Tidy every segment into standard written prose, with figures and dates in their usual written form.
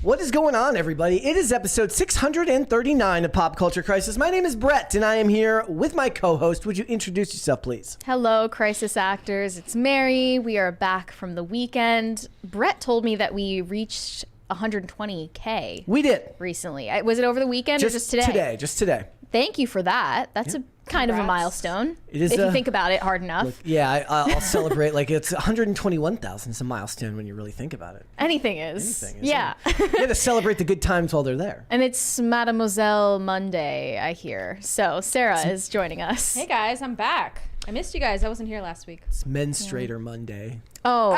What is going on, everybody? It is episode 639 of Pop Culture Crisis. My name is Brett, and I am here with my co-host. Would you introduce yourself, please? Hello, Crisis Actors. It's Mary. We are back from the weekend. Brett told me that we reached 120K. We did. Recently. Was it over the weekend or just today? Just today. Thank you for that. That's a kind of a milestone. It is, if you think about it hard enough. Look, yeah, I'll celebrate. Like, it's 121,000 is a milestone when you really think about it. Anything is. Yeah. You have to celebrate the good times while they're there. And it's Mademoiselle Monday, I hear. So Sara is joining us. Hey guys, I'm back. I missed you guys. I wasn't here last week. It's Menstruator Monday. Oh,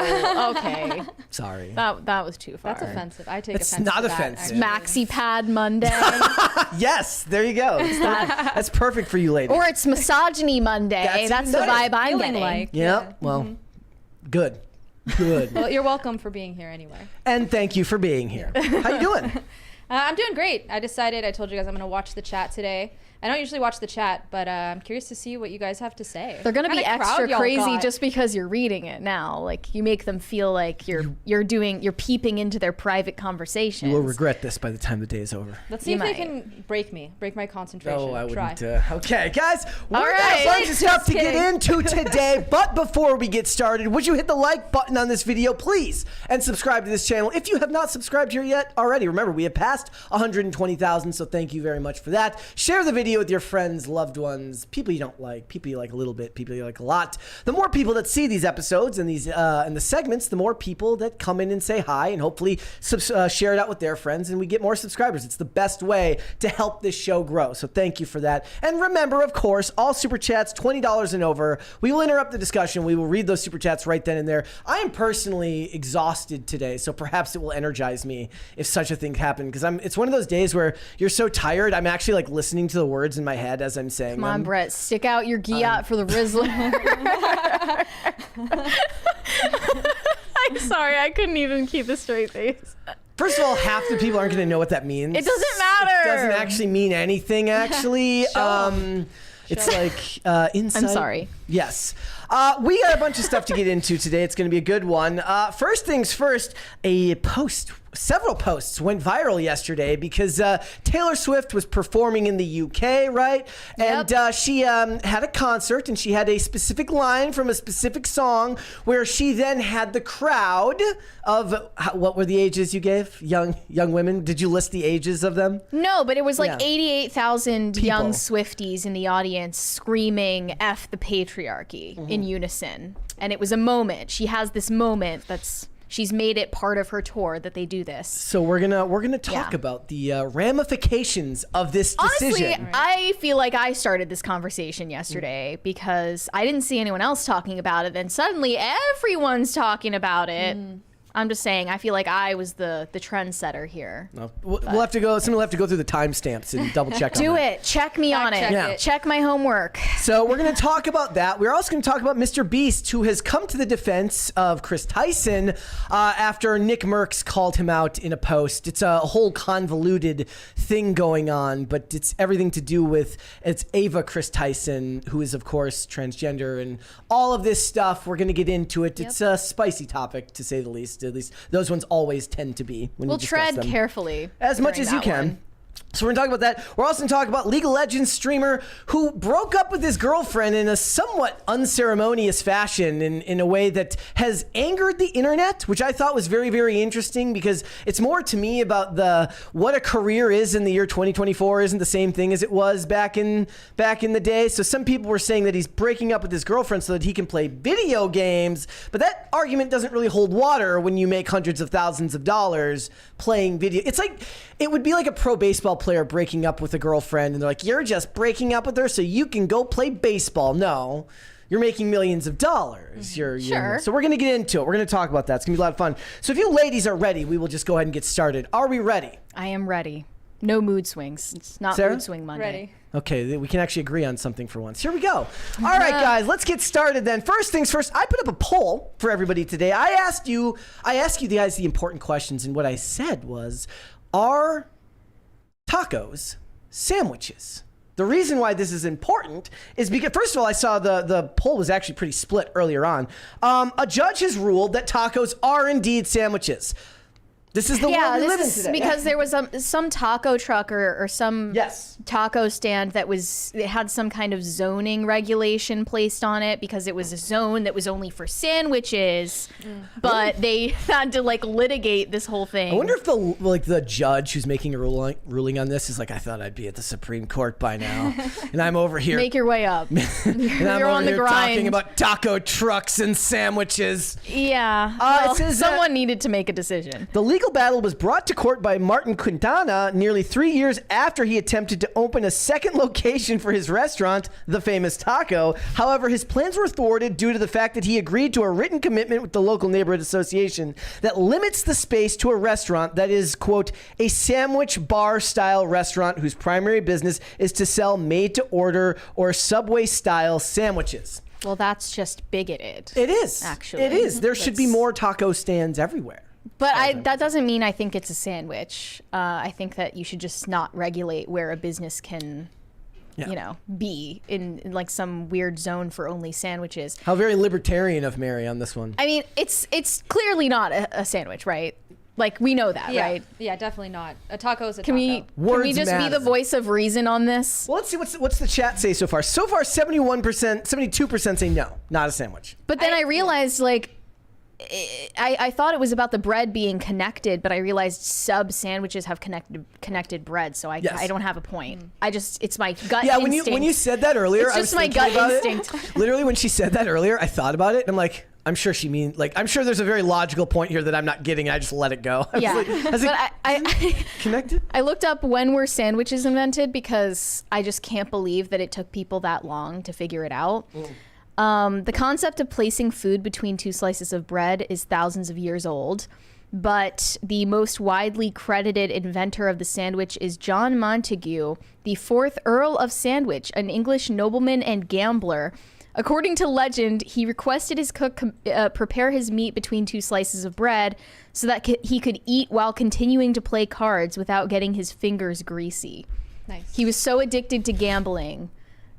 okay. Sorry. That was too far. That's offensive. I take it's offense not to offensive. That, Maxi Pad Monday. Yes, there you go. That's perfect for you ladies. Or it's Misogyny Monday. That's the vibe I'm getting. Like. Yeah, well, good. Well, you're welcome for being here anyway. And thank you for being here. How you doing? I'm doing great. I told you guys I'm going to watch the chat today. I don't usually watch the chat, but I'm curious to see what you guys have to say. They're going to be extra crazy just because you're reading it now. Like, you make them feel like you're peeping into their private conversations. You will regret this by the time the day is over. Let's see if they can break my concentration. No, I wouldn't. Okay, guys, we're All going to have a bunch of stuff to kidding. get into today. But before we get started, would you hit the like button on this video, please, and subscribe to this channel if you have not subscribed here yet already. Remember, we have passed 120,000, so thank you very much for that. Share the video with your friends, loved ones, people you don't like, people you like a little bit, people you like a lot. The more people that see these episodes and these and the segments, the more people that come in and say hi, and hopefully share it out with their friends, and we get more subscribers. It's the best way to help this show grow. So thank you for that. And remember, of course, all super chats, $20 and over. We will interrupt the discussion. We will read those super chats right then and there. I am personally exhausted today, so perhaps it will energize me if such a thing happened, because it's one of those days where you're so tired. I'm actually like listening to the words in my head as I'm saying Come on, Brett, stick out your giat for the Rizzler. I'm sorry, I couldn't even keep a straight face. First of all, half the people aren't going to know what that means. It doesn't matter. It doesn't actually mean anything, actually. It's like insight. I'm sorry. Yes. We got a bunch of stuff to get into today. It's going to be a good one. First things first, several posts went viral yesterday because Taylor Swift was performing in the UK, right? Yep. And she had a concert, and she had a specific line from a specific song where she then had the crowd of, what were the ages you gave? Young women? Did you list the ages of them? No, but it was like 88,000 young People. Swifties in the audience screaming F the patriarchy in unison. And it was a moment. She has this moment she's made it part of her tour that they do this. So we're gonna talk about the ramifications of this decision. Honestly, I feel like I started this conversation yesterday because I didn't see anyone else talking about it. Then suddenly everyone's talking about it. I'm just saying, I feel like I was the trendsetter here. No, we'll have to go. Someone will have to go through the timestamps and double check. Do it. Check me on it. Yeah. Check my homework. So we're going to talk about that. We're also going to talk about MrBeast, who has come to the defense of Kris Tyson after Nick Merckx called him out in a post. It's a whole convoluted thing going on, but it's everything to do with Ava Kris Tyson, who is of course transgender, and all of this stuff. We're going to get into it. Yep. It's a spicy topic, to say the least. At least those ones always tend to be. When we'll you discuss tread them. carefully. As much as you can. One. So we're going to talk about that. We're also going to talk about League of Legends streamer who broke up with his girlfriend in a somewhat unceremonious fashion in a way that has angered the internet, which I thought was very, very interesting, because it's more to me about what a career is in the year 2024 isn't the same thing as it was back in the day. So some people were saying that he's breaking up with his girlfriend so that he can play video games, but that argument doesn't really hold water when you make hundreds of thousands of dollars playing video. It's like, it would be like a pro baseball player breaking up with a girlfriend and they're like, you're just breaking up with her so you can go play baseball. No, you're making millions of dollars. Sure. So we're going to get into it. We're going to talk about that. It's going to be a lot of fun. So if you ladies are ready, we will just go ahead and get started. Are we ready? I am ready. No mood swings. It's not Sara? mood swing Monday. Ready. Okay, we can actually agree on something for once. Here we go. All right, guys, let's get started then. First things first, I put up a poll for everybody today. I asked you guys the important questions, and what I said was, are tacos sandwiches? The reason why this is important is because, first of all, I saw the poll was actually pretty split earlier on. A judge has ruled that tacos are indeed sandwiches. This is the world we live in this is today. because there was some taco truck or some Yes. taco stand it had some kind of zoning regulation placed on it because it was a zone that was only for sandwiches, but they had to like litigate this whole thing. I wonder if the judge who's making a ruling on this is like, I thought I'd be at the Supreme Court by now, and I'm over here. Make your way up. and I'm You're over on the here grind. talking about taco trucks and sandwiches. Yeah. It says that- someone needed to make a decision. The legal battle was brought to court by Martin Quintana nearly 3 years after he attempted to open a second location for his restaurant, The Famous Taco. However, his plans were thwarted due to the fact that he agreed to a written commitment with the local neighborhood association that limits the space to a restaurant that is, quote, a sandwich bar style restaurant whose primary business is to sell made to order or Subway style sandwiches. Well, that's just bigoted. It is. Actually. It is. There should be more taco stands everywhere. But that doesn't mean I think it's a sandwich. I think that you should just not regulate where a business can, be in like some weird zone for only sandwiches. How very libertarian of Mary on this one. I mean, it's clearly not a sandwich, right? Like, we know that, Yeah. right? Yeah, definitely not. A taco is a Can taco. we Words just matter. be the voice of reason on this? Well, let's see what's the chat say so far. So far, 71%, 72% say no, not a sandwich. But then I realized, like, I thought it was about the bread being connected, but I realized sub sandwiches have connected bread, so I don't have a point. It's my gut instinct. when you said that earlier, It's I was just my thinking gut about instinct. it. Literally, when she said that earlier, I thought about it, and I'm like, I'm sure she means, like, I'm sure there's a very logical point here that I'm not getting, and I just let it go. I was like, I connected? I looked up when were sandwiches invented because I just can't believe that it took people that long to figure it out. The concept of placing food between two slices of bread is thousands of years old, but the most widely credited inventor of the sandwich is John Montagu, the 4th Earl of Sandwich, an English nobleman and gambler. According to legend, he requested his cook prepare his meat between two slices of bread so that he could eat while continuing to play cards without getting his fingers greasy. Nice. He was so addicted to gambling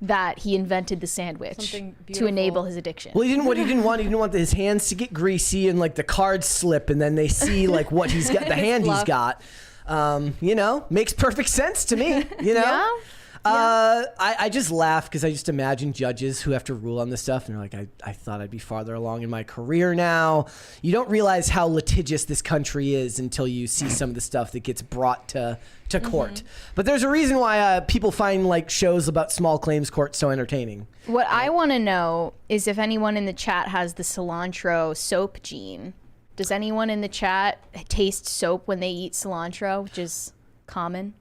that he invented the sandwich Something to beautiful. enable his addiction. Well, he didn't want his hands to get greasy and like the cards slip, and then they see like what he's got, the hand he's got. Makes perfect sense to me. Yeah. I just laugh because I just imagine judges who have to rule on this stuff, and they're like, I thought I'd be farther along in my career now. You don't realize how litigious this country is until you see some of the stuff that gets brought to court. But there's a reason why people find like shows about small claims court so entertaining. What I want to know is if anyone in the chat has the cilantro soap gene. Does anyone in the chat taste soap when they eat cilantro, which is common?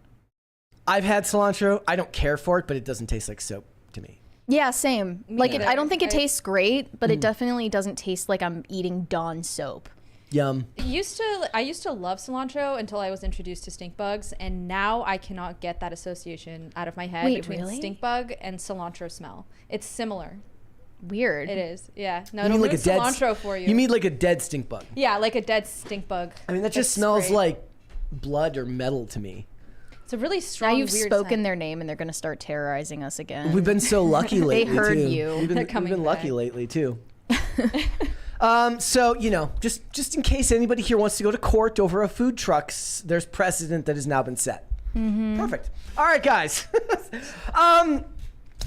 I've had cilantro. I don't care for it, but it doesn't taste like soap to me. Yeah, same. Like, neither. I don't think it tastes great, but it definitely doesn't taste like I'm eating Dawn soap. Yum. I used to love cilantro until I was introduced to stink bugs, and now I cannot get that association out of my head between really? stink bug and cilantro smell. It's similar. Weird. It is. Yeah. No, You it'll mean like ruin a dead cilantro for you. You mean like a dead stink bug? Yeah, like a dead stink bug. I mean, that just That's smells great. like blood or metal to me. It's a really strong. Now you've weird spoken scent. their name and they're going to start terrorizing us again. We've been so lucky lately. heard too. you. We've been, They're we've coming been lucky back. lately too. So just in case anybody here wants to go to court over a food truck, there's precedent that has now been set. Perfect. All right, guys.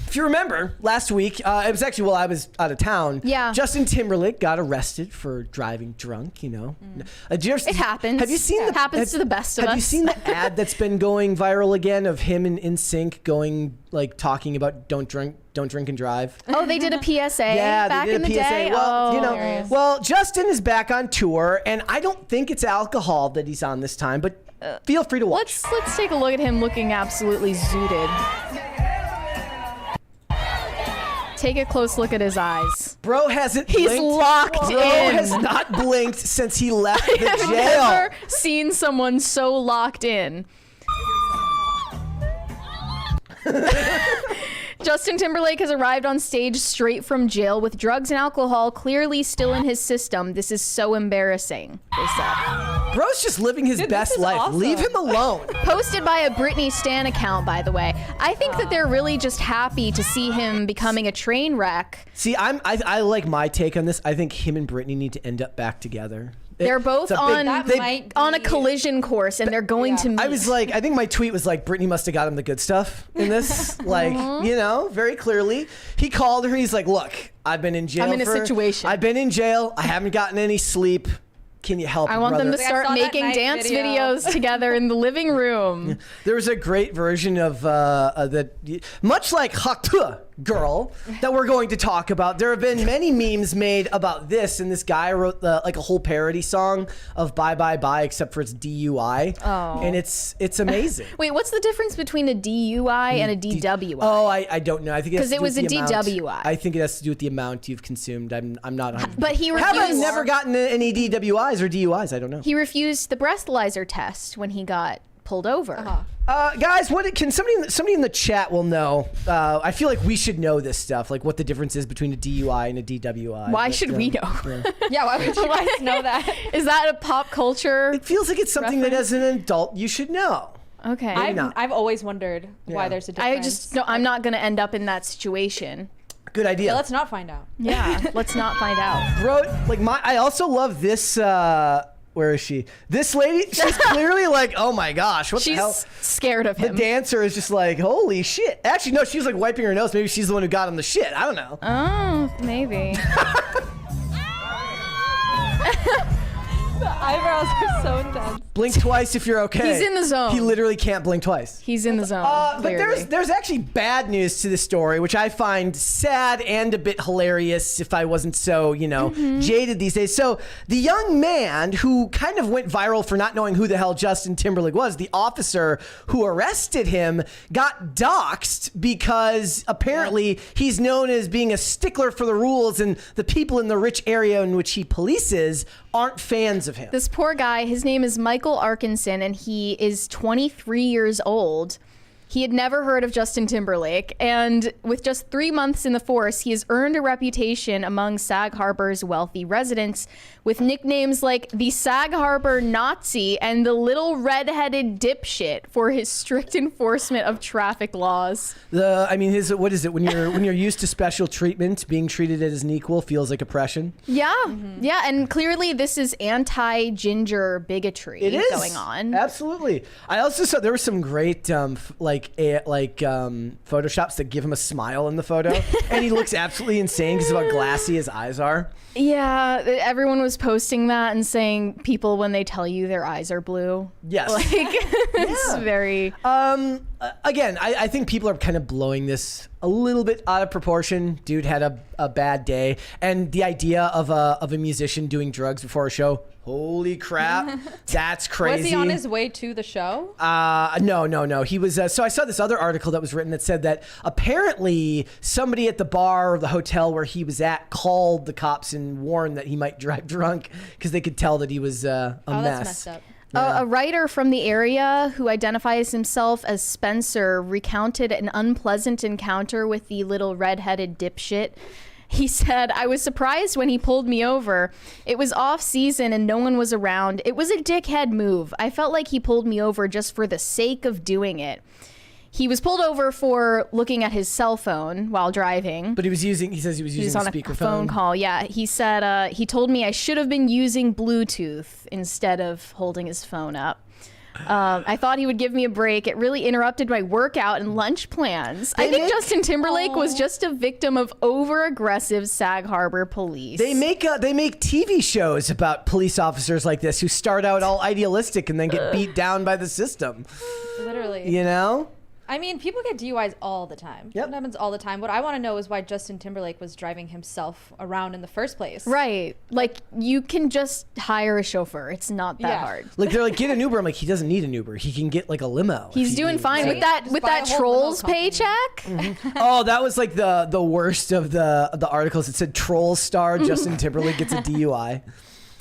If you remember, last week, it was actually while I was out of town. Yeah. Justin Timberlake got arrested for driving drunk, It happens. Have you seen It happens to the best of Have us. you seen the ad that's been going viral again of him and NSYNC going, like, talking about don't drink and drive? Oh, they did a PSA back they did in a the PSA. day? Well, hilarious. well, Justin is back on tour, and I don't think it's alcohol that he's on this time, but feel free to watch. Let's take a look at him looking absolutely zooted. Take a close look at his eyes. Bro hasn't He's blinked. locked Bro in. has not blinked since he left the I've jail. never seen someone so locked in. Justin Timberlake has arrived on stage straight from jail with drugs and alcohol clearly still in his system. This is so embarrassing, they said. Bro's just living his best is life. awesome. Leave him alone. Posted by a Britney Stan account, by the way. I think that they're really just happy to see him becoming a train wreck. See, I like my take on this. I think him and Britney need to end up back together. They're both it's a big- on That they- might on a be- collision course, and they're going to meet. I was like, I think my tweet was like, Brittany must have got him the good stuff in this. Like, you know, very clearly. He called her. He's like, look, I've been in jail. I'm in a situation. I've been in jail. I haven't gotten any sleep. Can you help? I want them to brother? I start saw that making night dance video. videos together in the living room. There was a great version of the, much like Tuah girl that we're going to talk about. There have been many memes made about this, and this guy wrote like a whole parody song of Bye Bye Bye, except for it's DUI. Oh. And it's amazing. Wait, what's the difference between a DUI and a DWI? Oh, I don't know. I think 'Cause it was a DWI. I think it has to do with the amount you've consumed. I'm not. But he Have I refused. never gotten any DWIs or DUIs? I don't know. He refused the breathalyzer test when he got pulled over. Guys, can somebody in the chat will know? I feel like we should know this stuff, like what the difference is between a DUI and a DWI. Why but, should we know? Yeah, why would you guys know that? Is that a pop culture? It feels like it's something that as an adult you should know. Okay. I've always wondered why Yeah. there's a difference. I just no. I'm not gonna end up in that situation. Good idea. Yeah, let's not find out. Yeah. Let's not find out. Bro, like I also love this. Where is she? This lady, she's clearly like, oh my gosh, what the hell? She's scared of The him. dancer is just like, holy shit. Actually, no, she was like wiping her nose. Maybe she's the one who got him the shit. I don't know. Oh, maybe. The eyebrows are so intense. Blink twice if you're okay. He's in the zone. He literally can't blink twice. He's in the zone. But clearly. there's actually bad news to this story, which I find sad and a bit hilarious if I wasn't so, jaded these days. So the young man who kind of went viral for not knowing who the hell Justin Timberlake was, the officer who arrested him, got doxxed because apparently he's known as being a stickler for the rules, and the people in the rich area in which he polices aren't fans of him. This poor guy, his name is Michael Arkinson, and he is 23 years old. He had never heard of Justin Timberlake, and with just 3 months in the force, he has earned a reputation among Sag Harbor's wealthy residents with nicknames like the Sag Harbor Nazi and the Little Red-Headed Dipshit for his strict enforcement of traffic laws. What is it when you're used to special treatment, being treated as an equal feels like oppression? Yeah, yeah, and clearly this is anti-ginger bigotry It is going on. Absolutely. I also saw there were some great photoshops that give him a smile in the photo, and he looks absolutely insane because of how glassy his eyes are. Yeah, everyone was posting that and saying people when they tell you their eyes are blue. Yes. Like, it's very... Again, I think people are kind of blowing this a little bit out of proportion. Dude had a bad day, and the idea of a musician doing drugs before a show, holy crap, that's crazy. Was he on his way to the show? No. He was. So I saw this other article that was written that said that apparently somebody at the bar or the hotel where he was at called the cops and warned that he might drive drunk because they could tell that he was a mess. That's messed up. A writer from the area who identifies himself as Spencer recounted an unpleasant encounter with the little red-headed dipshit. He said, "I was surprised when he pulled me over. It was off season and no one was around. It was a dickhead move. I felt like he pulled me over just for the sake of doing it." He was pulled over for looking at his cell phone while driving. But he says he was using on a speakerphone. phone call. Yeah, he said he told me I should have been using Bluetooth instead of holding his phone up. I thought he would give me a break. It really interrupted my workout and lunch plans. I think Justin Timberlake was just a victim of over-aggressive Sag Harbor police. They make TV shows about police officers like this who start out all idealistic and then get beat down by the system. Literally. You know? I mean, people get DUIs all the time. Yep. It happens all the time. What I want to know is why Justin Timberlake was driving himself around in the first place. Right. Like, you can just hire a chauffeur. It's not that hard. Like they're like, get an Uber. I'm like, he doesn't need an Uber. He can get like a limo. He's if he doing needs. fine with that Just buy a whole Trolls limo company. paycheck. Oh, that was like the worst of the articles. It said Troll star Justin Timberlake gets a DUI.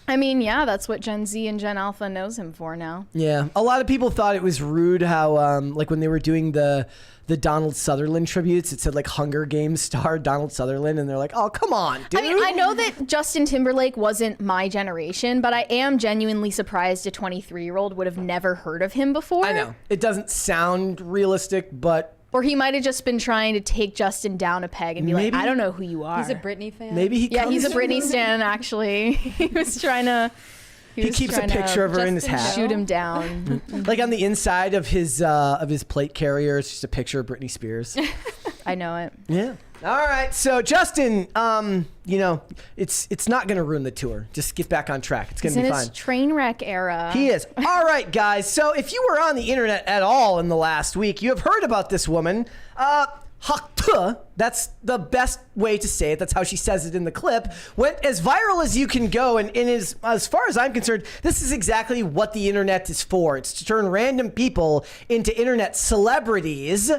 I mean, yeah, that's what Gen Z and Gen Alpha knows him for now. Yeah, a lot of people thought it was rude how like when they were doing the Donald Sutherland tributes, it said like Hunger Games star Donald Sutherland, and they're like, oh, come on, dude. I mean, I know that Justin Timberlake wasn't my generation, but I am genuinely surprised a 23-year-old would have never heard of him before. I know it doesn't sound realistic, but Or he might have just been trying to take Justin down a peg and be Maybe. like, I don't know who you are. He's a Britney fan. maybe he Yeah, comes he's a Britney stan, actually. He was trying to He was keeps a trying to picture of her in his Justin hat. shoot him down. Like on the inside of his plate carrier, it's just a picture of Britney Spears. I know it. Yeah. All right. So Justin, you know, it's not going to ruin the tour. Just get back on track. It's going He's to in be his fine. train wreck era. He is. All right, guys. So if you were on the internet at all in the last week, you have heard about this woman, Tuah. That's the best way to say it. That's how she says it in the clip. Went as viral as you can go, and as far as I'm concerned, this is exactly what the internet is for. It's to turn random people into internet celebrities.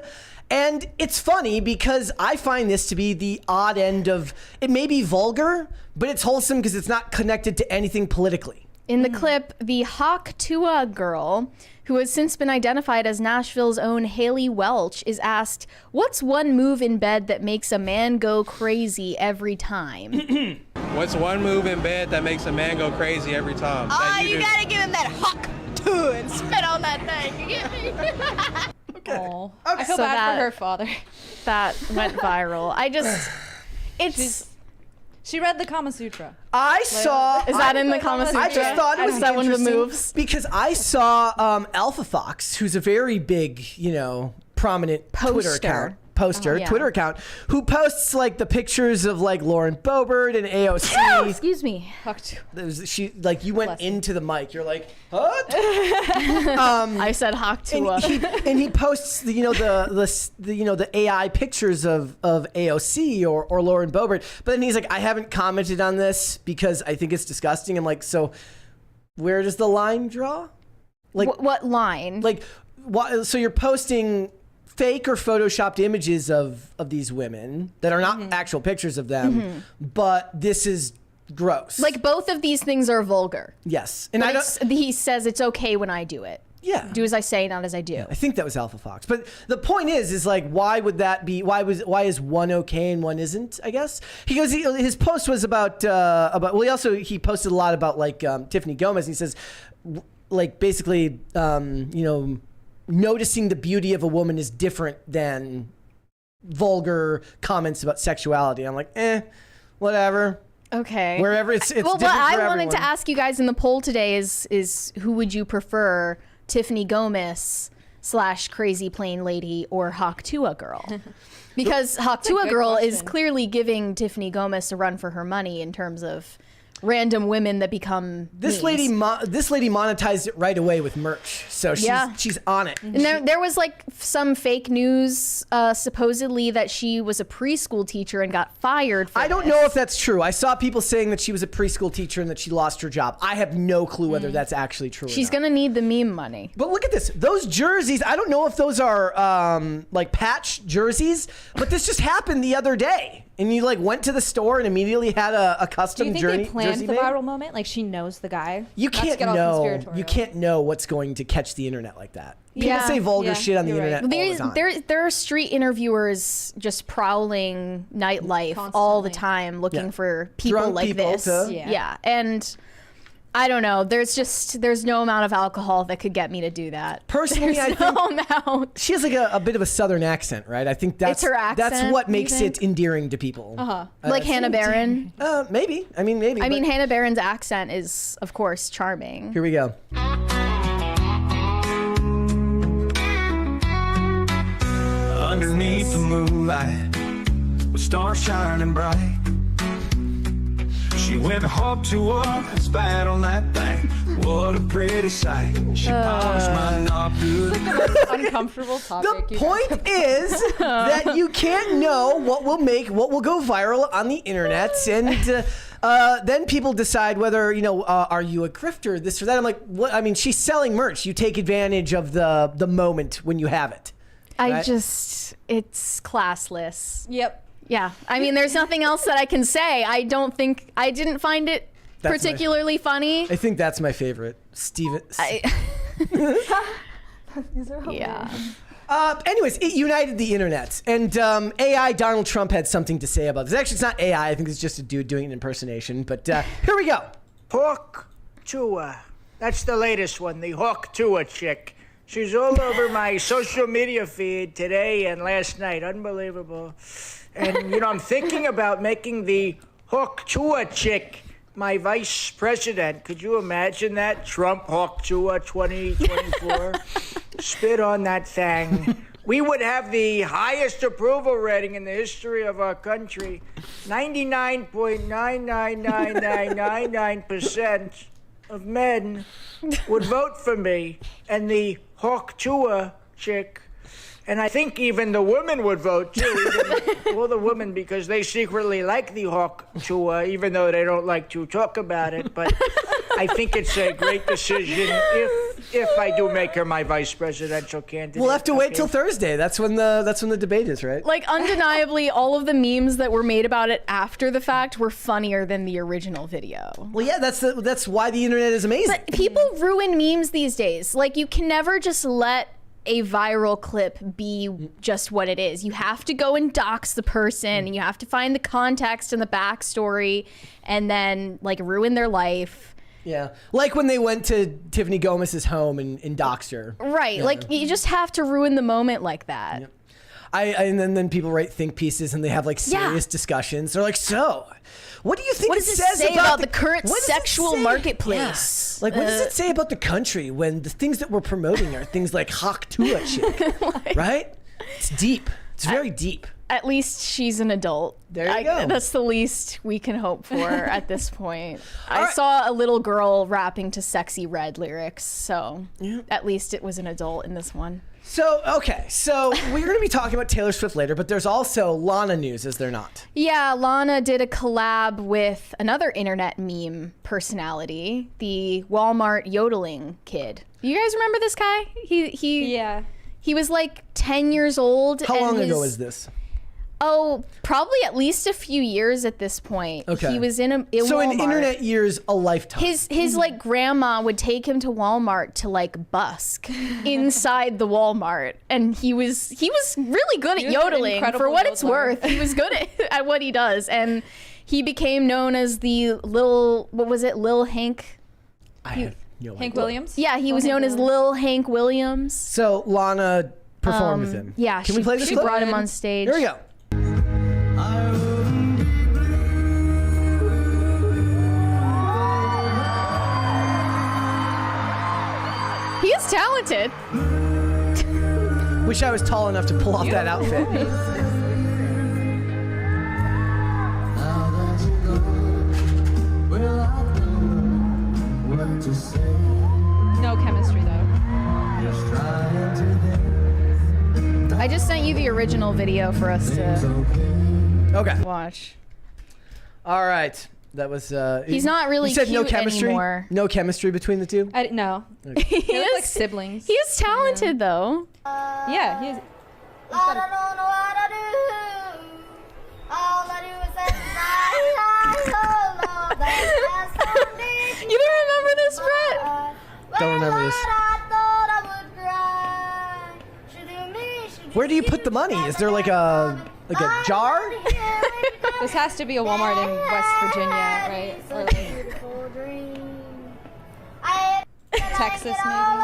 And it's funny because I find this to be the odd end of, it may be vulgar, but it's wholesome because it's not connected to anything politically. In the clip, the Tuah girl, who has since been identified as Nashville's own Haley Welch, is asked, "What's one move in bed that makes a man go crazy every time?" What's one move in bed that makes a man go crazy every time? Oh, you gotta give him that hawk too and spit on that thing. You get me? Oh, I feel So bad that- for her father. That went viral. She read the Kama Sutra. I saw. Is that in the Kama Sutra? I just thought it was Is that one of the interesting moves? because I saw Alpha Fox, who's a very big, you know, prominent Twitter account. Yeah. Twitter account, who posts like the pictures of like Lauren Boebert and AOC. Oh, excuse me. She like you went Bless you. into the mic. You're like, what? I said Tuah. and he posts the, you know, the AI pictures of AOC or Lauren Boebert, but then he's like, I haven't commented on this because I think it's disgusting. I'm like, so where does the line draw? Like What line? like what? So you're posting fake or photoshopped images of these women that are not actual pictures of them, but this is gross. Like both of these things are vulgar. Yes, and But he says it's okay when I do it. Yeah. Do as I say, not as I do. I think that was Alpha Fox. But the point is like, why would that be? Why is one okay and one isn't? I guess he goes. His post was about. Well, he posted a lot about like Tiffany Gomez. And he says, like basically, you know, noticing the beauty of a woman is different than vulgar comments about sexuality. I'm like, whatever. Okay. Wherever it's well, different what for I wanted everyone. to ask you guys in the poll today is who would you prefer, Tiffany Gomez / Crazy Plain Lady or Tuah girl? Because Tuah good girl is question. clearly giving Tiffany Gomez a run for her money in terms of random women that become This memes. this lady monetized it right away with merch, so she's on it. And there was like some fake news supposedly that she was a preschool teacher and got fired for I don't this. know if that's true. I saw people saying that she was a preschool teacher and that she lost her job. I have no clue whether that's actually true. She's or not. gonna need the meme money. But look at this. Those jerseys, I don't know if those are like patch jerseys, but this just happened the other day. And you like went to the store and immediately had a Do custom you think jersey they planned the made? viral moment? Like she knows the guy? You Not to can't get all know. conspiratorial. You can't know what's going to catch the internet like that. People Yeah, say vulgar yeah, shit on the you're right. internet all the time. There are street interviewers just prowling nightlife all the Constantly. time looking Yeah. for people Drunk like people this. to- Yeah. And I don't know. There's no amount of alcohol that could get me to do that. Personally, There's I no think amount. she has like a bit of a southern accent, right? I think that's her That's accent, what you makes think? it endearing to people. Like Hannah Barron. Maybe. I mean, maybe. I mean, but- Hannah Barron's accent is, of course, charming. Here we go. Underneath the moonlight, with stars shining bright, she went home to her, spat on that thing. What a pretty sight. She polished my knob good. Uncomfortable topic. The you point guys. is that you can't know what will go viral on the internet, and then people decide whether, you know, are you a grifter, this or that. I'm like, what? I mean, she's selling merch. You take advantage of the moment when you have it. Right? It's classless. Yep. Yeah. I mean, there's nothing else that I can say. I didn't find it That's particularly funny. I think that's my favorite, Steven. Yeah. Anyways, it united the internet, and AI Donald Trump had something to say about this. Actually, it's not AI. I think it's just a dude doing an impersonation. But here we go. Hawk Tuah. That's the latest one, the Hawk Tuah chick. She's all over my social media feed today and last night. Unbelievable. And, you know, I'm thinking about making the Hawk Tuah chick my vice president. Could you imagine that? Trump Hawk Tuah 2024. Spit on that thing. We would have the highest approval rating in the history of our country. 99.999999% of men would vote for me. And the Hawk Tuah chick, and I think even the women would vote too. All the women, because they secretly like the Hawk Tuah, even though they don't like to talk about it. But I think it's a great decision if I do make her my vice presidential candidate. We'll have to wait till Thursday. That's when the debate is, right? Like, undeniably, all of the memes that were made about it after the fact were funnier than the original video. Well, yeah, that's why the internet is amazing. But people ruin memes these days. Like, you can never just let a viral clip be just what it is. You have to go and dox the person, and you have to find the context and the backstory, and then like ruin their life. Yeah, like when they went to Tiffany Gomez's home and doxed her. Right, Yeah. like you just have to ruin the moment like that. Yep. And then people write think pieces and they have like serious discussions. They're like, so, what do you think What it does it says say about the what current does it sexual say? marketplace? Yeah. Like, what does it say about the country when the things that we're promoting are things like Hawk Tuah chick, right? It's deep. It's very deep. At least she's an adult. There you go. That's the least we can hope for at this point. I saw a little girl rapping to Sexy Red lyrics, so at least it was an adult in this one. So, okay. So, we're going to be talking about Taylor Swift later, but there's also Lana news, is there not? Yeah, Lana did a collab with another internet meme personality, the Walmart Yodeling Kid. You guys remember this guy? Yeah. He was like 10 years old. How long ago is this? Oh, probably at least a few years at this point. Okay. He was in So Walmart. in internet years, a lifetime. His like grandma would take him to Walmart to like busk inside the Walmart, and he was really good at was an yodeling. incredible For what it's yodeler. worth, he was good at what he does, and he became known as the Lil Hank. I have no Hank idea. Williams? Yeah, he was known as Lil Hank Williams. So Lana performed with him. Yeah, Can we play this she clip? brought him on stage. Here we go. He is talented. Wish I was tall enough to pull off that outfit. No chemistry though. I just sent you the original video for us to Okay. watch. All right. That was. He's not really You said no cute chemistry. anymore. No chemistry between the two. I didn't know. He They look is like siblings. He is talented though. Yeah, he's. I don't know what I do. All I do is say, You don't remember this, Brett? Don't remember this. Where do you put the money? Is there like a jar? This has to be a Walmart in West Virginia, right? Or like Texas, maybe.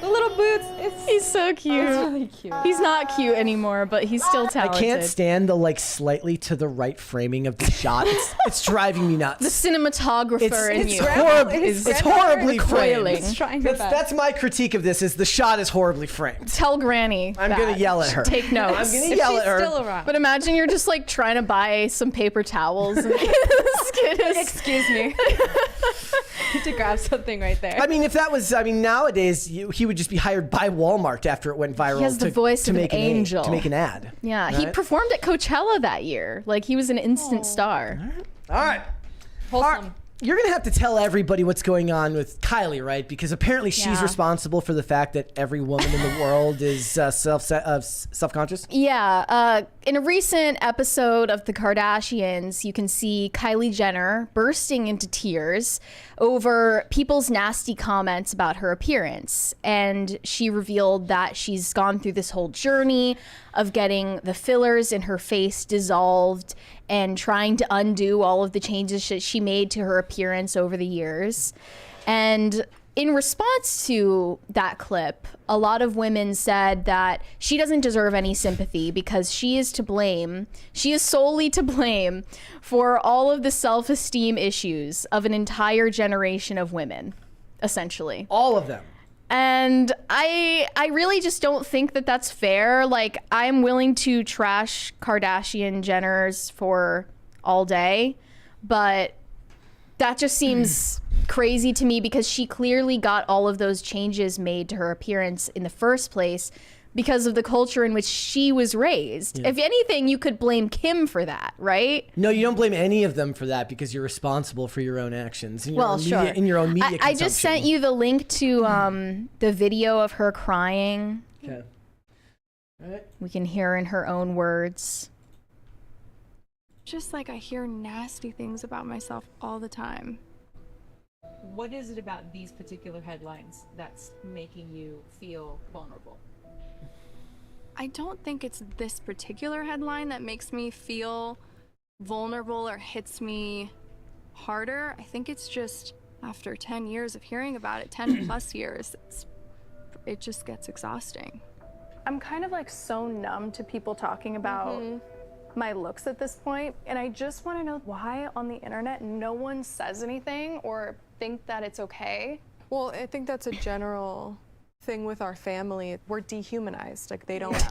The little boots. He's so cute. It's really cute. He's not cute anymore, but he's still I talented. can't stand the like slightly to the right framing of the shot. It's driving me nuts. The cinematographer in it's you horribly, is it's horribly recoiling. framed. He's trying her best. That's my critique of this. Is the shot is horribly framed. Tell Granny. I'm that. gonna yell at her. Take notes. I'm gonna If yell she's at her. still around. But imagine you're just like trying to buy some paper towels. And this kid is. Excuse me. To grab something right there. I mean, if that was, nowadays he would just be hired by Walmart after it went viral. He has the voice of an make angel. to make an ad. Yeah, he Right? performed at Coachella that year. Like he was an instant star. All right. Wholesome. You're going to have to tell everybody what's going on with Kylie, right? Because apparently she's Yeah. responsible for the fact that every woman in the world is self-conscious. Yeah, in a recent episode of The Kardashians, you can see Kylie Jenner bursting into tears over people's nasty comments about her appearance. And she revealed that she's gone through this whole journey of getting the fillers in her face dissolved and trying to undo all of the changes that she made to her appearance over the years. And in response to that clip, a lot of women said that she doesn't deserve any sympathy because she is to blame. She is solely to blame for all of the self-esteem issues of an entire generation of women, essentially. All of them. And I really just don't think that that's fair. Like, I'm willing to trash Kardashian Jenners for all day, but that just seems crazy to me because she clearly got all of those changes made to her appearance in the first place because of the culture in which she was raised. If anything, you could blame Kim for that, right? No, you don't blame any of them for that because you're responsible for your own actions and your Well, own sure. media, in your own media I just sent you the link to the video of her crying. Okay. All right. We can hear in her own words. Just like I hear nasty things about myself all the time. What is it about these particular headlines that's making you feel vulnerable? I don't think it's this particular headline that makes me feel vulnerable or hits me harder. I think it's just after 10 years of hearing about it, 10 plus years, it just gets exhausting. I'm kind of like so numb to people talking about my looks at this point, and I just want to know why on the internet no one says anything or think that it's okay. Well, I think that's a general thing with our family. We're dehumanized. Like, they don't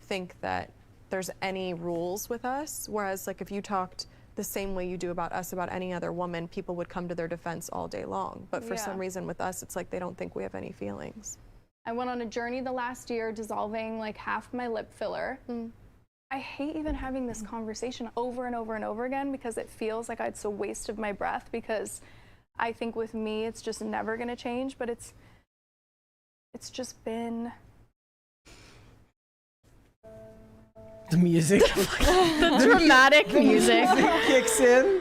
think that there's any rules with us, whereas like if you talked the same way you do about us about any other woman, people would come to their defense all day long. But for some reason with us, it's like they don't think we have any feelings. I went on a journey the last year dissolving like half my lip filler. I hate even having this conversation over and over and over again because it feels like it's a waste of my breath, because I think with me it's just never gonna change, but it's just been... The music. The dramatic music kicks in.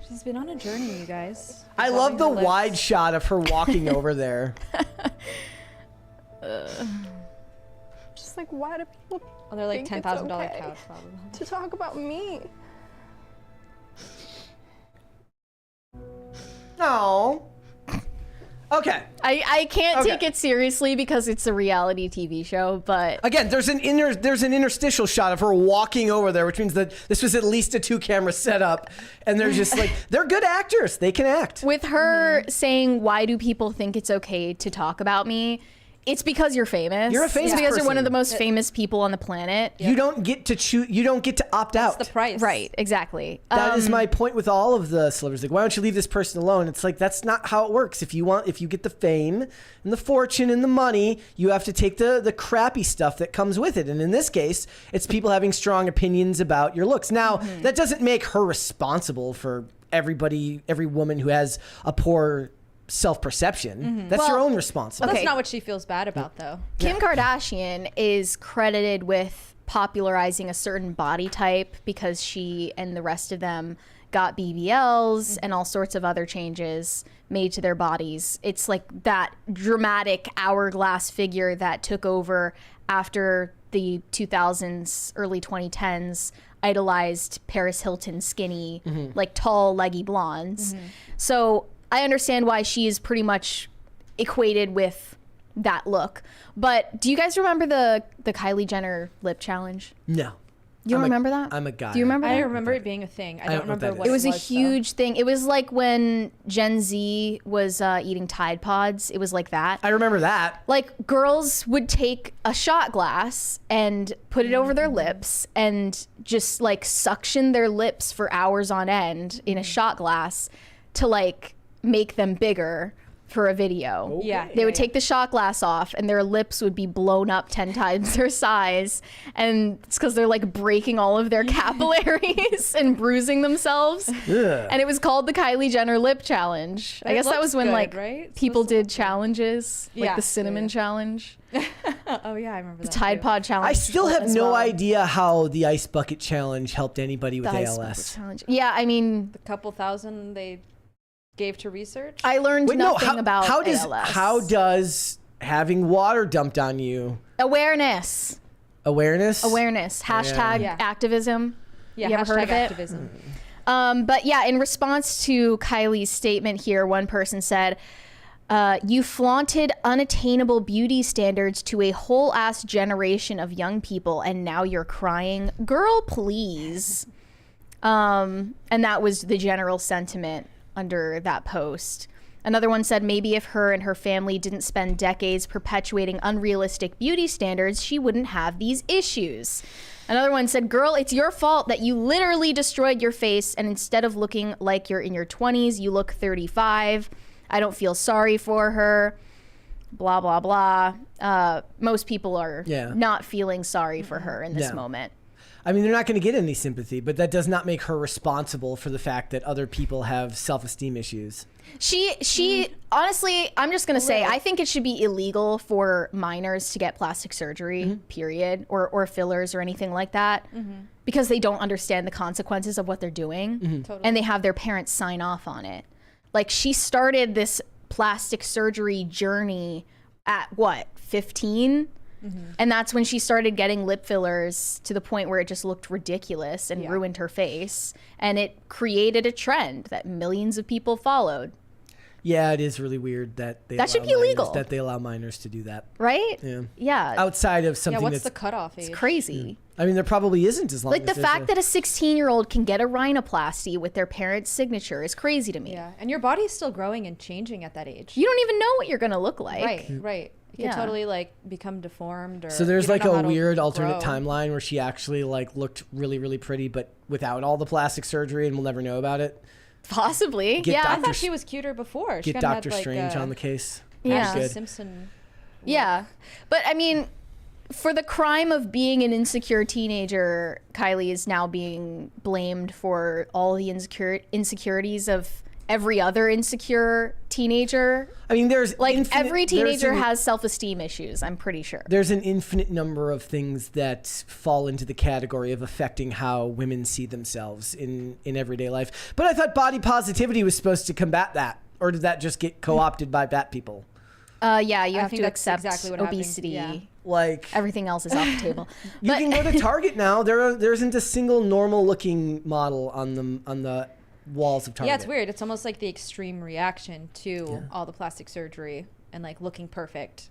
She's been on a journey, you guys. I love the Dissolving her lips. wide shot of her walking over there. Just like, why do people Oh, they're like think it's $10,000 okay couch, probably. to talk about me? No. Okay. I can't take it seriously because it's a reality TV show, but Again, there's an interstitial shot of her walking over there, which means that this was at least a 2-camera setup, and they're just like, they're good actors. They can act. with her saying, why do people think it's okay to talk about me? It's because you're famous. You're a famous It's because you're one person. of the most famous people on the planet. You don't get to choose. You don't get to opt out. That's the price. Right, exactly. That is my point with all of the celebrities. Like, why don't you leave this person alone? It's like, that's not how it works. If you get the fame and the fortune and the money, you have to take the crappy stuff that comes with it. And in this case, it's people having strong opinions about your looks. Now, that doesn't make her responsible for every woman who has a poor self-perception. That's your own responsibility. That's not what she feels bad about, though. Kim Kardashian is credited with popularizing a certain body type because she and the rest of them got BBLs and all sorts of other changes made to their bodies. It's like that dramatic hourglass figure that took over after the 2000s, early 2010s idolized Paris Hilton skinny, like tall, leggy blondes. So I understand why she is pretty much equated with that look. But do you guys remember the Kylie Jenner lip challenge? No. You don't remember that? I'm a guy. Do you remember I that? remember it being a thing. I don't don't know what remember that what is. It was a though. huge thing. It was like when Gen Z was eating Tide Pods. It was like that. I remember that. Like, girls would take a shot glass and put it over their lips and just like suction their lips for hours on end in a shot glass to like make them bigger for a video. Yeah. They would take the shot glass off and their lips would be blown up 10 times their size. And it's because they're like breaking all of their capillaries and bruising themselves. And it was called the Kylie Jenner lip challenge. I It guess that was when looks like good, right? people did challenges, like Yeah. the cinnamon challenge, Oh, yeah, I remember that. Tide too. Pod challenge. I still have as no well. idea how the ice bucket challenge helped anybody with The ice bucket ALS. challenge. Yeah, I mean, The couple thousand they gave to research. I learned nothing about how does ALS. having water dumped on you Awareness. awareness? Hashtag Yeah. activism. Yeah, You ever heard of hashtag it? activism. But yeah, in response to Kylie's statement here, one person said, you flaunted unattainable beauty standards to a whole ass generation of young people, and now you're crying. Girl, please. And that was the general sentiment under that post. Another one said maybe if her and her family didn't spend decades perpetuating unrealistic beauty standards, she wouldn't have these issues. Another one said, girl, it's your fault that you literally destroyed your face, and instead of looking like you're in your 20s, you look 35. I don't feel sorry for her. Blah, blah, blah. Most people are not feeling sorry for her in this moment. I mean, they're not going to get any sympathy, but that does not make her responsible for the fact that other people have self-esteem issues. She honestly, I'm just going to say, I think it should be illegal for minors to get plastic surgery, period, or fillers or anything like that, because they don't understand the consequences of what they're doing, and they have their parents sign off on it. Like, she started this plastic surgery journey at what, 15? And that's when she started getting lip fillers to the point where it just looked ridiculous and ruined her face. And it created a trend that millions of people followed. Yeah, it is really weird that they should be illegal. That they allow minors to do that. Right? Yeah. Outside of something what's the cutoff age? It's crazy. I mean, there probably isn't as long like as the fact that a 16-year-old can get a rhinoplasty with their parents' signature is crazy to me. Yeah, and your body's still growing and changing at that age. You don't even know what you're going to look like. Right. You can totally like become deformed, or so there's like a weird alternate timeline where she actually like looked really, really pretty, but without all the plastic surgery, and we'll never know about it. Possibly. I thought she was cuter before. Get Dr. Strange on the case. Yeah. Simpson. Yeah, but I mean, for the crime of being an insecure teenager, Kylie is now being blamed for all the insecurities of every other insecure teenager. I mean, there's like every teenager has self-esteem issues, I'm pretty sure. There's an infinite number of things that fall into the category of affecting how women see themselves in everyday life. But I thought body positivity was supposed to combat that, or did that just get co-opted by fat people? Yeah, you have to accept exactly obesity. Yeah. Like everything else is off the table. You can go to Target now. There isn't a single normal-looking model on the walls of Target. Yeah, it's weird. It's almost like the extreme reaction to all the plastic surgery and like looking perfect.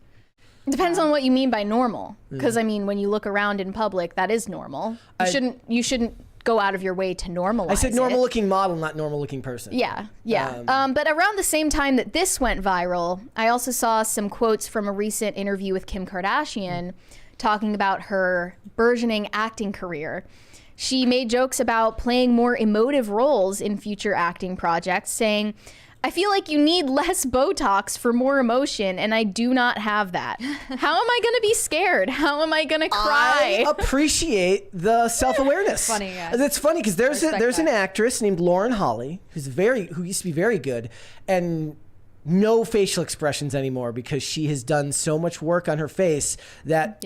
It depends on what you mean by normal. Because I mean, when you look around in public, that is normal. You shouldn't go out of your way to normalize it. I said normal looking model, not normal looking person. Yeah. But around the same time that this went viral, I also saw some quotes from a recent interview with Kim Kardashian talking about her burgeoning acting career. She made jokes about playing more emotive roles in future acting projects, saying, I feel like you need less Botox for more emotion, and I do not have that. How am I going to be scared? How am I going to cry? I appreciate the self-awareness. Funny, yeah. It's funny because there's an actress named Lauren Holly who used to be very good, and no facial expressions anymore because she has done so much work on her face that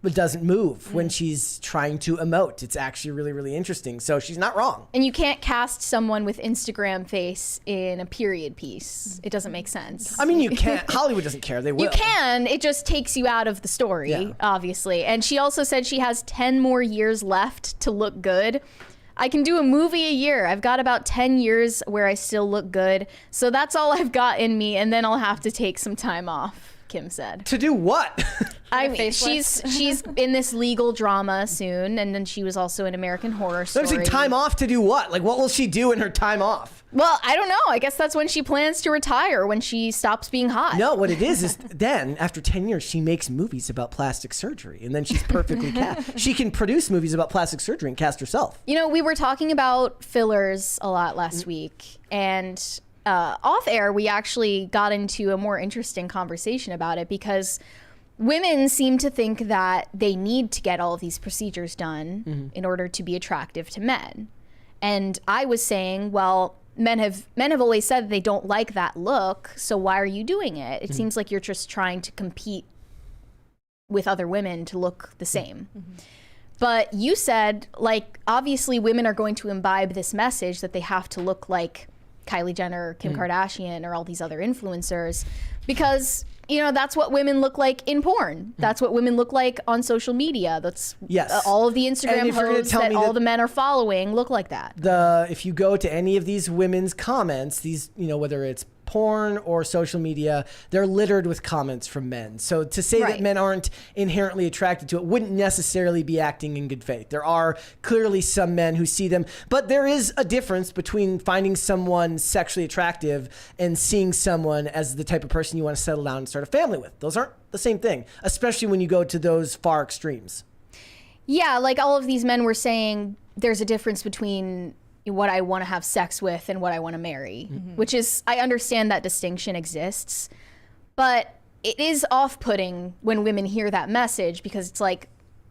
it doesn't move when she's trying to emote. It's actually really, really interesting. So she's not wrong. And you can't cast someone with Instagram face in a period piece. It doesn't make sense. I mean, you can't. Hollywood doesn't care. They will. You can. It just takes you out of the story, obviously. And she also said she has 10 more years left to look good. I can do a movie a year. I've got about 10 years where I still look good. So that's all I've got in me. And then I'll have to take some time off, Kim said. To do what? I mean, she's in this legal drama soon, and then she was also in American Horror Story. I'm saying time off to do what? Like, what will she do in her time off? Well, I don't know. I guess that's when she plans to retire, when she stops being hot. No, what it is then, after 10 years, she makes movies about plastic surgery, and then she's perfectly cast. She can produce movies about plastic surgery and cast herself. You know, we were talking about fillers a lot last week, and off air, we actually got into a more interesting conversation about it because women seem to think that they need to get all of these procedures done in order to be attractive to men. And I was saying, well, men have always said they don't like that look, so why are you doing it? It seems like you're just trying to compete with other women to look the same. But you said, like, obviously women are going to imbibe this message that they have to look like Kylie Jenner, Kim Kardashian, or all these other influencers because, you know, that's what women look like in porn. That's what women look like on social media. That's all of the Instagram hoes that all the men are following look like that. If you go to any of these women's comments, these, you know, whether it's porn or social media, they're littered with comments from men. So to say that men aren't inherently attracted to it wouldn't necessarily be acting in good faith. There are clearly some men who see them, but there is a difference between finding someone sexually attractive and seeing someone as the type of person you want to settle down and start a family with. Those aren't the same thing, especially when you go to those far extremes. Yeah, like all of these men were saying, there's a difference between what I want to have sex with and what I want to marry, which is, I understand that distinction exists, but it is off-putting when women hear that message, because it's like,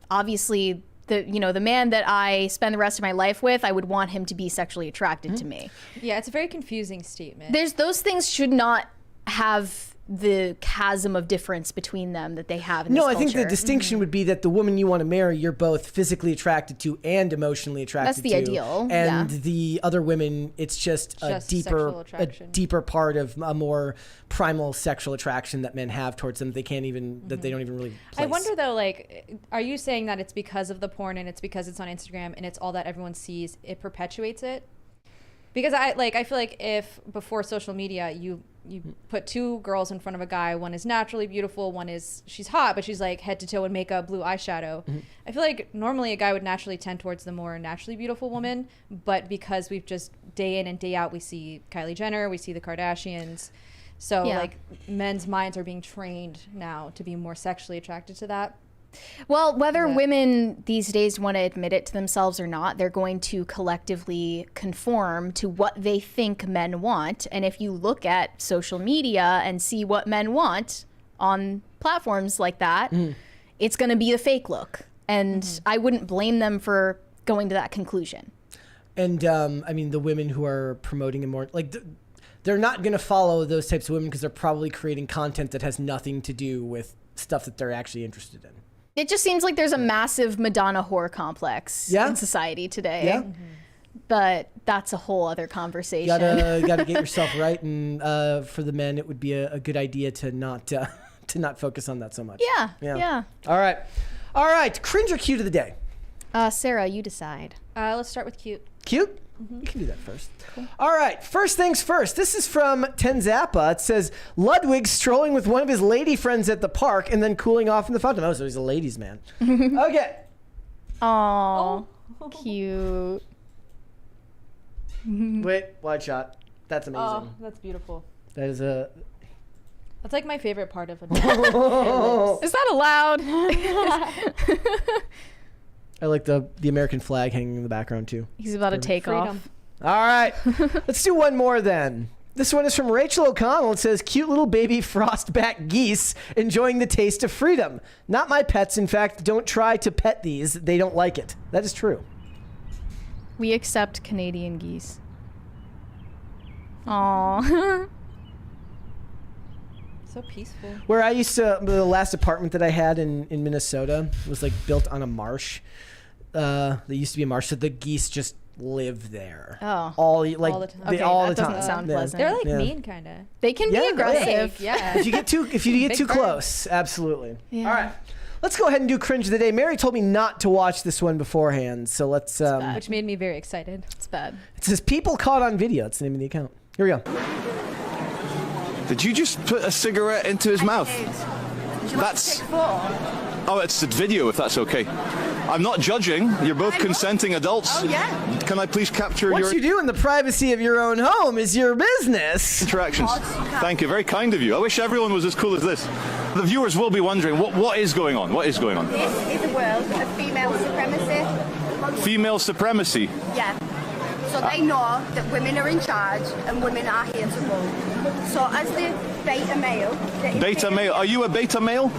obviously the man that I spend the rest of my life with, I would want him to be sexually attracted to me. Yeah, it's a very confusing statement. Those things should not have the chasm of difference between them that they have in this culture. culture. I think the distinction would be that the woman you want to marry, you're both physically attracted to and emotionally attracted to. That's the ideal. And the other women, it's just a deeper part of a more primal sexual attraction that men have towards them. They can't even, that they don't even really place. I wonder though, like, are you saying that it's because of the porn and it's because it's on Instagram and it's all that everyone sees, it perpetuates it? Because I feel like if before social media you put two girls in front of a guy, one is naturally beautiful, one is, she's hot, but she's like head to toe in makeup, blue eyeshadow. I feel like normally a guy would naturally tend towards the more naturally beautiful woman, but because we've just day in and day out, we see Kylie Jenner, we see the Kardashians. So like men's minds are being trained now to be more sexually attracted to that. Well, whether women these days want to admit it to themselves or not, they're going to collectively conform to what they think men want. And if you look at social media and see what men want on platforms like that, it's going to be a fake look. And I wouldn't blame them for going to that conclusion. And I mean, the women who are promoting it more, like, they're not going to follow those types of women because they're probably creating content that has nothing to do with stuff that they're actually interested in. It just seems like there's a massive Madonna whore complex in society today. Yeah. But that's a whole other conversation. You gotta get yourself right, and for the men, it would be a good idea to not focus on that so much. Yeah. All right. Cringe or cute of the day? Sarah, you decide. Let's start with cute. Cute? You can do that first. Cool. All right. First things first. This is from Tenzappa. It says, Ludwig strolling with one of his lady friends at the park and then cooling off in the fountain. Oh, so he's a ladies' man. Okay. Aww. Cute. Wait, wide shot. That's amazing. Oh, that's beautiful. That is a... That's like my favorite part of it. Is that allowed? I like the American flag hanging in the background too. He's about to take off. All right. Let's do one more then. This one is from Rachel O'Connell. It says, cute little baby frostback geese enjoying the taste of freedom. Not my pets. In fact, don't try to pet these. They don't like it. That is true. We accept Canadian geese. Aww. So peaceful. Where I used to, the last apartment that I had in Minnesota was like built on a marsh. There used to be a marsh, so the geese just live there. Oh. All the time. That doesn't sound pleasant. They're like mean, kind of. They can be aggressive. Yeah. If you get too close, absolutely. Yeah. All right. Let's go ahead and do Cringe of the Day. Mary told me not to watch this one beforehand, so let's... which made me very excited. It's bad. It says, people caught on video. It's the name of the account. Here we go. Did you just put a cigarette into his mouth? That's... Oh, it's the video, if that's okay. I'm not judging. You're both consenting adults. Oh, yeah. Can I please capture what your... you do in the privacy of your own home is your business. Interactions. Thank you. Very kind of you. I wish everyone was as cool as this. The viewers will be wondering, what is going on? What is going on? This is a world of female supremacy. Female supremacy? Yeah. So they know that women are in charge and women are here to rule. So as the beta male... Beta male? Are you a beta male?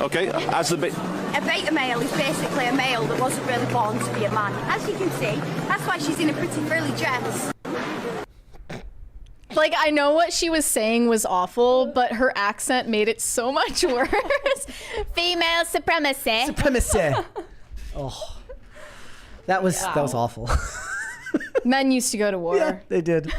Okay, as the beta... A beta male is basically a male that wasn't really born to be a man. As you can see, that's why she's in a pretty frilly dress. Like, I know what she was saying was awful, but her accent made it so much worse. Female supremacy. Supremacy. Oh. That was awful. Men used to go to war. Yeah, they did.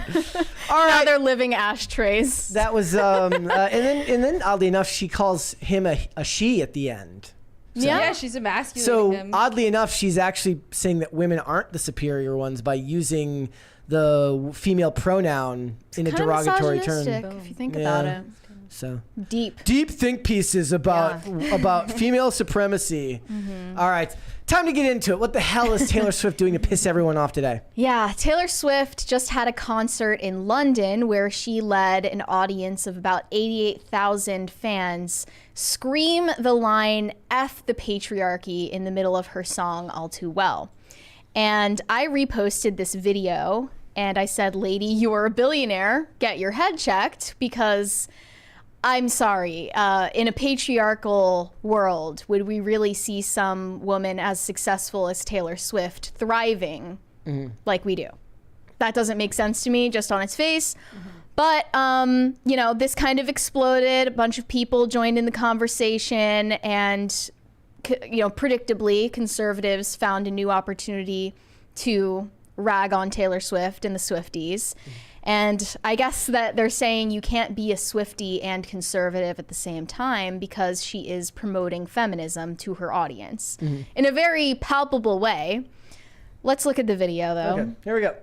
All right. Now they're living ashtrays. That was, and then oddly enough, she calls him a she at the end. So, yeah, she's emasculating so him. oddly enough, she's actually saying that women aren't the superior ones by using the female pronoun in a derogatory term. If you think about it. So deep think pieces about female supremacy. All right, time to get into it. What the hell is Taylor Swift doing to piss everyone off today? Yeah, Taylor Swift just had a concert in London where she led an audience of about 88,000 fans scream the line "F the patriarchy" in the middle of her song All Too Well. And I reposted this video and I said, "Lady, you are a billionaire. Get your head checked," because I'm sorry, in a patriarchal world, would we really see some woman as successful as Taylor Swift thriving like we do? That doesn't make sense to me just on its face. But, you know, this kind of exploded. A bunch of people joined in the conversation and, you know, predictably, conservatives found a new opportunity to rag on Taylor Swift and the Swifties. And I guess that they're saying you can't be a Swiftie and conservative at the same time because she is promoting feminism to her audience in a very palpable way. Let's look at the video, though. Okay, here we go.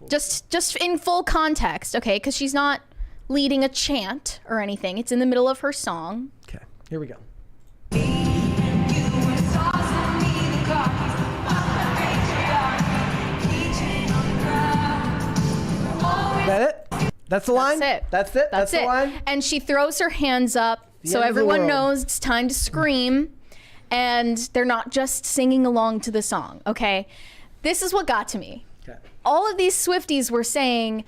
Just in full context, okay? Because she's not leading a chant or anything. It's in the middle of her song. Okay, here we go. That it? That's the line? That's it. That's it? That's the line? And she throws her hands up so everyone knows it's time to scream. And they're not just singing along to the song, okay? This is what got to me. Okay. All of these Swifties were saying,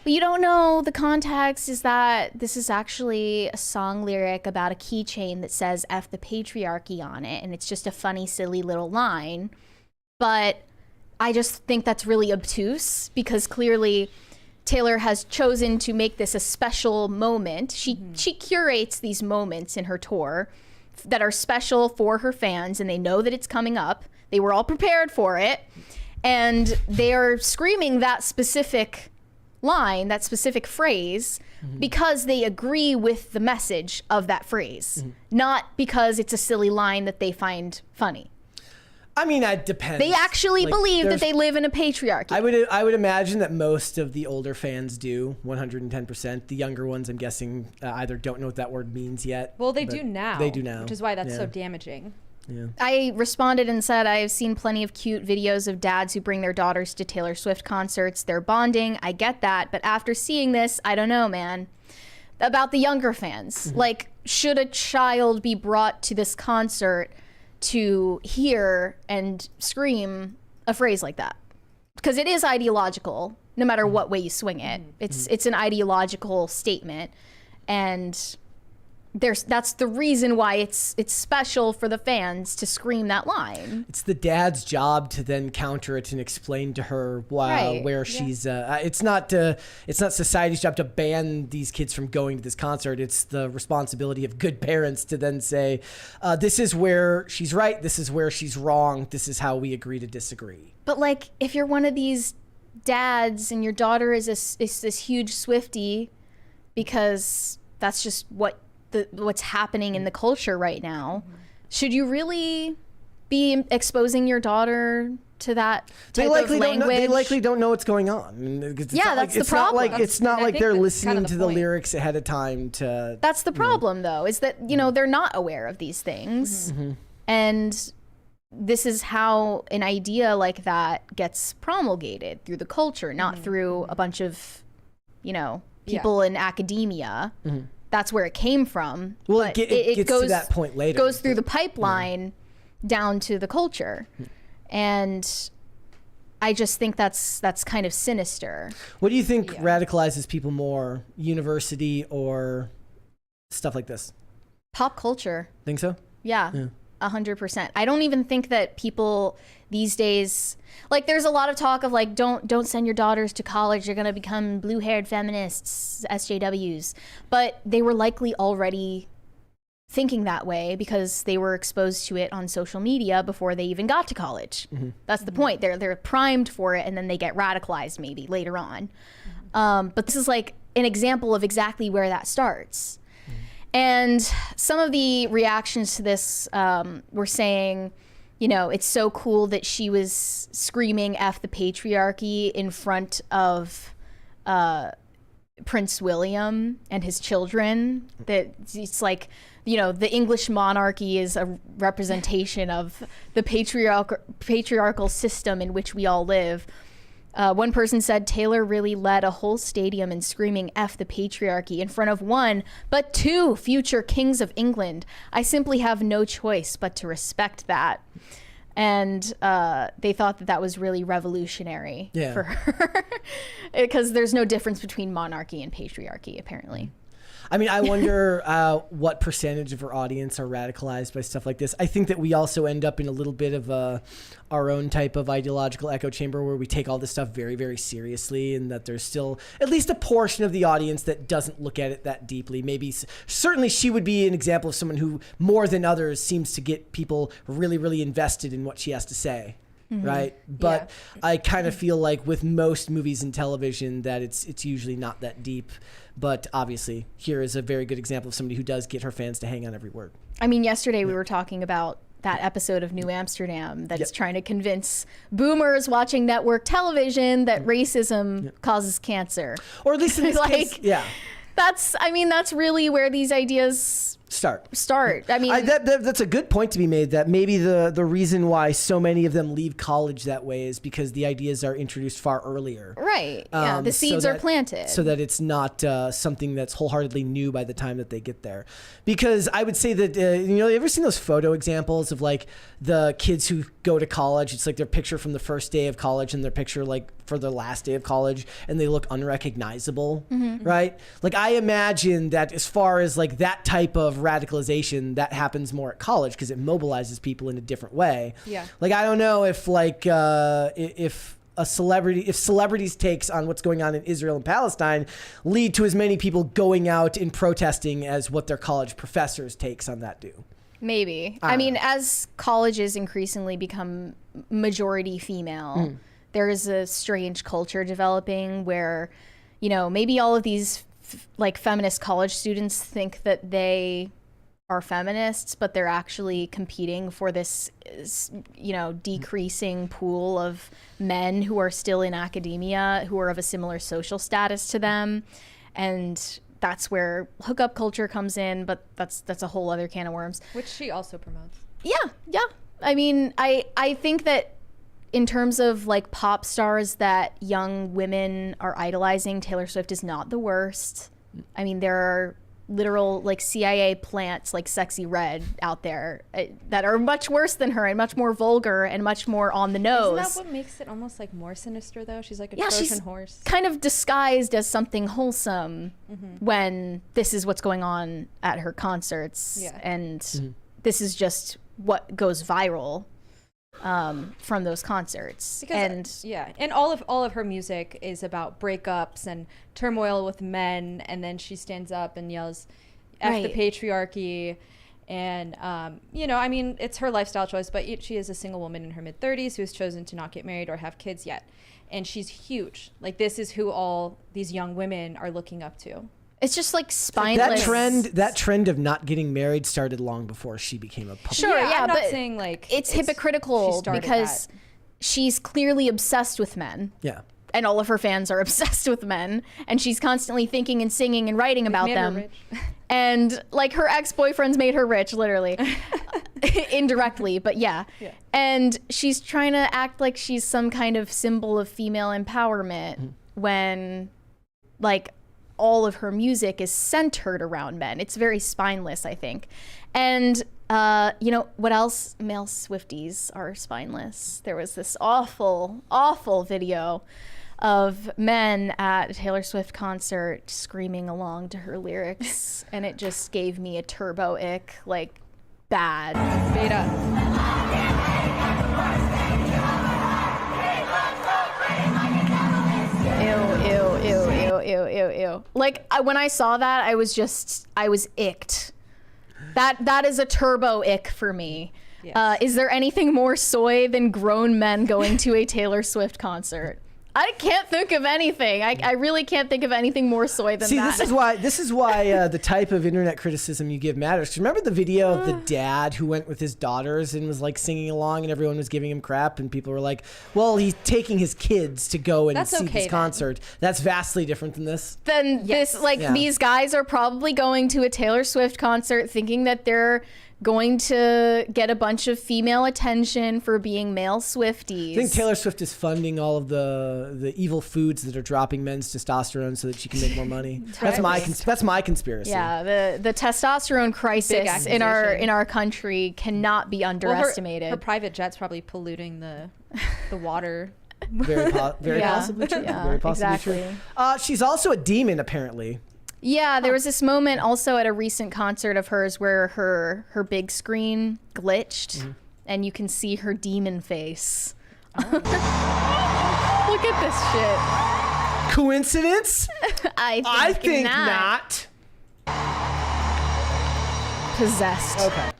well, you don't know the context is that this is actually a song lyric about a keychain that says F the patriarchy on it. And it's just a funny, silly little line. But I just think that's really obtuse because clearly Taylor has chosen to make this a special moment. She curates these moments in her tour that are special for her fans, and they know that it's coming up. They were all prepared for it, and they are screaming that specific line, that specific phrase, because they agree with the message of that phrase, not because it's a silly line that they find funny. I mean, that depends. They actually believe that they live in a patriarchy. I would imagine that most of the older fans do, 110%. The younger ones, I'm guessing, either don't know what that word means yet. Well, they do now. They do now. Which is why that's so damaging. Yeah. I responded and said, I have seen plenty of cute videos of dads who bring their daughters to Taylor Swift concerts. They're bonding. I get that. But after seeing this, I don't know, man. About the younger fans. Like, should a child be brought to this concert to hear and scream a phrase like that? Because it is ideological, no matter what way you swing it. It's an ideological statement, and that's the reason why it's special for the fans to scream that line. It's the dad's job to then counter it and explain to her where she's. It's not society's job to ban these kids from going to this concert. It's the responsibility of good parents to then say, this is where she's right. This is where she's wrong. This is how we agree to disagree. But like, if you're one of these dads and your daughter is this huge Swiftie, because that's just what's happening in the culture right now, should you really be exposing your daughter to that type of language? They likely don't know what's going on. That's the problem. It's not like they're listening to the lyrics ahead of time to... That's the problem, though, is that, you know, they're not aware of these things. And this is how an idea like that gets promulgated through the culture, not through a bunch of, you know, people in academia. That's where it came from. Well, it gets to that point later. Goes through the pipeline down to the culture. And I just think that's kind of sinister. What do you think radicalizes people more, university or stuff like this? Pop culture. Think so? Yeah. 100%. I don't even think that people these days, like, there's a lot of talk of like, don't send your daughters to college. You're gonna become blue-haired feminists, SJWs. But they were likely already thinking that way because they were exposed to it on social media before they even got to college. That's the point. They're primed for it, and then they get radicalized maybe later on. But this is like an example of exactly where that starts. And some of the reactions to this were saying, you know, it's so cool that she was screaming F the patriarchy in front of Prince William and his children. That it's like, you know, the English monarchy is a representation of the patriarchal system in which we all live. One person said Taylor really led a whole stadium in screaming F the patriarchy in front of 1, but 2 future kings of England. I simply have no choice but to respect that. And they thought that that was really revolutionary for her because there's no difference between monarchy and patriarchy, apparently. I mean, I wonder what percentage of our audience are radicalized by stuff like this. I think that we also end up in a little bit of our own type of ideological echo chamber where we take all this stuff very, very seriously, and that there's still at least a portion of the audience that doesn't look at it that deeply. Maybe, certainly she would be an example of someone who, more than others, seems to get people really, really invested in what she has to say. Right. But I kind of feel like with most movies and television that it's usually not that deep. But obviously here is a very good example of somebody who does get her fans to hang on every word. I mean, yesterday we were talking about that episode of New Amsterdam that's trying to convince boomers watching network television that racism causes cancer. Or at least in this case, That's really where these ideas start. I mean, that's a good point to be made, that maybe the reason why so many of them leave college that way is because the ideas are introduced far earlier. Right. Yeah. The seeds are planted. So that it's not something that's wholeheartedly new by the time that they get there. Because I would say that, you know, you ever seen those photo examples of like the kids who go to college? It's like their picture from the first day of college and their picture like for their last day of college, and they look unrecognizable, right? Like I imagine that as far as like that type of radicalization, that happens more at college because it mobilizes people in a different way. Yeah. Like I don't know if like if celebrities' takes on what's going on in Israel and Palestine lead to as many people going out and protesting as what their college professors' takes on that do. Maybe. I mean, as colleges increasingly become majority female, there is a strange culture developing where, you know, maybe all of these like feminist college students think that they are feminists, but they're actually competing for this, you know, decreasing pool of men who are still in academia, who are of a similar social status to them. And that's where hookup culture comes in, but that's a whole other can of worms. Which she also promotes. Yeah. I mean, I think that in terms of like pop stars that young women are idolizing, Taylor Swift is not the worst. I mean, there are literal like CIA plants like Sexy Red out there that are much worse than her and much more vulgar and much more on the nose. Isn't that what makes it almost like more sinister though? She's like a Trojan horse. Kind of disguised as something wholesome when this is what's going on at her concerts. And this is just what goes viral from those concerts. Because, and all of her music is about breakups and turmoil with men, and then she stands up and yells F the patriarchy. And you know, I mean, it's her lifestyle choice, but she is a single woman in her mid-30s who has chosen to not get married or have kids yet, and she's huge. Like, this is who all these young women are looking up to. It's just like spineless. That trend of not getting married started long before she became a public. Sure, I'm not but saying like it's hypocritical because she's clearly obsessed with men. Yeah. And all of her fans are obsessed with men, and she's constantly thinking and singing and writing about them. And like her ex-boyfriends made her rich, literally. Indirectly, but yeah. And she's trying to act like she's some kind of symbol of female empowerment when like all of her music is centered around men. It's very spineless, I think. And you know what else? Male Swifties are spineless. There was this awful, awful video of men at a Taylor Swift concert screaming along to her lyrics, and it just gave me a turbo ick, like bad. Beta. Ew. Like when I saw that, I was icked. That is a turbo ick for me. Yes. Is there anything more soy than grown men going to a Taylor Swift concert? I can't think of anything. I really can't think of anything more soy than that. This is why the type of internet criticism you give matters. 'Cause remember the video of the dad who went with his daughters and was like singing along, and everyone was giving him crap, and people were like, "Well, he's taking his kids to go and see this concert." That's vastly different than this. These guys are probably going to a Taylor Swift concert thinking that they're going to get a bunch of female attention for being male Swifties. I think Taylor Swift is funding all of the evil foods that are dropping men's testosterone so that she can make more money. That's my conspiracy. Yeah, the testosterone crisis in our country cannot be underestimated. Her private jet's probably polluting the water. Very possibly true. Yeah, Very possibly exactly. true. She's also a demon, apparently. Yeah, there was this moment also at a recent concert of hers where her big screen glitched, and you can see her demon face. Look at this shit. Coincidence? I think not. Possessed. Okay.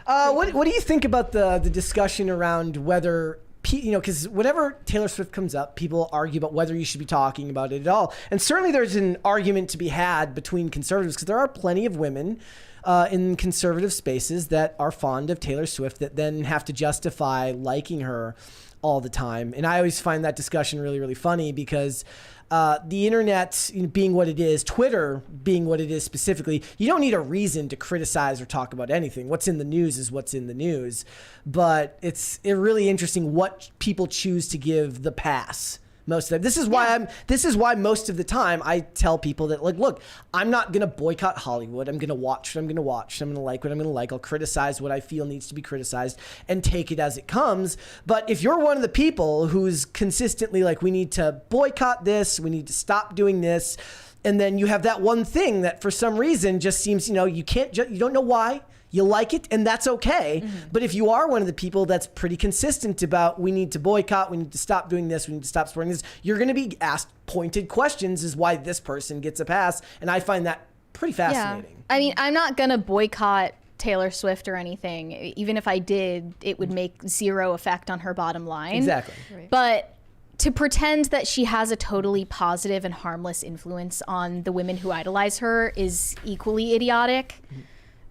What do you think about the discussion around whether, because whenever Taylor Swift comes up, people argue about whether you should be talking about it at all. And certainly there's an argument to be had between conservatives, because there are plenty of women in conservative spaces that are fond of Taylor Swift that then have to justify liking her all the time. And I always find that discussion really, really funny, because the internet being what it is, Twitter being what it is specifically, you don't need a reason to criticize or talk about anything. What's in the news is what's in the news. But it's really interesting what people choose to give the pass most of the time. This is why most of the time I tell people that, like, look, I'm not going to boycott Hollywood. I'm going to watch what I'm going to watch. I'm going to like what I'm going to like. I'll criticize what I feel needs to be criticized and take it as it comes. But if you're one of the people who's consistently like, we need to boycott this, we need to stop doing this, and then you have that one thing that for some reason just seems, you don't know why, you like it, and that's okay. But if you are one of the people that's pretty consistent about, we need to boycott, we need to stop doing this, we need to stop supporting this, you're going to be asked pointed questions is why this person gets a pass. And I find that pretty fascinating. Yeah. I mean, I'm not going to boycott Taylor Swift or anything. Even if I did, it would make zero effect on her bottom line. Exactly. Right. But to pretend that she has a totally positive and harmless influence on the women who idolize her is equally idiotic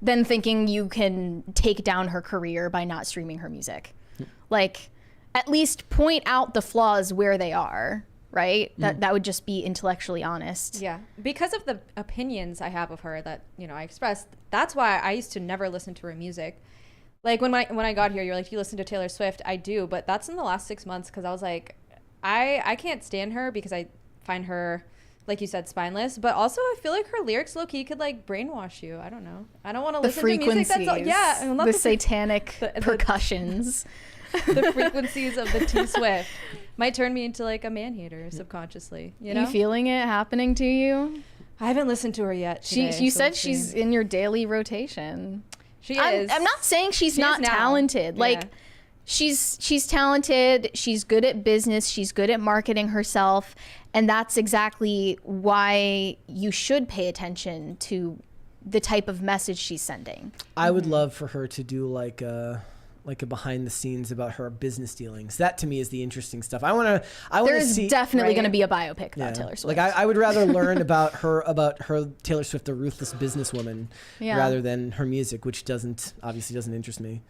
than thinking you can take down her career by not streaming her music. Like, at least point out the flaws where they are, right? That would just be intellectually honest. Yeah, because of the opinions I have of her that, I expressed, that's why I used to never listen to her music. Like, when I got here, you're like, you listen to Taylor Swift? I do, but that's in the last 6 months, because I was like, I can't stand her because I find her, like you said, spineless, but also I feel like her lyrics low-key could like brainwash you. I don't know. I don't want to listen to music that's I love the satanic percussions. The frequencies of the T Swift might turn me into like a man-hater subconsciously. You feeling it happening to you? I haven't listened to her yet. You said she's in your daily rotation. She is. I'm not saying she's not talented. Like, she's talented. She's good at business. She's good at marketing herself. And that's exactly why you should pay attention to the type of message she's sending. I would love for her to do like a behind the scenes about her business dealings. That to me is the interesting stuff. I want to There's see. definitely going to be a biopic about Taylor Swift. Like I would rather learn about her Taylor Swift, the ruthless businesswoman, rather than her music, which obviously doesn't interest me.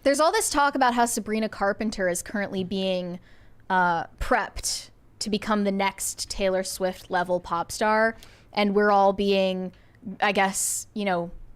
There's all this talk about how Sabrina Carpenter is currently being prepped to become the next Taylor Swift level pop star. And we're all being, I guess,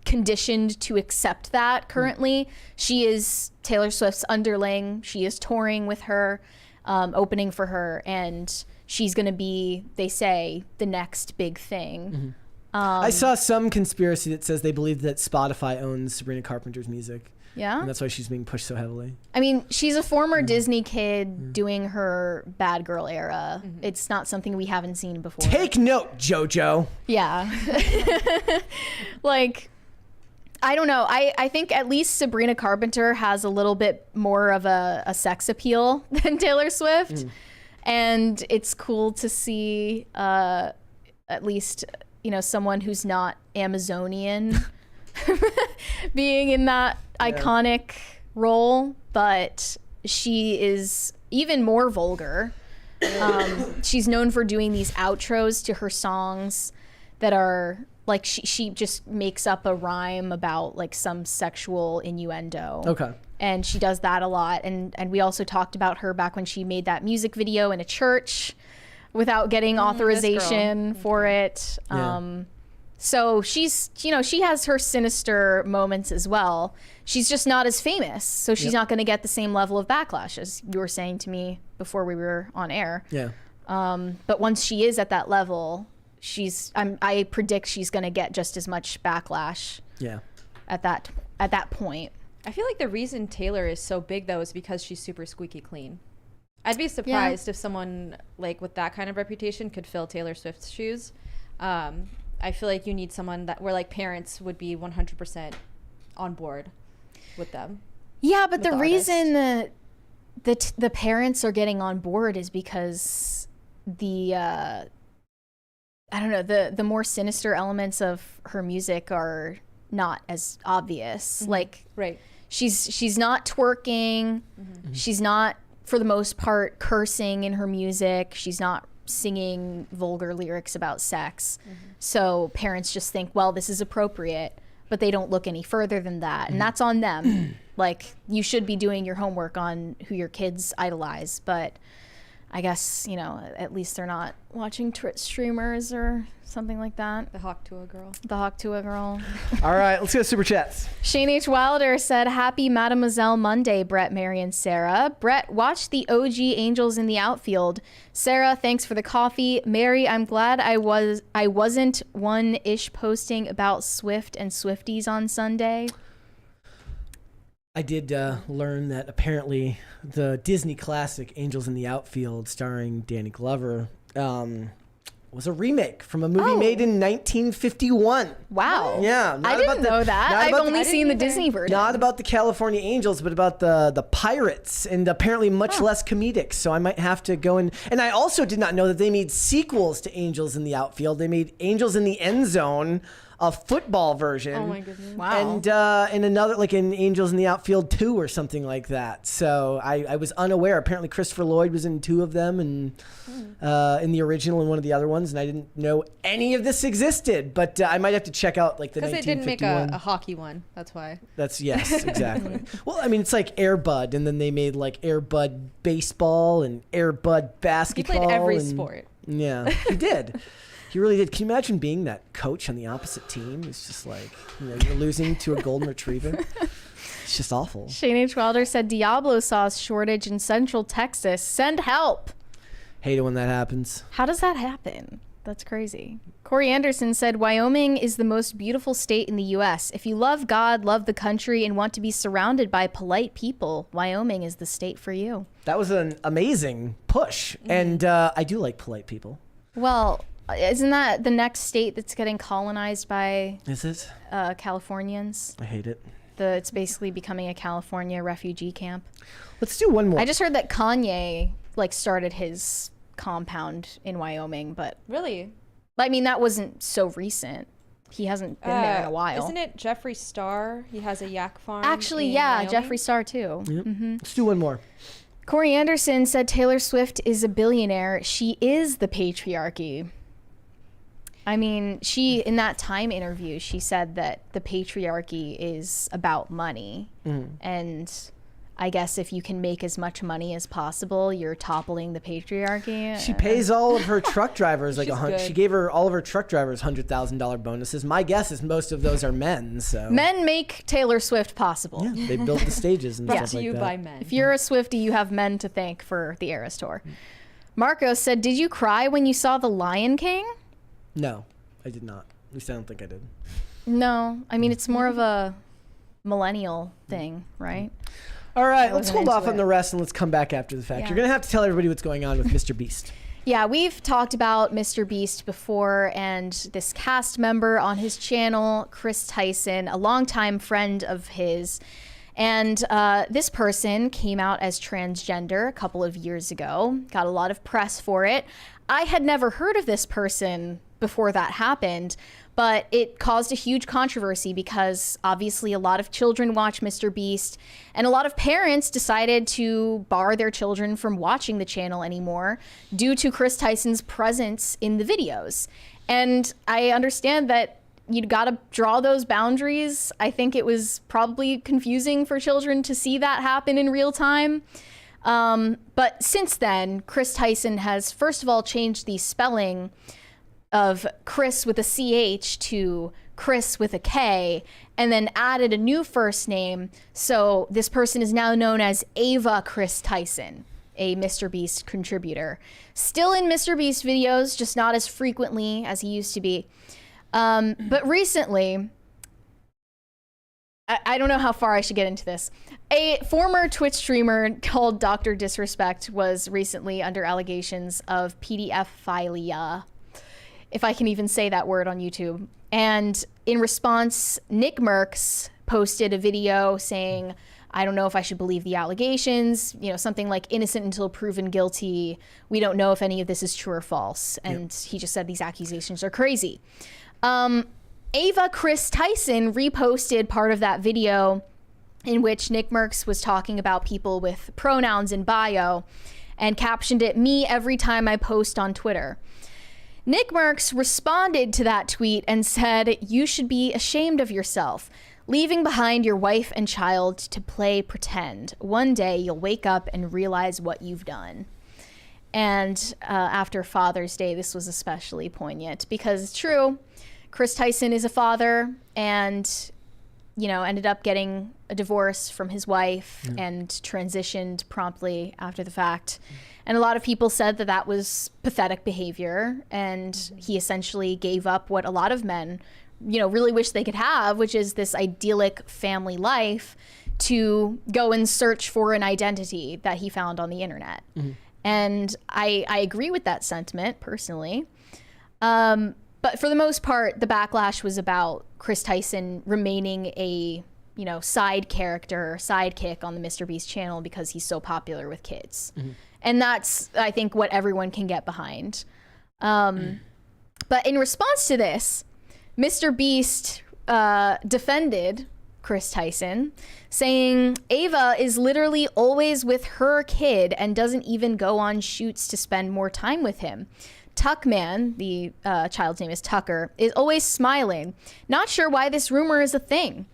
conditioned to accept that currently. She is Taylor Swift's underling. She is touring with her, opening for her. And she's going to be, they say, the next big thing. I saw some conspiracy that says they believe that Spotify owns Sabrina Carpenter's music. Yeah. And that's why she's being pushed so heavily. I mean, she's a former Disney kid doing her bad girl era. It's not something we haven't seen before. Take note, JoJo. Yeah. Like, I don't know. I think at least Sabrina Carpenter has a little bit more of a sex appeal than Taylor Swift. And it's cool to see at least, someone who's not Amazonian being in that iconic role, but she is even more vulgar. She's known for doing these outros to her songs that are like she just makes up a rhyme about like some sexual innuendo. Okay. And she does that a lot. And we also talked about her back when she made that music video in a church without getting authorization for it. Yeah. So she's, you know, she has her sinister moments as well. She's just not as famous. So she's not going to get the same level of backlash as you were saying to me before we were on air. Yeah. But once she is at that level, I predict she's going to get just as much backlash. Yeah. At that point. I feel like the reason Taylor is so big though is because she's super squeaky clean. I'd be surprised if someone like with that kind of reputation could fill Taylor Swift's shoes. I feel like you need someone that where like parents would be 100% on board with them. Yeah, but the reason that the parents are getting on board is because the more sinister elements of her music are not as obvious. Like she's not twerking. She's not, for the most part, cursing in her music. She's not singing vulgar lyrics about sex. So parents just think, well, this is appropriate, but they don't look any further than that. And that's on them. Like, you should be doing your homework on who your kids idolize, but I guess, you know, at least they're not watching Twitch streamers or something like that. The Hawk Tuah girl. The Hawk Tuah girl. All right, let's go to Super Chats. Shane H. Wilder said, happy Mademoiselle Monday, Brett, Mary, and Sarah. Brett, watch the OG Angels in the Outfield. Sarah, thanks for the coffee. Mary, I'm glad I wasn't one-ish posting about Swift and Swifties on Sunday. I did learn that apparently the Disney classic Angels in the Outfield starring Danny Glover was a remake from a movie made in 1951. Wow. Yeah. I didn't know that. I've only seen the Disney version. Not about the California Angels, but about the pirates, and apparently much less comedic. So I might have to go and I also did not know that they made sequels to Angels in the Outfield. They made Angels in the End Zone, a football version. Oh my goodness. Wow. And another, like in Angels in the Outfield 2 or something like that. So I was unaware. Apparently Christopher Lloyd was in 2 of them, and in the original and one of the other ones, and I didn't know any of this existed. But I might have to check out like the 1951. Because they didn't make a hockey one. That's why. Yes, exactly. Well, I mean, it's like Air Bud, and then they made like Air Bud baseball and Air Bud basketball. He played every sport. Yeah, he did. He really did. Can you imagine being that coach on the opposite team? It's just like, you know, you're losing to a golden retriever. It's just awful. Shane H. Wilder said, Diablo sauce shortage in Central Texas. Send help. Hate it when that happens. How does that happen? That's crazy. Corey Anderson said, Wyoming is the most beautiful state in the U.S. If you love God, love the country, and want to be surrounded by polite people, Wyoming is the state for you. That was an amazing push. And I do like polite people. Well, isn't that the next state that's getting colonized by Is it? Californians? I hate it. It's basically becoming a California refugee camp. Let's do one more. I just heard that Kanye like started his compound in Wyoming, but Really? I mean, that wasn't so recent. He hasn't been there in a while. Isn't it Jeffree Star? He has a yak farm. Actually, in yeah, Wyoming? Jeffree Star too. Yep. Let's do one more. Corey Anderson said Taylor Swift is a billionaire. She is the patriarchy. I mean, in that Time interview, she said that the patriarchy is about money. And I guess if you can make as much money as possible, you're toppling the patriarchy. She pays all of her truck drivers like She's she gave all of her truck drivers $100,000 bonuses. My guess is most of those are men. So Men make Taylor Swift possible. yeah, they built the stages and Brought stuff to like you that. by men. If you're a Swiftie, you have men to thank for the Eras Tour. Marco said, did you cry when you saw The Lion King? No, I did not. At least I don't think I did. No. I mean, it's more of a millennial thing, right? All right, let's wasn't hold off into on the rest and let's come back after the fact. Yeah. You're going to have to tell everybody what's going on with MrBeast. Yeah, we've talked about MrBeast before, and this cast member on his channel, Kris Tyson, a longtime friend of his. And this person came out as transgender a couple of years ago, got a lot of press for it. I had never heard of this person before that happened, but it caused a huge controversy because obviously a lot of children watch MrBeast, and a lot of parents decided to bar their children from watching the channel anymore due to Kris Tyson's presence in the videos. And I understand that you'd got to draw those boundaries. I think it was probably confusing for children to see that happen in real time. But since then, Kris Tyson has, first of all, changed the spelling of Kris with a CH to Kris with a K, and then added a new first name. So this person is now known as Ava Kris Tyson, a MrBeast contributor. Still in MrBeast videos, just not as frequently as he used to be. But recently, I don't know how far I should get into this. A former Twitch streamer called Dr. Disrespect was recently under allegations of pedophilia, if I can even say that word on YouTube. And in response, Nick Merckx posted a video saying, I don't know if I should believe the allegations, you know, something like innocent until proven guilty. We don't know if any of this is true or false. And he just said these accusations are crazy. Ava Kris Tyson reposted part of that video in which Nick Merckx was talking about people with pronouns in bio and captioned it, "Me every time I post on Twitter." Nick Merckx responded to that tweet and said, "You should be ashamed of yourself, leaving behind your wife and child to play pretend. One day you'll wake up and realize what you've done." And after Father's Day, this was especially poignant because it's true. Kris Tyson is a father and, you know, ended up getting a divorce from his wife and transitioned promptly after the fact. And a lot of people said that that was pathetic behavior, and he essentially gave up what a lot of men, you know, really wish they could have, which is this idyllic family life, to go and search for an identity that he found on the internet. And I agree with that sentiment personally. But for the most part, the backlash was about Kris Tyson remaining a, you know, side character, sidekick on the MrBeast channel because he's so popular with kids. And that's, I think, what everyone can get behind. But in response to this, MrBeast defended Kris Tyson, saying Ava is literally always with her kid and doesn't even go on shoots to spend more time with him. Tuckman, the child's name is Tucker, is always smiling. Not sure why this rumor is a thing.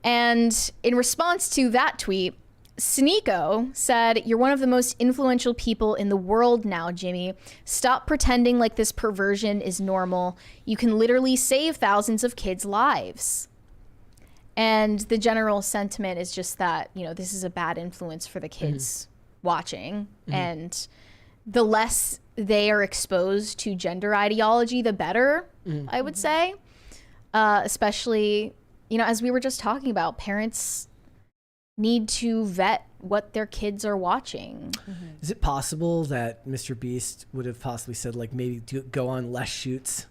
And in response to that tweet, Sneeko said, "You're one of the most influential people in the world now, Jimmy. Stop pretending like this perversion is normal. You can literally save thousands of kids' lives." And the general sentiment is just that, you know, this is a bad influence for the kids watching. And the less they are exposed to gender ideology, the better, I would say. Especially, you know, as we were just talking about, parents need to vet what their kids are watching. Is it possible that MrBeast would have possibly said, like, maybe go on less shoots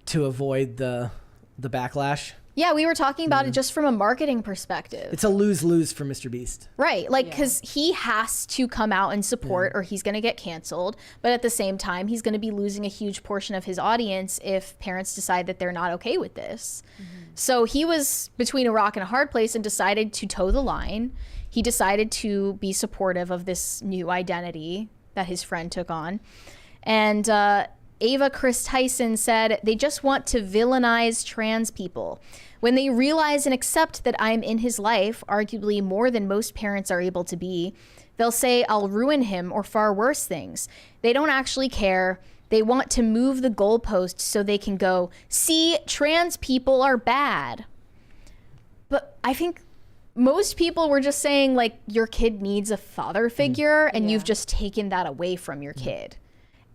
to avoid the backlash? Yeah, we were talking about it just from a marketing perspective. It's a lose-lose for MrBeast. Right, like, because he has to come out and support or he's going to get canceled. But at the same time, he's going to be losing a huge portion of his audience if parents decide that they're not okay with this. So he was between a rock and a hard place and decided to toe the line. He decided to be supportive of this new identity that his friend took on. And Ava Kris Tyson said, "They just want to villainize trans people. When they realize and accept that I'm in his life, arguably more than most parents are able to be, they'll say I'll ruin him or far worse things. They don't actually care. They want to move the goalposts so they can go, see, trans people are bad." But I think most people were just saying, like, your kid needs a father figure and you've just taken that away from your kid.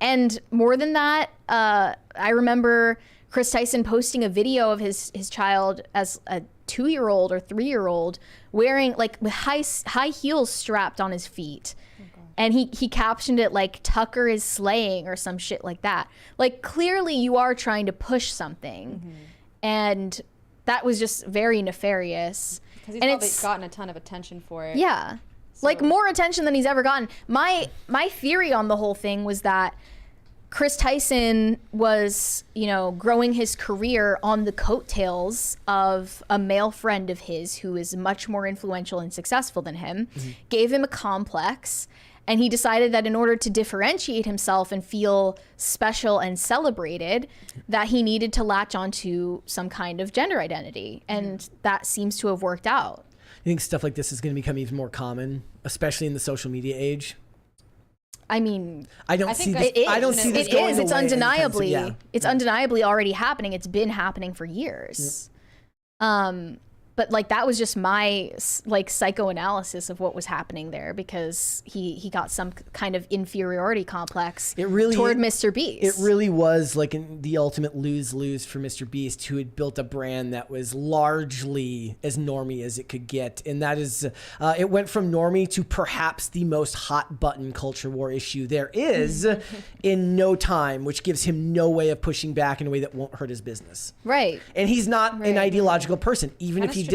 And more than that, I remember Kris Tyson posting a video of his child as a 2-year-old or 3-year-old wearing, like, with high heels strapped on his feet. And he captioned it like, "Tucker is slaying," or some shit like that. Like, clearly you are trying to push something. And that was just very nefarious. Because he's probably gotten a ton of attention for it. Yeah. So. Like, more attention than he's ever gotten. My theory on the whole thing was that Kris Tyson was, growing his career on the coattails of a male friend of his who is much more influential and successful than him, gave him a complex, and he decided that in order to differentiate himself and feel special and celebrated, that he needed to latch onto some kind of gender identity. And that seems to have worked out. You think stuff like this is going to become even more common, especially in the social media age? I mean, I don't see this. It is. I don't see this It going is. It's away undeniably. anytime soon. It's undeniably already happening. It's been happening for years. But like that was just my like psychoanalysis of what was happening there, because he got some kind of inferiority complex toward MrBeast. It really was like the ultimate lose-lose for MrBeast, who had built a brand that was largely as normie as it could get, and that is it went from normie to perhaps the most hot button culture war issue there is in no time, which gives him no way of pushing back in a way that won't hurt his business. Right. And he's not an ideological person, even if he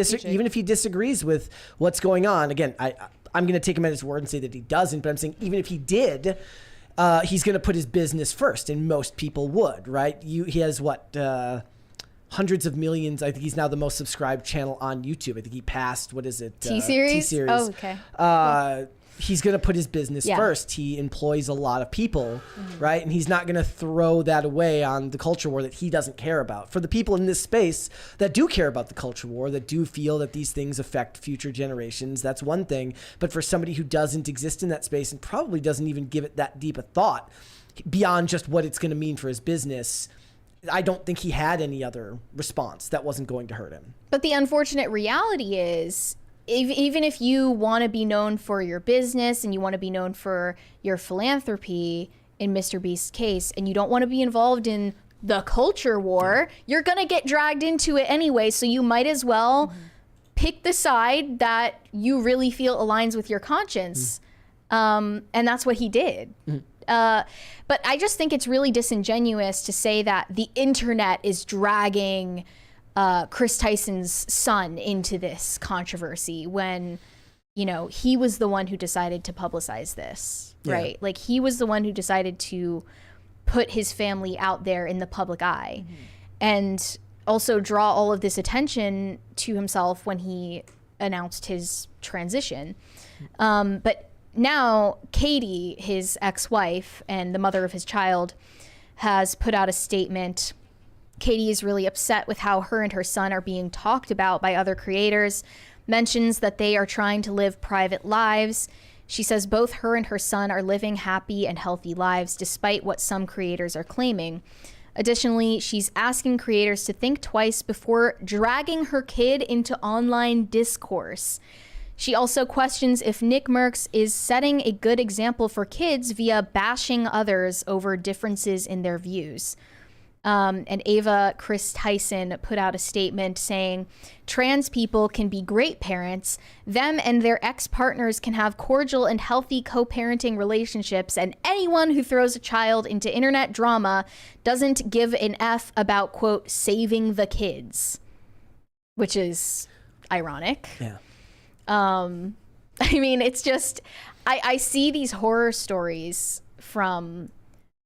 disagrees with what's going on. Again, I'm going to take him at his word and say that he doesn't, but I'm saying even if he did, he's going to put his business first, and most people would, right? He has hundreds of millions. I think he's now the most subscribed channel on YouTube. I think he passed, what is it? T-Series? T-Series. Oh, okay. He's going to put his business first. He employs a lot of people, right? And he's not going to throw that away on the culture war that he doesn't care about. For the people in this space that do care about the culture war, that do feel that these things affect future generations, that's one thing. But for somebody who doesn't exist in that space and probably doesn't even give it that deep a thought beyond just what it's going to mean for his business, I don't think he had any other response that wasn't going to hurt him. But the unfortunate reality is, even if you want to be known for your business and you want to be known for your philanthropy, in MrBeast's case, and you don't want to be involved in the culture war, you're going to get dragged into it anyway. So you might as well pick the side that you really feel aligns with your conscience. And that's what he did. But I just think it's really disingenuous to say that the internet is dragging Kris Tyson's son into this controversy when, he was the one who decided to publicize this, right? Like he was the one who decided to put his family out there in the public eye and also draw all of this attention to himself when he announced his transition. But now Katie, his ex-wife and the mother of his child, has put out a statement. Katie is really upset with how her and her son are being talked about by other creators, mentions that they are trying to live private lives. She says both her and her son are living happy and healthy lives despite what some creators are claiming. Additionally, she's asking creators to think twice before dragging her kid into online discourse. She also questions if Nick Merckx is setting a good example for kids via bashing others over differences in their views. And Ava Kris Tyson put out a statement saying, trans people can be great parents. Them and their ex-partners can have cordial and healthy co-parenting relationships. And anyone who throws a child into internet drama doesn't give an F about, quote, saving the kids, which is ironic. Yeah. I mean, it's just, I see these horror stories from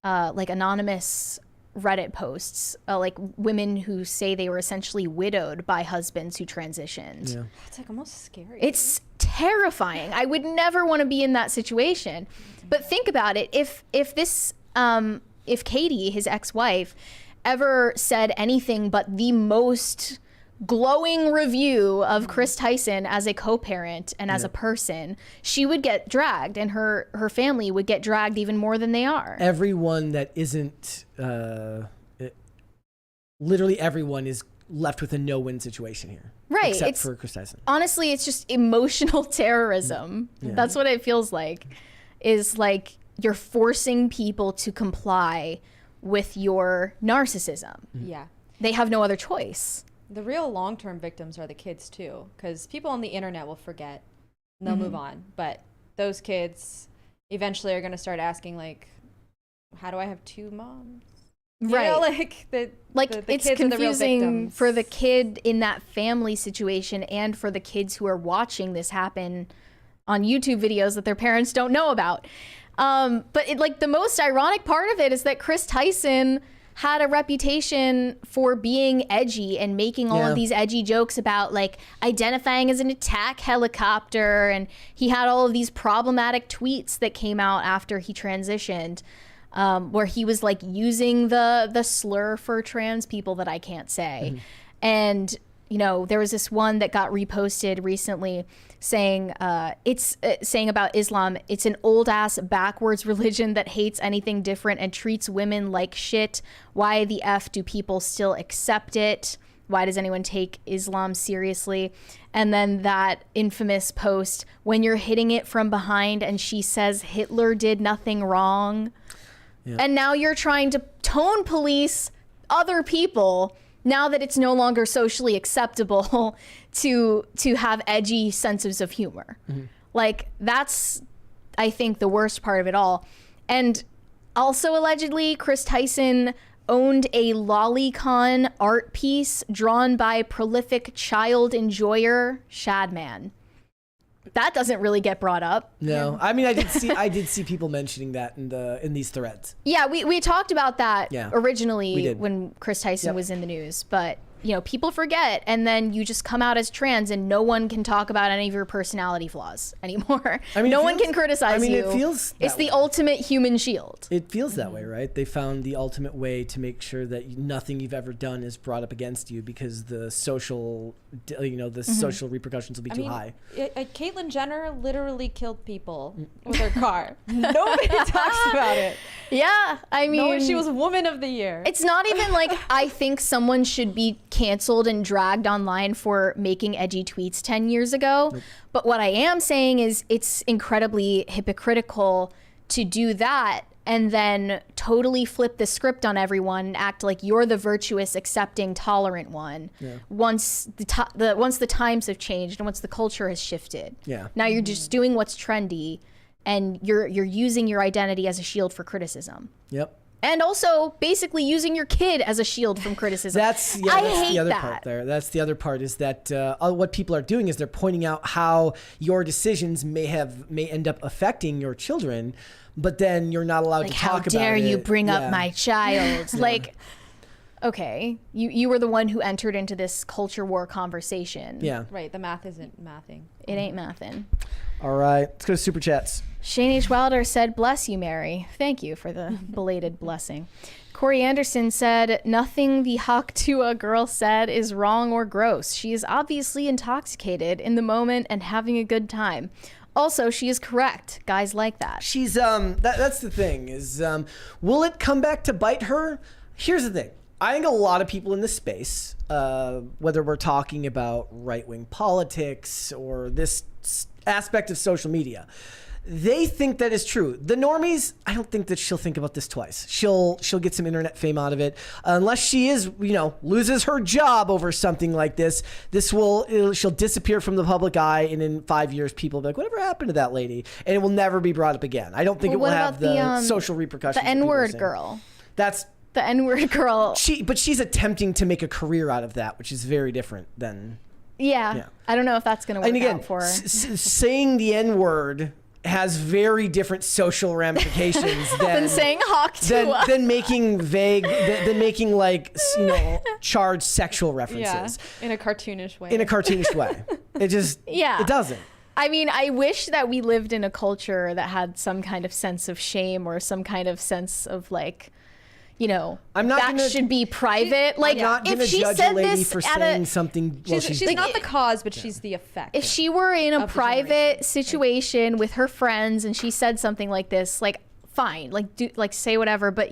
like anonymous Reddit posts, like women who say they were essentially widowed by husbands who transitioned. Yeah. It's like almost scary. It's terrifying. I would never want to be in that situation. But think about it. If Katie, his ex-wife, ever said anything but the most glowing review of Kris Tyson as a co-parent and as a person, she would get dragged, and her family would get dragged even more than they are. Everyone that isn't, literally everyone is left with a no-win situation here. Right. Except for Kris Tyson. Honestly, it's just emotional terrorism. Yeah. That's what it feels like, is like you're forcing people to comply with your narcissism. Yeah. They have no other choice. The real long-term victims are the kids too, because people on the internet will forget, and they'll move on. But those kids eventually are going to start asking, like, how do I have two moms? Right. You know, like the it's kids are the real confusing victims. for the kid in that family situation and for the kids who are watching this happen on YouTube videos that their parents don't know about. But like the most ironic part of it is that Kris Tyson had a reputation for being edgy and making all of these edgy jokes about like identifying as an attack helicopter, and he had all of these problematic tweets that came out after he transitioned, where he was like using the slur for trans people that I can't say. And you know, there was this one that got reposted recently saying saying about Islam, it's an old ass backwards religion that hates anything different and treats women like shit. Why the F do people still accept it? Why does anyone take Islam seriously? And then that infamous post, when you're hitting it from behind and she says Hitler did nothing wrong. And now you're trying to tone police other people now that it's no longer socially acceptable to have edgy senses of humor. Like, that's, I think, the worst part of it all. And also, allegedly, Kris Tyson owned a lolicon art piece drawn by prolific child enjoyer Shadman. That doesn't really get brought up. No, I mean, I did see people mentioning that in these threads. Yeah, we talked about that originally when Kris Tyson Yep. was in the news, but you know, people forget, and then you just come out as trans and no one can talk about any of your personality flaws anymore. I mean, no one can criticize you. It feels it's the ultimate human shield. It feels that way, right? They found the ultimate way to make sure that nothing you've ever done is brought up against you because the social, social repercussions will be too high. Caitlyn Jenner literally killed people with her car. Nobody talks about it. Yeah, I mean, she was Woman of the Year. It's not even like I think someone should be canceled and dragged online for making edgy tweets 10 years ago. But what I am saying is it's incredibly hypocritical to do that and then totally flip the script on everyone and act like you're the virtuous, accepting, tolerant one. Once the times have changed and once the culture has shifted. Now you're just doing what's trendy and you're using your identity as a shield for criticism. And also basically using your kid as a shield from criticism. That's the other part there. That's the other part is that what people are doing is they're pointing out how your decisions may end up affecting your children, but then you're not allowed to talk about it. How dare you bring up my child? Like, okay, you were the one who entered into this culture war conversation. Right, the math isn't mathing. It ain't mathin'. All right, let's go to Super Chats. Shane H. Wilder said, bless you, Mary. Thank you for the belated blessing. Corey Anderson said, nothing the Tuah girl said is wrong or gross. She is obviously intoxicated in the moment and having a good time. Also, she is correct. Guys like that. She's, that's the thing is, will it come back to bite her? Here's the thing. I think a lot of people in this space, whether we're talking about right-wing politics or this aspect of social media, they think that is true. The normies, I don't think that she'll think about this twice. She'll get some internet fame out of it, unless she is, loses her job over something like this. She'll disappear from the public eye, and in 5 years, people will be like, "Whatever happened to that lady?" And it will never be brought up again. I don't think it will have the social repercussions. The N-word girl. That's the N-word girl. But she's attempting to make a career out of that, which is very different than. Yeah. I don't know if that's going to work out for her. Saying the N-word has very different social ramifications than saying Tuah. than making vague, than making charged sexual references. In a cartoonish way. It just, it doesn't. I mean, I wish that we lived in a culture that had some kind of sense of shame or some kind of sense of that should be private. I'm not gonna judge a lady for saying something. She's not the cause, but she's the effect. If she were in a private situation with her friends and she said something like this, fine, say whatever. But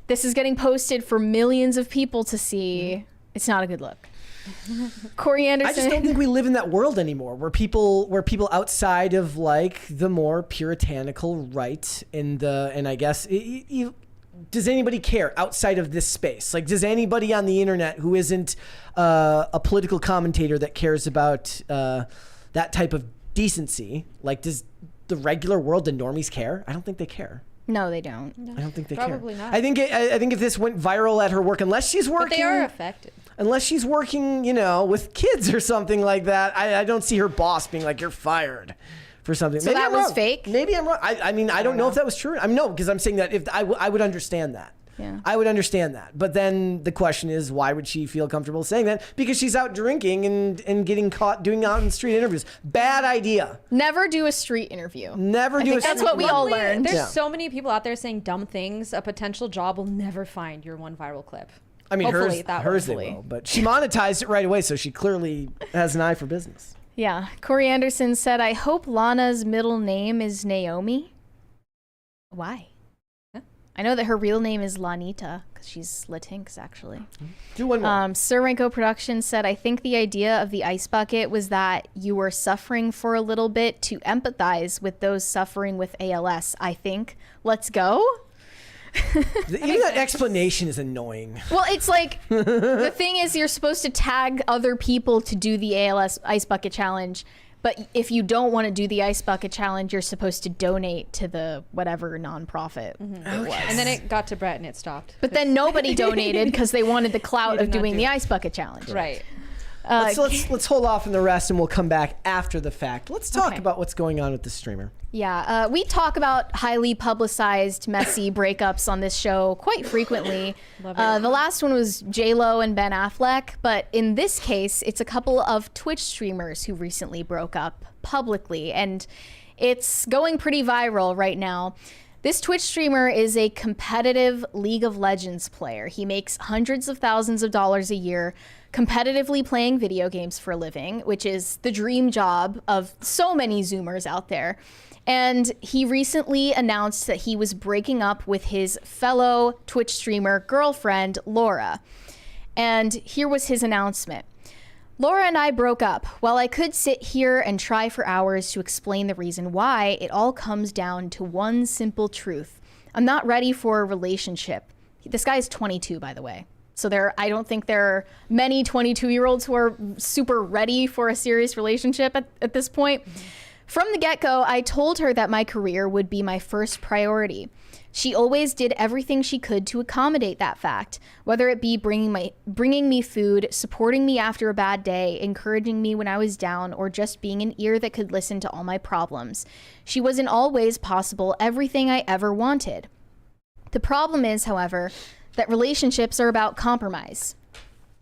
this is getting posted for millions of people to see. It's not a good look. Corey Anderson. I just don't think we live in that world anymore, where people outside of the more puritanical right and I guess. Does anybody care outside of this space? Does anybody on the internet who isn't a political commentator that cares about that type of decency, does the regular world, the normies care? I don't think they care. No, they don't. I don't think they Probably care. not. I think if this went viral at her work, unless she's working. But they are affected. Unless she's working, with kids or something like that, I don't see her boss being like, "You're fired," for something. So Maybe that I'm was wrong. fake? Maybe I'm wrong. I mean, I don't know if that was true. I mean, no, because I'm saying that if I would understand that. Yeah. I would understand that. But then the question is, why would she feel comfortable saying that? Because she's out drinking and getting caught doing out in street interviews. Bad idea. Never do a street interview. Never do a street That's what we all learned. There's Yeah. so many people out there saying dumb things. A potential job will never find your one viral clip. I mean, Hopefully, hers they will. But she monetized it right away, so she clearly has an eye for business. Yeah. Corey Anderson said, I hope Lana's middle name is Naomi. Why? I know that her real name is Lanita because she's Latinx, actually. Do one more. Sir Renko Productions said, I think the idea of the ice bucket was that you were suffering for a little bit to empathize with those suffering with ALS, I think. Let's go. Even that explanation is annoying. Well, it's like, the thing is you're supposed to tag other people to do the ALS ice bucket challenge. But if you don't want to do the ice bucket challenge, you're supposed to donate to the whatever nonprofit it was. And then it got to Brett and it stopped. But then nobody donated because they wanted the clout of did not doing do the it. ice bucket challenge. Right. Let's hold off on the rest and we'll come back after the fact. Let's talk Okay. about what's going on with the streamer. Yeah, we talk about highly publicized, messy breakups on this show quite frequently. Love it. The last one was J-Lo and Ben Affleck, but in this case, it's a couple of Twitch streamers who recently broke up publicly, and it's going pretty viral right now. This Twitch streamer is a competitive League of Legends player. He makes hundreds of thousands of dollars a year competitively playing video games for a living, which is the dream job of so many Zoomers out there. And he recently announced that he was breaking up with his fellow Twitch streamer girlfriend, Laura. And here was his announcement. Laura and I broke up. While I could sit here and try for hours to explain the reason why, it all comes down to one simple truth. I'm not ready for a relationship. This guy is 22, by the way. So I don't think there are many 22-year-olds who are super ready for a serious relationship at this point. From the get-go, I told her that my career would be my first priority. She always did everything she could to accommodate that fact, whether it be bringing me food, supporting me after a bad day, encouraging me when I was down, or just being an ear that could listen to all my problems. She was in all ways possible everything I ever wanted. The problem is, however, that relationships are about compromise.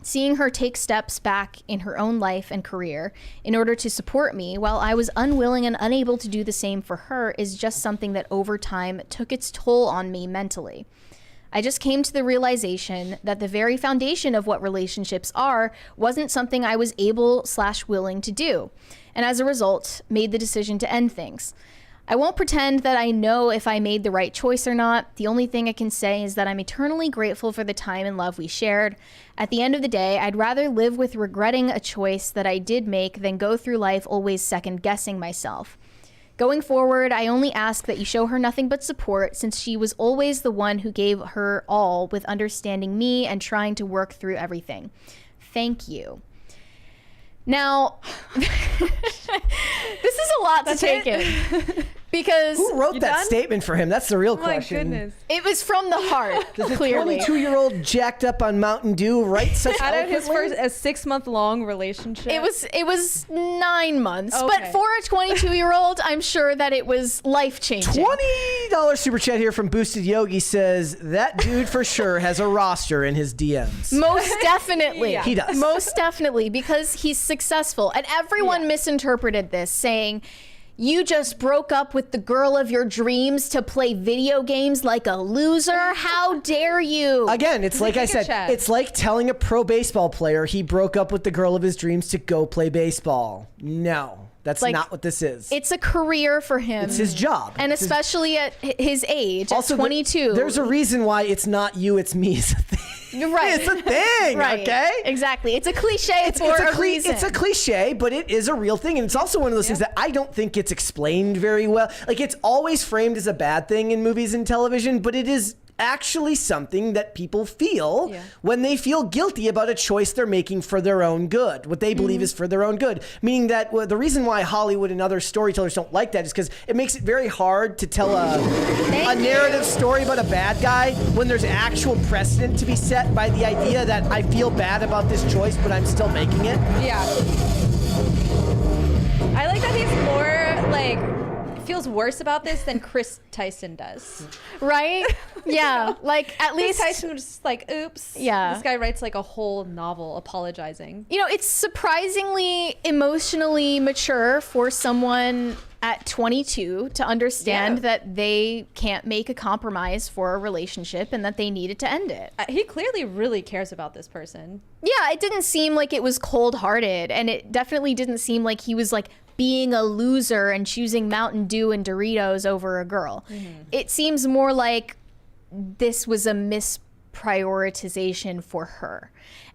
Seeing her take steps back in her own life and career in order to support me while I was unwilling and unable to do the same for her is just something that over time took its toll on me mentally. I just came to the realization that the very foundation of what relationships are wasn't something I was able/willing to do, and as a result, made the decision to end things. I won't pretend that I know if I made the right choice or not. The only thing I can say is that I'm eternally grateful for the time and love we shared. At the end of the day, I'd rather live with regretting a choice that I did make than go through life always second-guessing myself. Going forward, I only ask that you show her nothing but support, since she was always the one who gave her all with understanding me and trying to work through everything. Thank you. Now, this is a lot to take in. Because who wrote that statement for him? That's the real question. My goodness. It was from the heart. Does a clearly. 22-year-old jacked up on Mountain Dew write such Out of his eloquently? first 6-month-long relationship. It was 9 months, Okay. but for a 22-year-old, I'm sure that it was life-changing. $20 super chat here from Boosted Yogi says that dude for sure has a roster in his DMs. Most definitely. He does. Most definitely, because he's successful. And everyone misinterpreted this, saying, you just broke up with the girl of your dreams to play video games like a loser? How dare you? Again, it's like I said, it's like telling a pro baseball player he broke up with the girl of his dreams to go play baseball. No, that's Like, not what this is. It's a career for him. It's his job. And It's his- especially at his age, Also, at 22. there's a reason why it's not you, it's me. Is a thing. You're right. It's a thing, right. okay? Exactly. It's a cliche for a reason. It's a cliche, but it is a real thing. And it's also one of those things that I don't think gets explained very well. Like, it's always framed as a bad thing in movies and television, but it is actually something that people feel when they feel guilty about a choice they're making for their own good, what they believe is for their own good. Meaning that the reason why Hollywood and other storytellers don't like that is because it makes it very hard to tell a narrative story about a bad guy when there's actual precedent to be set by the idea that I feel bad about this choice, but I'm still making it. Yeah. I like that he's more like feels worse about this than Kris Tyson does. Right? Yeah. Like, at least Kris Tyson was just like, oops. Yeah. This guy writes like a whole novel apologizing. You know, it's surprisingly emotionally mature for someone at 22 to understand that they can't make a compromise for a relationship and that they needed to end it. He clearly really cares about this person. Yeah, it didn't seem like it was cold-hearted, and it definitely didn't seem like he was like being a loser and choosing Mountain Dew and Doritos over a girl. It seems more like this was a misprioritization for her.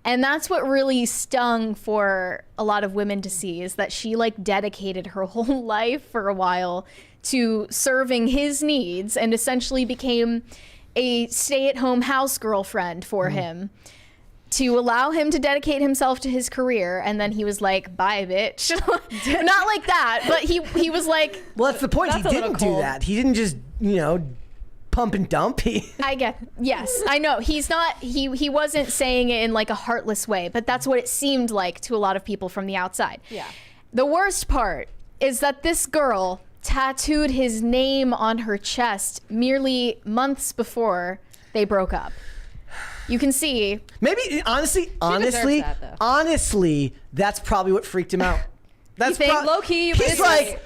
And that's what really stung for a lot of women to see, is that she like dedicated her whole life for a while to serving his needs and essentially became a stay-at-home house girlfriend for him to allow him to dedicate himself to his career. And then he was like, bye, bitch. Not like that, but he was like... Well, that's the point. He didn't do that. He didn't just, you know, pump and dump. Yes, I know. He's not, he wasn't saying it in like a heartless way, but that's what it seemed like to a lot of people from the outside. Yeah. The worst part is that this girl tattooed his name on her chest merely months before they broke up. You can see. Maybe, honestly, that's probably what freaked him out. That's you think low-key, he's like,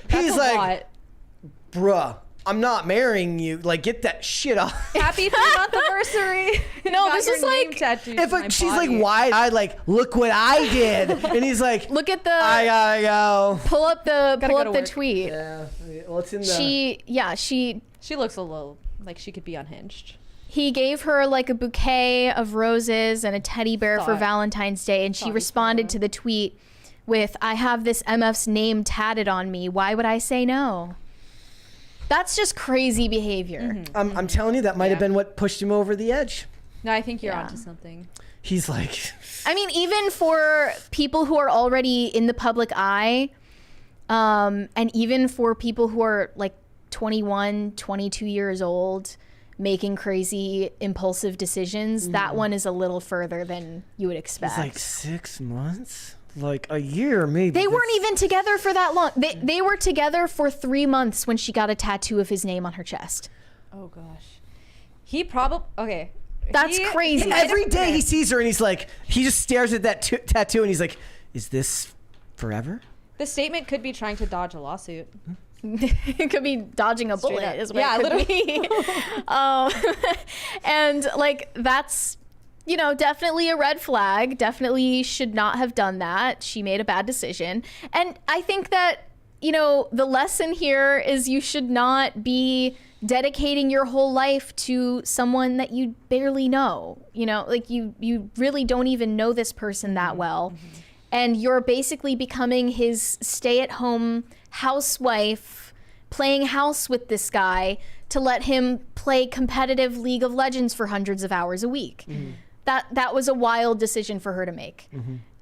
bruh, I'm not marrying you. Like, get that shit off. Happy 3-month anniversary. No, this is like, if she's like wide-eyed, like, look what I did, and he's like, look at the. I gotta go. Pull up the tweet. Yeah, well, it's in the. She looks a little like she could be unhinged. He gave her like a bouquet of roses and a teddy bear for Valentine's Day, and she responded to the tweet with, "I have this MF's name tatted on me. Why would I say no?" That's just crazy behavior. I'm telling you, that might have been what pushed him over the edge. No, I think you're onto something. He's like... I mean, even for people who are already in the public eye, and even for people who are like 21, 22 years old, making crazy impulsive decisions, that one is a little further than you would expect. It's like 6 months? Like a year, maybe. They weren't even together for that long. They were together for 3 months when she got a tattoo of his name on her chest. Oh gosh. He probably, okay. That's crazy. Every day he sees her and he's like, he just stares at that tattoo and he's like, is this forever? The statement could be trying to dodge a lawsuit. It could be dodging a bullet is what it could literally. be. And like, that's, you know, definitely a red flag. Definitely should not have done that. She made a bad decision. And I think that, you know, the lesson here is you should not be dedicating your whole life to someone that you barely know. You know, like you really don't even know this person that well. And you're basically becoming his stay-at-home housewife, playing house with this guy to let him play competitive League of Legends for hundreds of hours a week. That was a wild decision for her to make.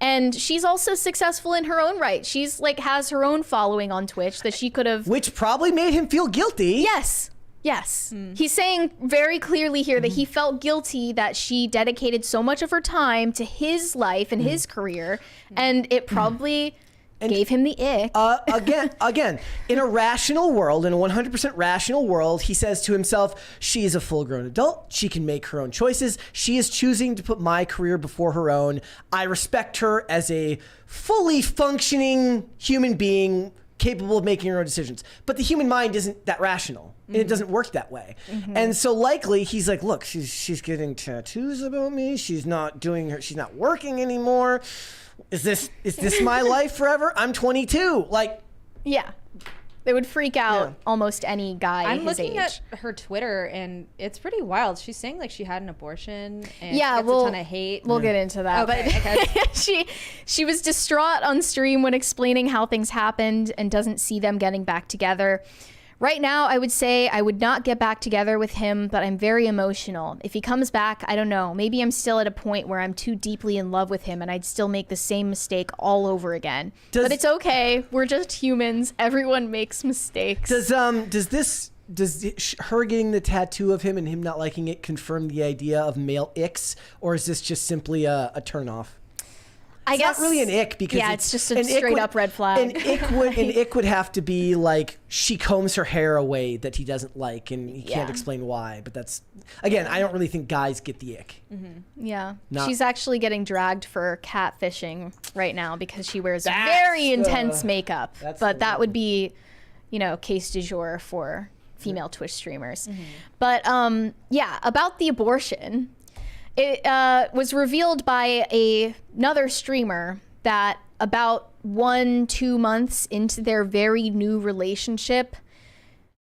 And she's also successful in her own right. She's like has her own following on Twitch that she could have... Which probably made him feel guilty. Yes. Yes. He's saying very clearly here that he felt guilty that she dedicated so much of her time to his life and his career, and it probably gave him the ick. Again, in a rational world, in a 100% rational world, he says to himself, she is a full-grown adult. She can make her own choices. She is choosing to put my career before her own. I respect her as a fully functioning human being capable of making her own decisions. But the human mind isn't that rational. And it doesn't work that way. And so likely he's like, look, she's getting tattoos about me. She's not working anymore. Is this my life forever? I'm 22. Like, yeah. They would freak out almost any guy I'm his looking age. at her Twitter and it's pretty wild. She's saying like she had an abortion and yeah, gets a ton of hate. We'll get into that. Okay, But she was distraught on stream when explaining how things happened and doesn't see them getting back together. Right now, I would say I would not get back together with him, but I'm very emotional. If he comes back, I don't know. Maybe I'm still at a point where I'm too deeply in love with him and I'd still make the same mistake all over again. But it's okay. We're just humans. Everyone makes mistakes. Does her getting the tattoo of him and him not liking it confirm the idea of male icks, or is this just simply a turnoff? It's not really an ick because it's just a straight up red flag. An ick would have to be like she combs her hair away that he doesn't like and he can't explain why. But that's, again, I don't really think guys get the ick. Yeah. She's actually getting dragged for catfishing right now because she wears very intense makeup. But that would be, you know, case du jour for female Twitch streamers. But yeah, about the abortion. It was revealed by another streamer that about 1-2 months into their very new relationship,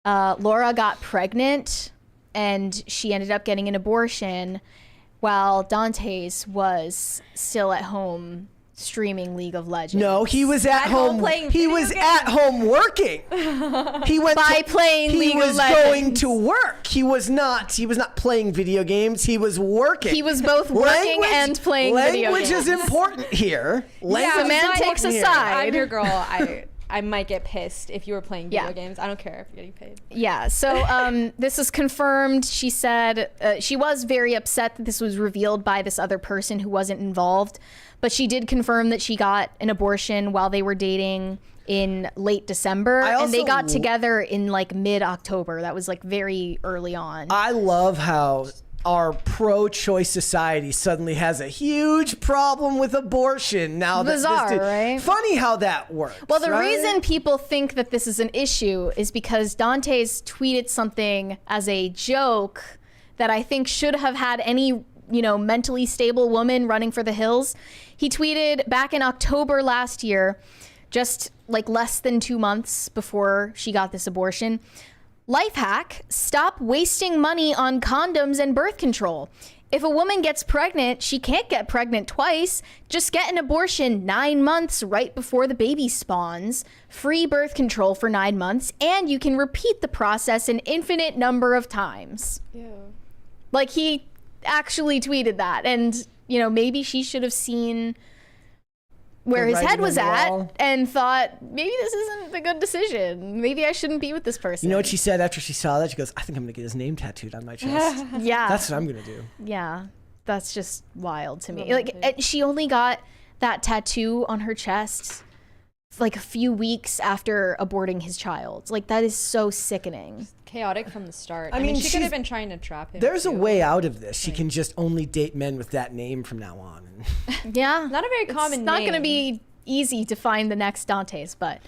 Laura got pregnant and she ended up getting an abortion while Dante's was still at home streaming League of Legends. No, he was at home playing. He was at home working. He went playing League of Legends. He was going to work. He was not playing video games. He was working. He was both working and playing video games. Language is important here. Semantics aside. I'm your girl. I might get pissed if you were playing video games. I don't care if you're getting paid. Yeah, so this is confirmed. She said she was very upset that this was revealed by this other person who wasn't involved, but she did confirm that she got an abortion while they were dating in late December, and they got together in like mid-October. That was like very early on. I love how our pro-choice society suddenly has a huge problem with abortion now. Bizarre, right? Funny how that works. Well, the reason people think that this is an issue is because Dante's tweeted something as a joke that I think should have had any, you know, mentally stable woman running for the hills. He tweeted back in October last year, just like less than 2 months before she got this abortion. Life hack, stop wasting money on condoms and birth control. If a woman gets pregnant, she can't get pregnant twice. Just get an abortion 9 months right before the baby spawns. Free birth control for 9 months, and you can repeat the process an infinite number of times. Ew. Like, he actually tweeted that, and, you know, maybe she should have seen where his head was at and thought, maybe this isn't a good decision. Maybe I shouldn't be with this person. You know what she said after she saw that? She goes, I think I'm going to get his name tattooed on my chest. Yeah. That's what I'm going to do. Yeah. That's just wild to me. Like, she only got that tattoo on her chest like a few weeks after aborting his child. Like, that is so sickening. Chaotic from the start. I mean, she could have been trying to trap him. There's a way out of this. She can just only date men with that name from now on. Yeah. Not a very common name. It's not going to be easy to find the next Dante's, but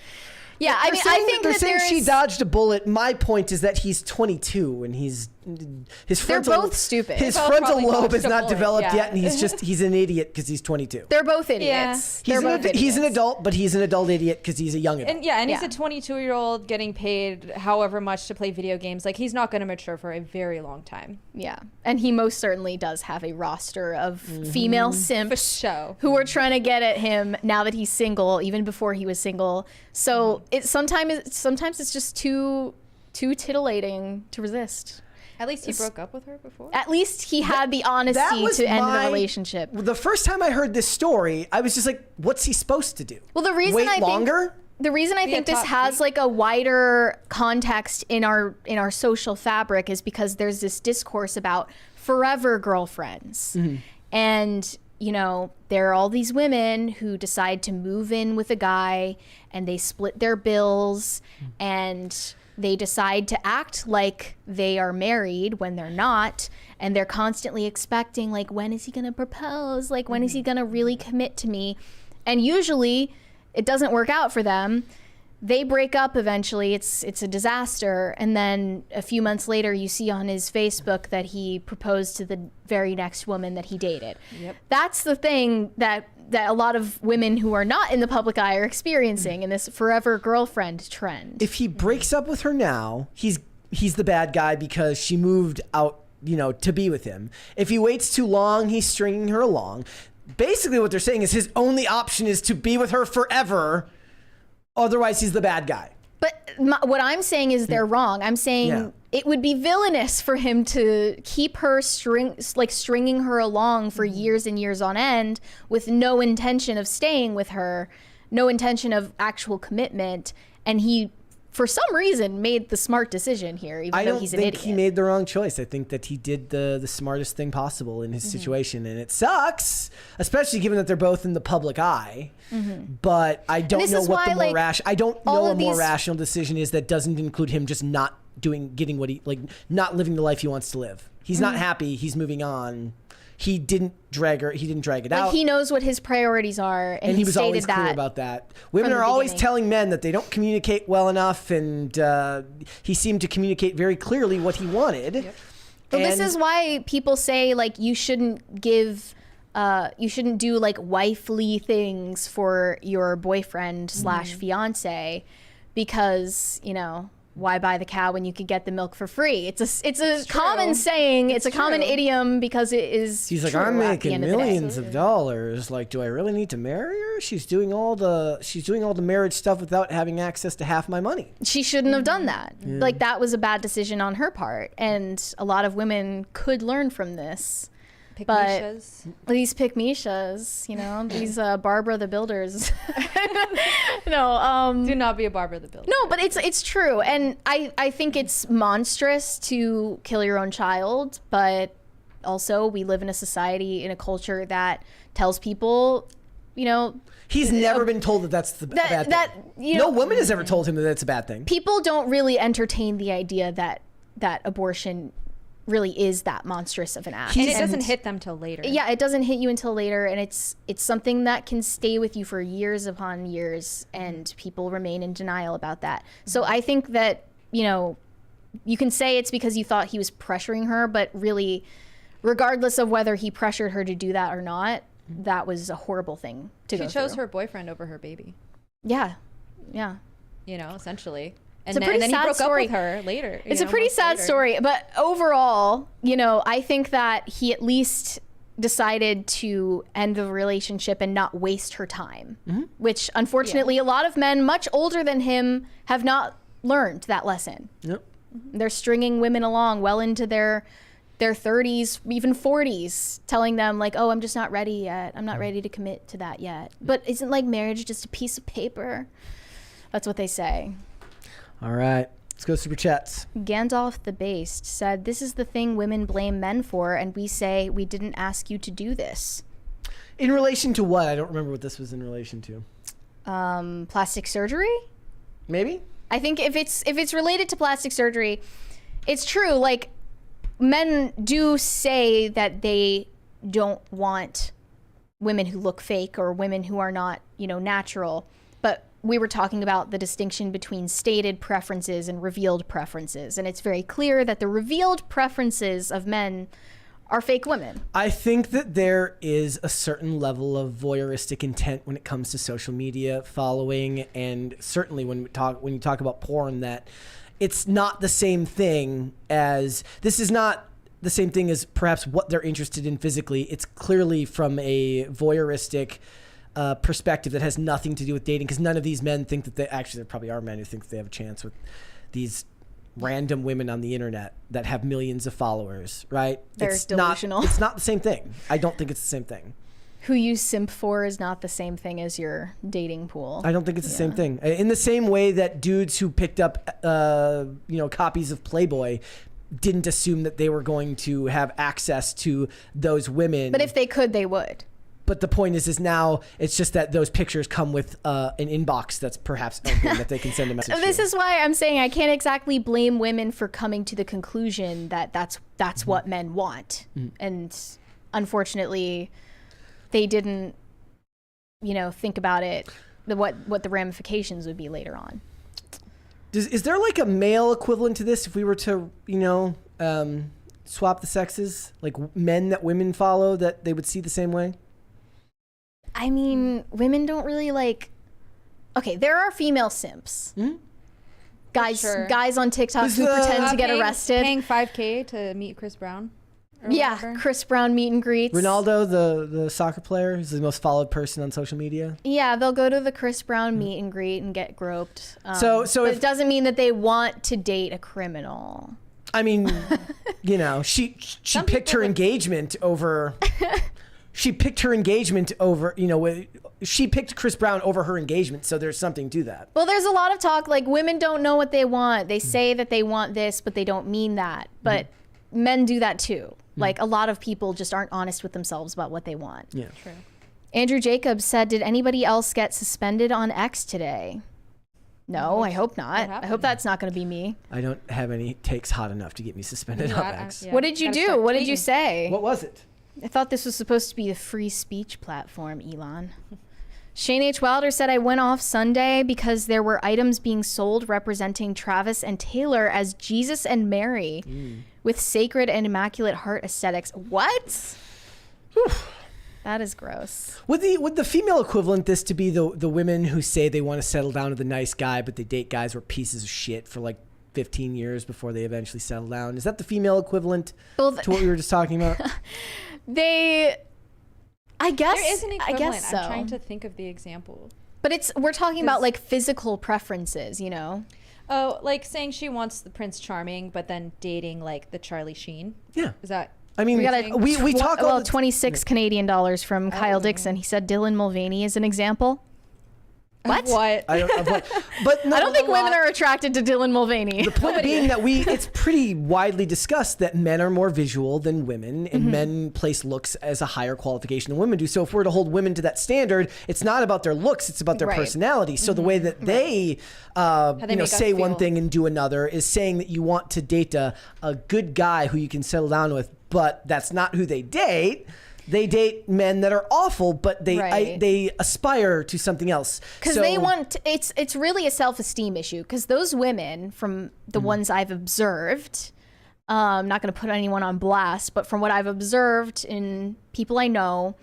yeah, I mean, I think they're saying she dodged a bullet. My point is that he's 22 and his frontal, they're both stupid. His frontal lobe is not developed yet, and he's an idiot because he's 22. They're both idiots. Yeah. He's an adult, but he's an adult idiot because he's a young adult. And he's a 22-year-old getting paid however much to play video games. Like, he's not going to mature for a very long time. Yeah, and he most certainly does have a roster of female simps who are trying to get at him now that he's single, even before he was single. So sometimes it's just too titillating to resist. At least he broke up with her before. At least he had the honesty to end the relationship. The first time I heard this story, I was just like, what's he supposed to do? Well, the reason Wait I longer? The reason I think this has like a wider context in our social fabric is because there's this discourse about forever girlfriends. And, you know, there are all these women who decide to move in with a guy and they split their bills and they decide to act like they are married when they're not, and they're constantly expecting, like, when is he gonna propose? Like, when is he gonna really commit to me? And usually it doesn't work out for them. They break up eventually. It's a disaster. And then a few months later, you see on his Facebook that he proposed to the very next woman that he dated. Yep. That's the thing that a lot of women who are not in the public eye are experiencing in this forever girlfriend trend. If he breaks up with her now, he's the bad guy because she moved out, you know, to be with him. If he waits too long, he's stringing her along. Basically what they're saying is his only option is to be with her forever. Otherwise, he's the bad guy. But what I'm saying is they're wrong. I'm saying it would be villainous for him to keep her stringing her along for years and years on end with no intention of staying with her, no intention of actual commitment, and he for some reason, made the smart decision here, even though he's an idiot. I don't think he made the wrong choice. I think that he did the smartest thing possible in his situation. And it sucks, especially given that they're both in the public eye. But I don't know what the more I don't know a more rational decision is that doesn't include him just not getting what he, like, not living the life he wants to live. He's not happy. He's moving on. He didn't drag it out. He knows what his priorities are, and he was always stated clear about that. Women are always telling men that they don't communicate well enough, and he seemed to communicate very clearly what he wanted. Yep. But this is why people say, like, you shouldn't give, you shouldn't do like wifely things for your boyfriend slash fiance, because, you know, why buy the cow when you could get the milk for free? It's a common saying. It's a common idiom because it is. He's like, I'm making millions of dollars. Like, do I really need to marry her? She's doing all the marriage stuff without having access to half my money. She shouldn't have done that. Like, that was a bad decision on her part, and a lot of women could learn from this. But these pick-me-shas, you know, these Barbara the Builders. No, do not be a Barbara the Builder. No, but it's true, and I think it's monstrous to kill your own child, but also we live in a society, in a culture that tells people, you know, he's never been told that that's the bad thing. No woman has ever told him that it's a bad thing. People don't really entertain the idea that abortion really is that monstrous of an act. And it doesn't hit them till later. Yeah, it doesn't hit you until later, and it's something that can stay with you for years upon years, and people remain in denial about that. So I think that, you know, you can say it's because you thought he was pressuring her, but really, regardless of whether he pressured her to do that or not, that was a horrible thing to go through. She chose her boyfriend over her baby. Yeah. Yeah. You know, essentially. It's a pretty sad sad he broke story. up with her later. It's a pretty sad story, but overall, you know, I think that he at least decided to end the relationship and not waste her time, which unfortunately a lot of men much older than him have not learned that lesson. Yep. They're stringing women along well into their 30s, even 40s, telling them like, oh, I'm just not ready yet. I'm not ready to commit to that yet. But isn't like marriage just a piece of paper? That's what they say. All right, let's go super chats. Gandalf the Based said, this is the thing women blame men for, and we say we didn't ask you to do this. In relation to what? I don't remember what this was in relation to. Plastic surgery? Maybe? I think if it's related to plastic surgery, it's true. Like, men do say that they don't want women who look fake or women who are not, you know, natural. But we were talking about the distinction between stated preferences and revealed preferences. And it's very clear that the revealed preferences of men are fake women. I think that there is a certain level of voyeuristic intent when it comes to social media following, and certainly when you talk about porn, that it's not the same thing as, this is not the same thing as perhaps what they're interested in physically. It's clearly from a voyeuristic perspective that has nothing to do with dating, because none of these men think that there probably are men who think that they have a chance with these random women on the internet that have millions of followers, right? They're delusional. It's not the same thing. I don't think it's the same thing. Who you simp for is not the same thing as your dating pool. I don't think it's the same thing. In the same way that dudes who picked up copies of Playboy didn't assume that they were going to have access to those women. But if they could, they would. But the point is now it's just that those pictures come with an inbox that's perhaps open that they can send a message to. This is why I'm saying I can't exactly blame women for coming to the conclusion that that's what men want. And unfortunately, they didn't, you know, think about it, what the ramifications would be later on. Is there like a male equivalent to this if we were to, you know, swap the sexes? Like men that women follow that they would see the same way? I mean, women don't really like... Okay, there are female simps. Guys on TikTok who pretend to get arrested. Paying $5K to meet Chris Brown? Yeah, Chris Brown meet and greets. Ronaldo, the soccer player, is the most followed person on social media. Yeah, they'll go to the Chris Brown meet and greet and get groped. So but it doesn't mean that they want to date a criminal. I mean, you know, she picked her engagement over... she picked her engagement over, she picked Chris Brown over her engagement. So there's something to that. Well, there's a lot of talk like women don't know what they want. They say that they want this, but they don't mean that. But men do that too. Like a lot of people just aren't honest with themselves about what they want. Yeah. True. Andrew Jacobs said, did anybody else get suspended on X today? No, I hope not. I hope that's not going to be me. I don't have any takes hot enough to get me suspended on X. What did you do? What did you say? What was it? I thought this was supposed to be a free speech platform, Elon. Shane H. Wilder said, I went off Sunday because there were items being sold representing Travis and Taylor as Jesus and Mary with sacred and immaculate heart aesthetics. What? Whew. That is gross. Would the female equivalent this to be the women who say they want to settle down with a nice guy, but they date guys who are pieces of shit for like 15 years before they eventually settle down? Is that the female equivalent to what we were just talking about? I guess there is an equivalent. I guess so. I'm trying to think of the example. But we're talking about like physical preferences, Oh, like saying she wants the Prince Charming, but then dating like the Charlie Sheen. Yeah. Is that? I mean, we talk about 26 Canadian dollars from Kyle Dixon. He said Dylan Mulvaney is an example. What? What? But no, I don't think women are attracted to Dylan Mulvaney. The point being that it's pretty widely discussed that men are more visual than women, and men place looks as a higher qualification than women do. So if we're to hold women to that standard, it's not about their looks, it's about their personality. So the way that they, say one thing and do another is saying that you want to date a good guy who you can settle down with, but that's not who they date. They date men that are awful, but they aspire to something else. Because they want it's really a self-esteem issue. Because those women, from the ones I've observed, I'm not going to put anyone on blast, but from what I've observed in people I know,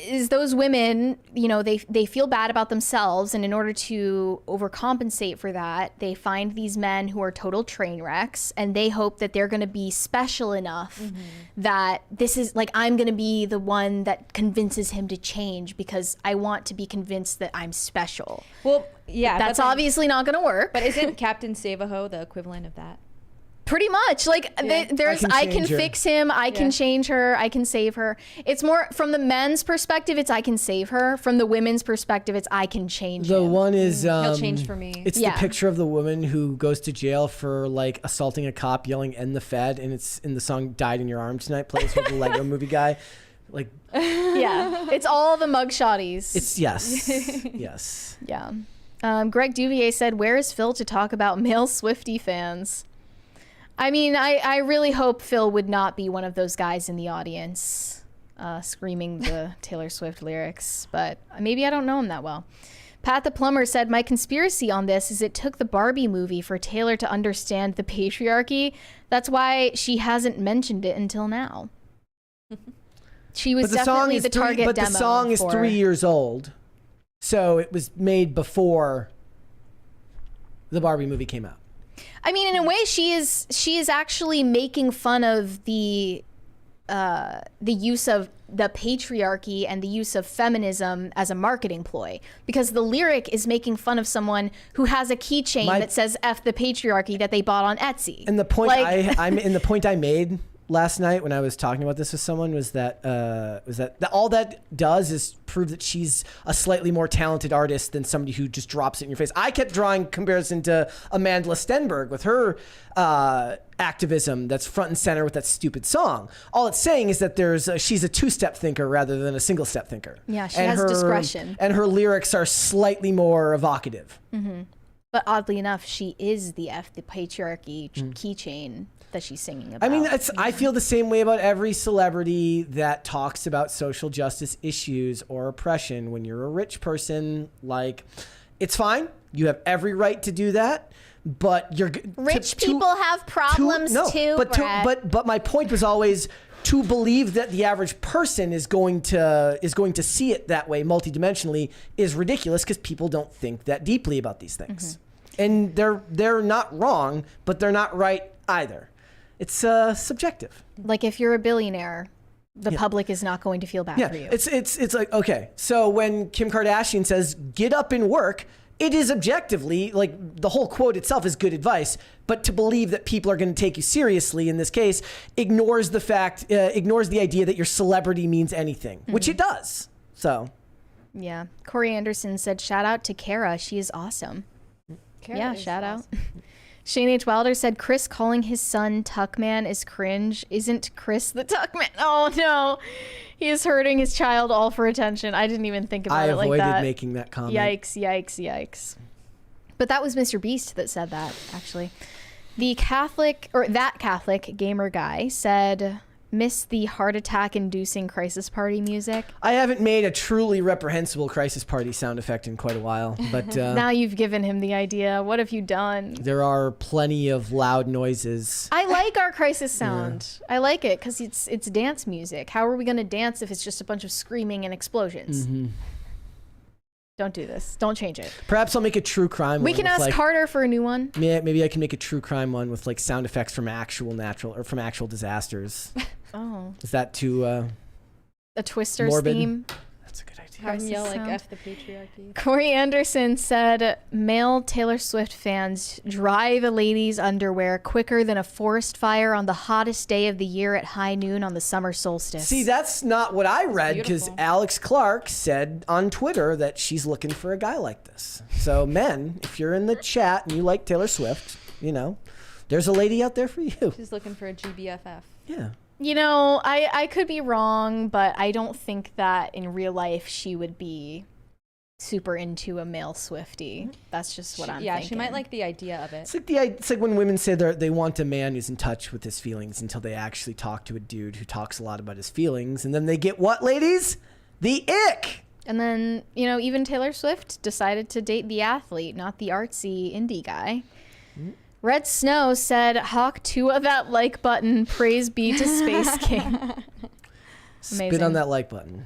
is those women, they feel bad about themselves, and in order to overcompensate for that, they find these men who are total train wrecks, and they hope that they're going to be special enough that this is like, I'm going to be the one that convinces him to change because I want to be convinced that I'm special. Well, yeah, that's obviously not going to work. But isn't Captain Save-A-Ho the equivalent of that? Pretty much. Like, I can fix him, I can change her, I can save her. It's more from the men's perspective, it's I can save her. From the women's perspective, it's I can change The him. one is he'll change for me. It's the picture of the woman who goes to jail for like assaulting a cop, yelling "End the Fed," and it's in the song "Died in Your Arms Tonight" plays with the Lego Movie guy. Like, yeah, it's all the mugshotties. It's yes. Yeah. Greg Duvier said, "Where is Phil to talk about male Swiftie fans?" I mean, I really hope Phil would not be one of those guys in the audience screaming the Taylor Swift lyrics, but maybe I don't know him that well. Pat the Plumber said, my conspiracy on this is it took the Barbie movie for Taylor to understand the patriarchy. That's why she hasn't mentioned it until now. She was definitely the target demo. But the song is 3 years old, so it was made before the Barbie movie came out. I mean, in a way, she is actually making fun of the use of the patriarchy and the use of feminism as a marketing ploy, because the lyric is making fun of someone who has a keychain that says "F the patriarchy" that they bought on Etsy. And the point the point I made last night when I was talking about this with someone was that all that does is prove that she's a slightly more talented artist than somebody who just drops it in your face. I kept drawing comparison to Amanda Stenberg with her activism that's front and center with that stupid song. All it's saying is that she's a two-step thinker rather than a single-step thinker. Yeah, she has discretion. And her lyrics are slightly more evocative. Mm-hmm. But oddly enough, she is the F the patriarchy keychain that she's singing about. I mean, I feel the same way about every celebrity that talks about social justice issues or oppression. When you're a rich person, like, it's fine. You have every right to do that, but rich people have problems too. But my point was always to believe that the average person is going to see it that way multidimensionally is ridiculous, because people don't think that deeply about these things. And they're not wrong, but they're not right either. It's subjective. Like, if you're a billionaire, the public is not going to feel bad for you. It's like, okay, so when Kim Kardashian says, get up and work, it is objectively, like, the whole quote itself is good advice, but to believe that people are going to take you seriously in this case ignores the idea that your celebrity means anything, which it does. So, yeah. Corey Anderson said, shout out to Kara. She is awesome. Kara is shout out. awesome. Shane H. Wilder said, Chris calling his son Tuckman is cringe. Isn't Chris the Tuckman? Oh, no. He is hurting his child all for attention. I didn't even think about it like that. I avoided making that comment. Yikes, yikes, yikes. But that was MrBeast that said that, actually. That Catholic gamer guy said, miss the heart attack inducing crisis party music. I haven't made a truly reprehensible crisis party sound effect in quite a while, but now you've given him the idea. What have you done? There are plenty of loud noises. I like our crisis sound. I like it because it's dance music. How are we going to dance if it's just a bunch of screaming and explosions? Don't do this. Don't change it. Perhaps I'll make a true crime We one can with, ask like, Carter for a new one. Yeah, maybe I can make a true crime one with like sound effects from actual disasters. Oh. Is that too a Twisters morbid? theme? That's a good idea. Have him yell like sound. F the patriarchy. Corey Anderson said, male Taylor Swift fans dry the ladies' underwear quicker than a forest fire on the hottest day of the year at high noon on the summer solstice. See, that's not what I read because beautiful. Alex Clark said on Twitter that she's looking for a guy like this. So men, if you're in the chat and you like Taylor Swift, you know, there's a lady out there for you. She's looking for a GBFF. Yeah. You know, I could be wrong, but I don't think that in real life she would be super into a male Swiftie. That's just what I'm thinking. She might like the idea of it. It's like when women say they want a man who's in touch with his feelings until they actually talk to a dude who talks a lot about his feelings, and then they get what, ladies? The ick. And then, you know, even Taylor Swift decided to date the athlete, not the artsy indie guy. Red Snow said, Hawk Tuah that like button, praise be to Space King. Spit on that like button.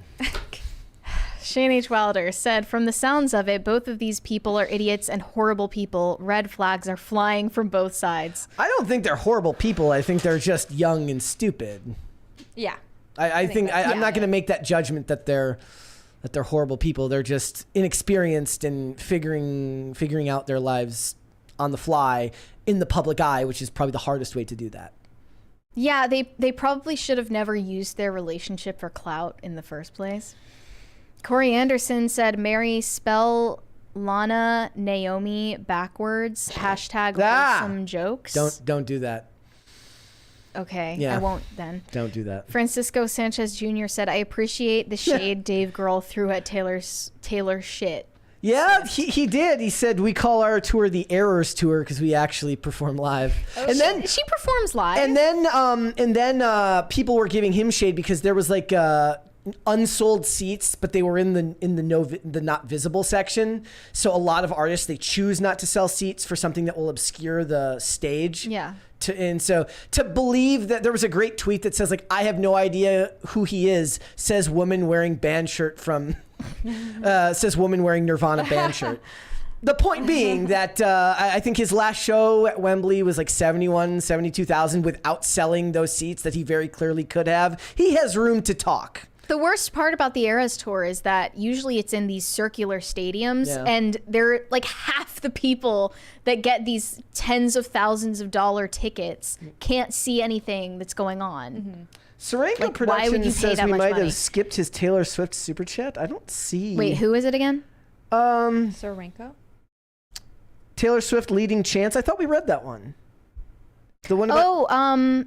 Shane H. Wilder said, from the sounds of it, both of these people are idiots and horrible people. Red flags are flying from both sides. I don't think they're horrible people. I think they're just young and stupid. Yeah. I think I'm not going to make that judgment that they're horrible people. They're just inexperienced in figuring out their lives on the fly in the public eye, which is probably the hardest way to do that. Yeah, they probably should have never used their relationship for clout in the first place. Corey Anderson said, Mary, spell Lana Naomi backwards. Hashtag wholesome jokes. Don't do that. Okay, Yeah. I won't then. Don't do that. Francisco Sanchez Jr. said, I appreciate the shade Dave Grohl threw at Taylor shit. Yeah, he did. He said we call our tour the Errors Tour because we actually perform live. Oh, and then she performs live. And then people were giving him shade because there was like unsold seats, but they were in the not visible section. So a lot of artists, they choose not to sell seats for something that will obscure the stage. Yeah. And so to believe that, there was a great tweet that says like, I have no idea who he is, says woman wearing band shirt from says woman wearing Nirvana band shirt. The point being that I think his last show at Wembley was like 72,000 without selling those seats that he very clearly could have. He has room to talk. The worst part about the Eras Tour is that usually it's in these circular stadiums, and they're like half the people that get these tens of thousands of dollar tickets can't see anything that's going on. Sarenko Productions says we might have skipped his Taylor Swift super chat. I don't see. Wait, who is it again? Sarenko? Taylor Swift leading chance. I thought we read that one. The one about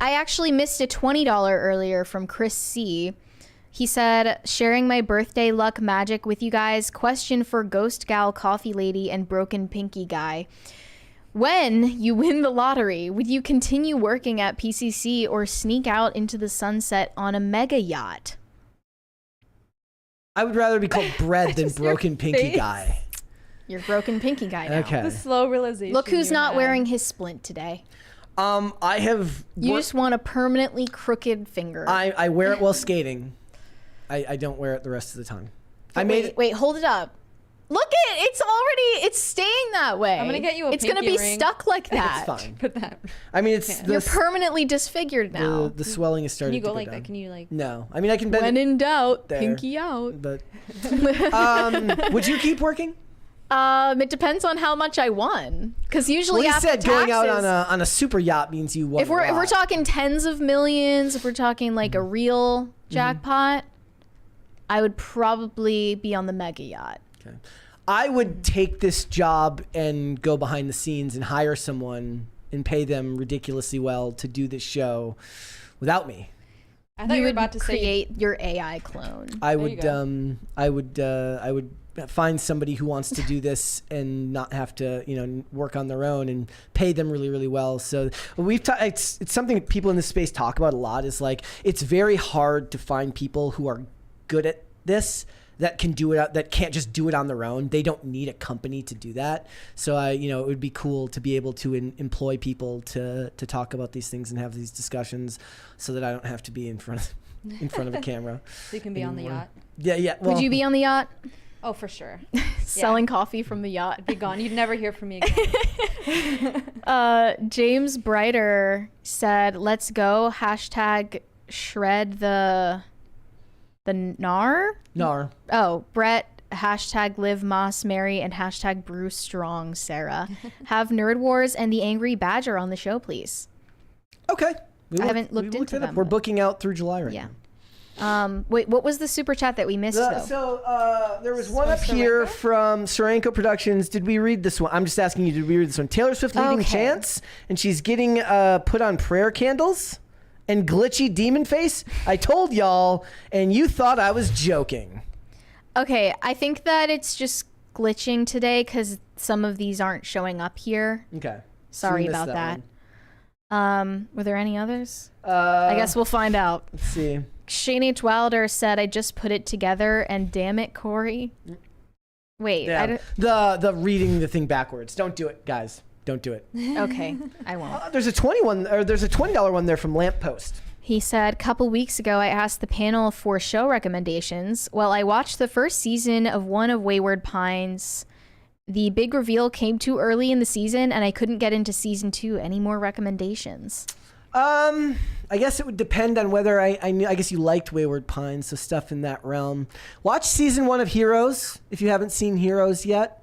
I actually missed a $20 earlier from Chris C. He said, sharing my birthday luck magic with you guys. Question for Ghost Gal Coffee Lady and Broken Pinky Guy. When you win the lottery, would you continue working at PCC or sneak out into the sunset on a mega yacht? I would rather be called Bread than Broken Pinky Guy. You're Broken Pinky Guy now. Okay. The slow realization. Look who's not wearing his splint today. I have. You just want a permanently crooked finger. I wear it while skating. I don't wear it the rest of the time. Wait, hold it up. Look it's staying that way. I'm gonna get you a It's gonna pinky be ring. stuck like that. It's fine. Put that. I mean, it's You're permanently disfigured now. The swelling is starting Can you to go go like down. that? Can you like? No, I mean I can bend. When in doubt, there. pinky out. But would you keep working? It depends on how much I won. Because usually Well, he after said going out taxes- on a super yacht means you won. if we're talking tens of millions, if we're talking like a real jackpot, I would probably be on the mega yacht. Okay. I would take this job and go behind the scenes and hire someone and pay them ridiculously well to do this show without me. I thought you were about to create your AI clone. I would find somebody who wants to do this and not have to, work on their own and pay them really, really well. So it's something people in this space talk about a lot. Is like it's very hard to find people who are good at this that can do it, that can't just do it on their own. They don't need a company to do that. So it would be cool to be able to employ people to talk about these things and have these discussions, so that I don't have to be in front of a camera. So you can be on the yacht. Yeah. Would you be on the yacht? Oh, for sure. Selling coffee from the yacht. Be gone. You'd never hear from me again. James Brighter said, "Let's go." Hashtag shred the gnar. Gnar. Oh, Brett. Hashtag live Moss Mary and hashtag brew strong Sarah. Have Nerd Wars and the Angry Badger on the show, please. Okay. I haven't looked into them. We're booking out through July right now. Wait, what was the super chat that we missed though? So there was one up here from Sarenko Productions. Did we read this one? I'm just asking you, did we read this one? Taylor Swift leaving Chance, and she's getting put on prayer candles and glitchy demon face. I told y'all, and you thought I was joking. Okay, I think that it's just glitching today because some of these aren't showing up here. Okay. Sorry about that. Were there any others? I guess we'll find out. Let's see. Shane H. Wilder said, "I just put it together," and damn it, Corey. Wait, Yeah. The reading the thing backwards. Don't do it, guys. Don't do it. Okay, I won't. There's a $20 one there from Lamppost. He said, "Couple weeks ago, I asked the panel for show recommendations. Well, I watched the first season of one of Wayward Pines. The big reveal came too early in the season, and I couldn't get into season 2. Any more recommendations?" I guess it would depend on whether I guess you liked Wayward Pines, so stuff in that realm. Watch season 1 of Heroes if you haven't seen Heroes yet.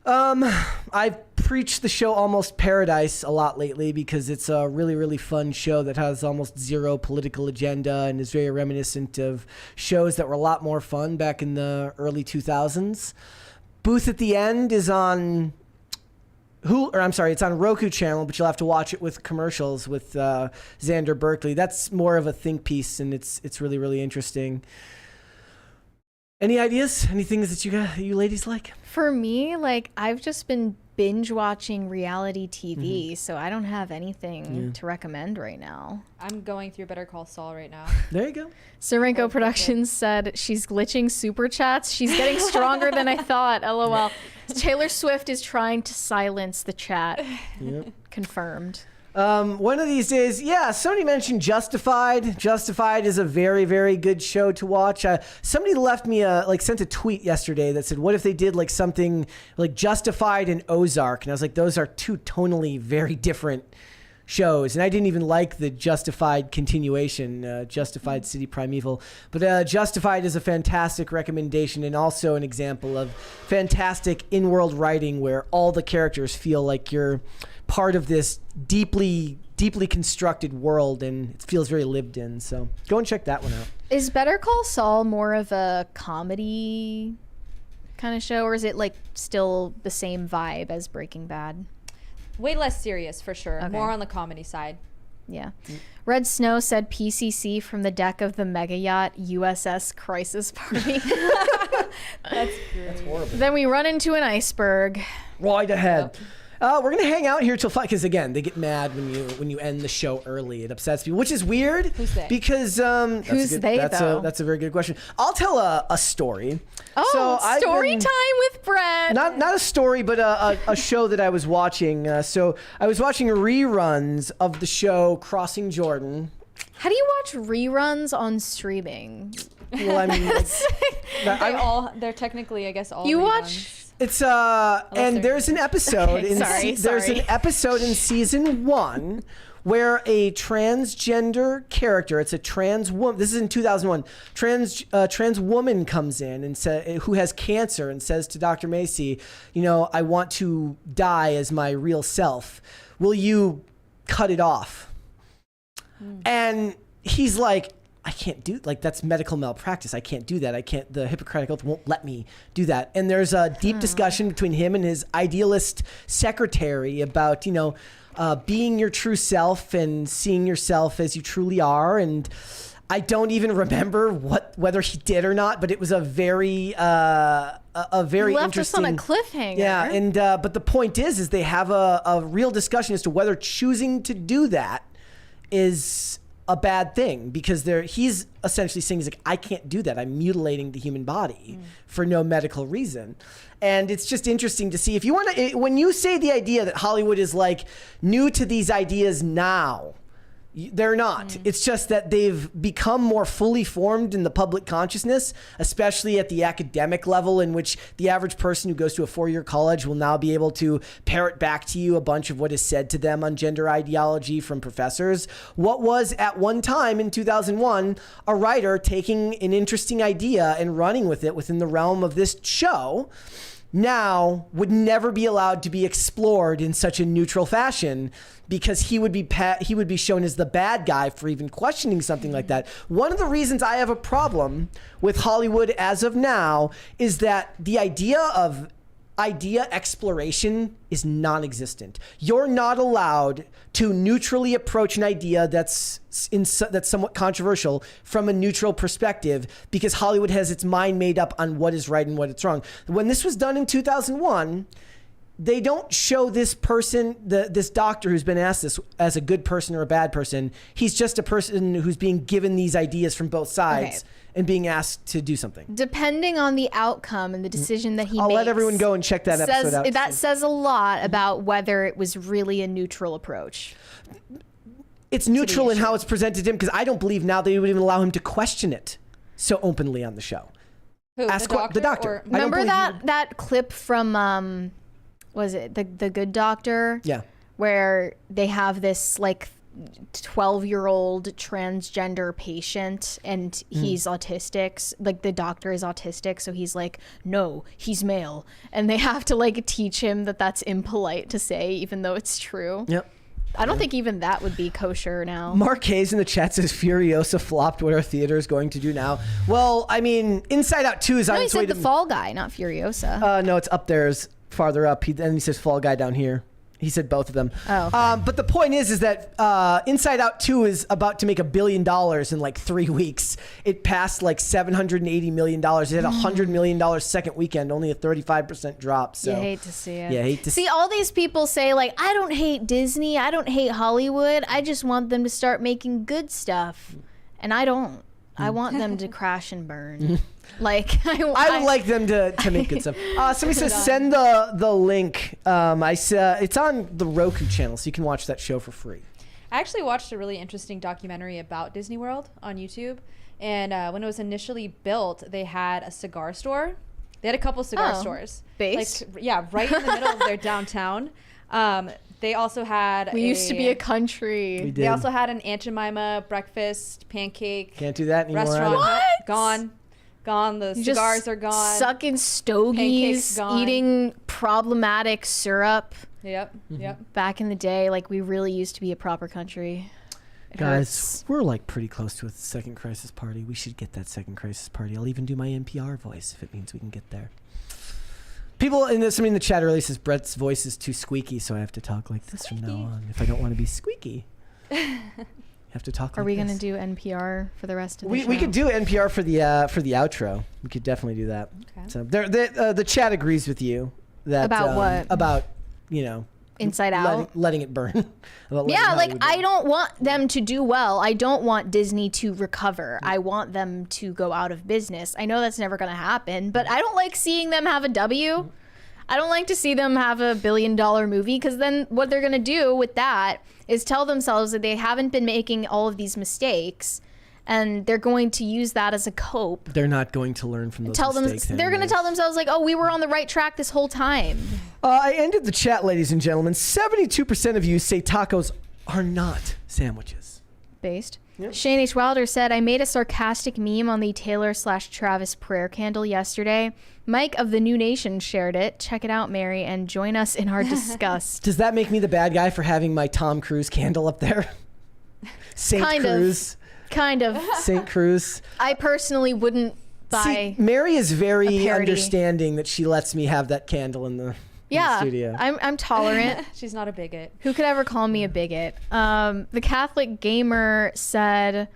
I've preached the show Almost Paradise a lot lately because it's a really, really fun show that has almost zero political agenda and is very reminiscent of shows that were a lot more fun back in the early 2000s. Booth at the End is on it's on Roku channel, but you'll have to watch it with commercials with Xander Berkeley. That's more of a think piece, and it's really, really interesting. Any ideas? Any things that you ladies like? For me, I've just been binge watching reality TV, so I don't have anything to recommend right now. I'm going through Better Call Saul right now. There you go. Sarenko Productions said she's glitching super chats. She's getting stronger than I thought. LOL. Taylor Swift is trying to silence the chat. Yep. Confirmed. One of these days, somebody mentioned Justified. Justified is a very, very good show to watch. Somebody left me sent a tweet yesterday that said, what if they did something like Justified and Ozark? And I was like, those are two tonally very different shows. And I didn't even like the Justified continuation, Justified City Primeval. But Justified is a fantastic recommendation and also an example of fantastic in-world writing where all the characters feel like you're part of this deeply, deeply constructed world, and it feels very lived in. So go and check that one out. Is Better Call Saul more of a comedy kind of show, or is it still the same vibe as Breaking Bad? Way less serious, for sure. Okay. More on the comedy side. Yeah. Red Snow said PCC from the deck of the mega yacht USS Crisis Party. That's horrible. Then we run into an iceberg. Right ahead. We're gonna hang out here till 5 because again, they get mad when you end the show early. It upsets people, which is weird. Who's they? Because that's a very good question. I'll tell a story. Oh, story time with Brett. Not a story, but a show that I was watching. So I was watching reruns of the show Crossing Jordan. How do you watch reruns on streaming? Well, I mean, they're technically, I guess, all. You reruns. watch. It's and there's an episode. Okay, There's sorry. an episode in season 1 where a transgender character, it's a trans woman, this is in 2001, trans woman comes in and who has cancer and says to Dr. Macy, you know, I want to die as my real self. Will you cut it off? And he's like, I can't do, like, that's medical malpractice. I can't do that. I can't, the Hippocratic Oath won't let me do that. And there's a deep discussion between him and his idealist secretary about, you know, being your true self and seeing yourself as you truly are. And I don't even remember whether he did or not, but it was a very left interesting. us on a cliffhanger. Yeah, and but the point is they have a real discussion as to whether choosing to do that is a bad thing, because he's essentially saying, he's like, I can't do that. I'm mutilating the human body for no medical reason. And it's just interesting to see, if you want to, when you say the idea that Hollywood is like new to these ideas now, they're not. It's just that they've become more fully formed in the public consciousness, especially at the academic level, in which the average person who goes to a 4-year college will now be able to parrot back to you a bunch of what is said to them on gender ideology from professors. What was at one time in 2001 a writer taking an interesting idea and running with it within the realm of this show now would never be allowed to be explored in such a neutral fashion, because he would be shown as the bad guy for even questioning something like that. One of the reasons I have a problem with Hollywood as of now is that the idea of idea exploration is non-existent. You're not allowed to neutrally approach an idea that's somewhat controversial from a neutral perspective, because Hollywood has its mind made up on what is right and what is wrong. When this was done in 2001, they don't show this person, this doctor who's been asked this, as a good person or a bad person. He's just a person who's being given these ideas from both sides and being asked to do something. Depending on the outcome and the decision that he makes. I'll let everyone go and check that episode out. That says a lot about whether it was really a neutral approach. It's neutral in how it's presented to him, because I don't believe now they would even allow him to question it so openly on the show. Who, the doctor? Remember that clip from... was it the Good Doctor? Yeah. Where they have this like 12-year-old transgender patient, and he's autistic. Like, the doctor is autistic, so he's like, no, he's male, and they have to like teach him that that's impolite to say, even though it's true. Yep. I don't think even that would be kosher now. Mark Hayes in the chat says Furiosa flopped. What our theater is going to do now? Well, I mean, Inside Out 2 is on its way to... the Fall Guy, not Furiosa. No, it's up there. It's farther up. And he says Fall Guy down here. He said both of them. Oh, okay. But the point is that Inside Out 2 is about to make $1 billion in like 3 weeks. It passed like $780 million. It had $100 million second weekend, only a 35% drop. So you hate to see it. Yeah, hate to see all these people say like, I don't hate Disney, I don't hate Hollywood. I just want them to start making good stuff, and I don't. I want them to crash and burn. Like I would like them to make good stuff. Somebody says send the link. It's on the Roku channel, so you can watch that show for free. I actually watched a really interesting documentary about Disney World on YouTube, and when it was initially built, they had a cigar store. They had a couple cigar stores, based, like, yeah, right in the middle of their downtown. They also had. We used to be a country. We did. They also had an Aunt Jemima breakfast pancake. Can't do that anymore. Restaurant. What? Gone. The cigars are gone. Sucking stogies, eating problematic syrup. Yep. Back in the day, like, we really used to be a proper country. Guys, we're like pretty close to a second crisis party. We should get that second crisis party. I'll even do my NPR voice if it means we can get there. People somebody in the chat earlier says Brett's voice is too squeaky, so I have to talk like this from now on. If I don't want to be squeaky, I have to talk. Are like we this. gonna do NPR for the rest of the show? We could do NPR for the outro. We could definitely do that. Okay. So the chat agrees with you that about what? About Inside Out, letting it burn. Yeah, like, I don't want them to do well. I don't want Disney to recover. I want them to go out of business. I know that's never going to happen, but I don't like seeing them have a W. I don't like to see them have a $1 billion movie, because then what they're going to do with that is tell themselves that they haven't been making all of these mistakes, and they're going to use that as a cope. They're not going to learn from those mistakes. They're going to tell themselves like, oh, we were on the right track this whole time. I ended the chat, ladies and gentlemen. 72% of you say tacos are not sandwiches. Based. Yep. Shane H. Wilder said, I made a sarcastic meme on the Taylor/Travis prayer candle yesterday. Mike of the New Nation shared it. Check it out, Mary, and join us in our disgust. Does that make me the bad guy for having my Tom Cruise candle up there? Saint Cruz. Kind of. Saint Cruz. I personally wouldn't buy. See, Mary is very parody. understanding that she lets me have that candle in the studio. I'm tolerant. She's not a bigot. Who could ever call me a bigot? The Catholic Gamer said,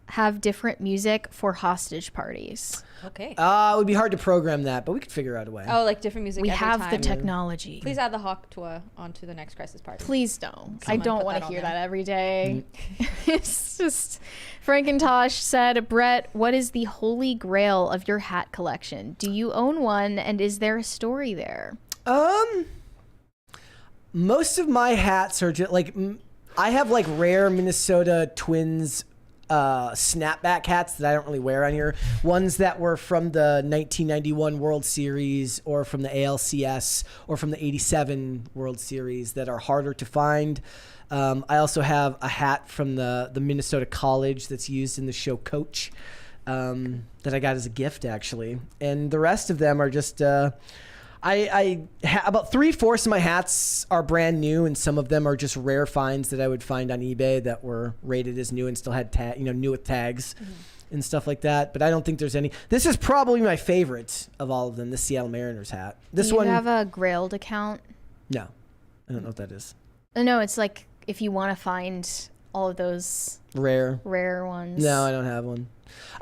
have different music for hostage parties. Okay. It would be hard to program that, but we could figure out a way. Oh, like different music We every have time. the technology. Please add the Hawk Tuah onto the next Crisis Party. Please don't. I Someone don't put want that to on hear there. that every day. It's just... Frankentosh said, Brett, what is the holy grail of your hat collection? Do you own one, and is there a story there? Most of my hats are just like, I have like rare Minnesota Twins snapback hats that I don't really wear on here. Ones that were from the 1991 World Series or from the ALCS or from the 87 World Series that are harder to find. I also have a hat from the Minnesota College that's used in the show Coach that I got as a gift, actually. And the rest of them are just... about 3/4 of my hats are brand new, and some of them are just rare finds that I would find on eBay that were rated as new and still had new with tags and stuff like that. But I don't think there's any. This is probably my favorite of all of them. The Seattle Mariners hat. This Do you one. have a Grailed account? No, I don't know what that is. No, it's like if you want to find all of those Rare ones. No, I don't have one.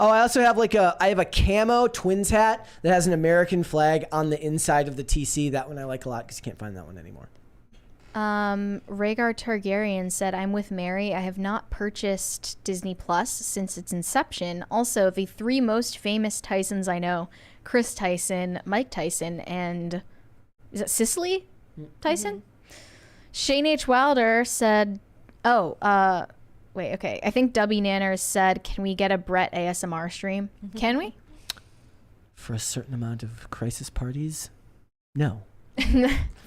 Oh, I also have I have a camo Twins hat that has an American flag on the inside of the TC. That one I like a lot because you can't find that one anymore. Rhaegar Targaryen said, I'm with Mary. I have not purchased Disney Plus since its inception. Also, the 3 most famous Tysons I know, Kris Tyson, Mike Tyson, and is it Cicely Tyson? Shane H. Wilder said, wait, okay. I think Dubby Nanners said, can we get a Brett ASMR stream? Can we? For a certain amount of crisis parties? No.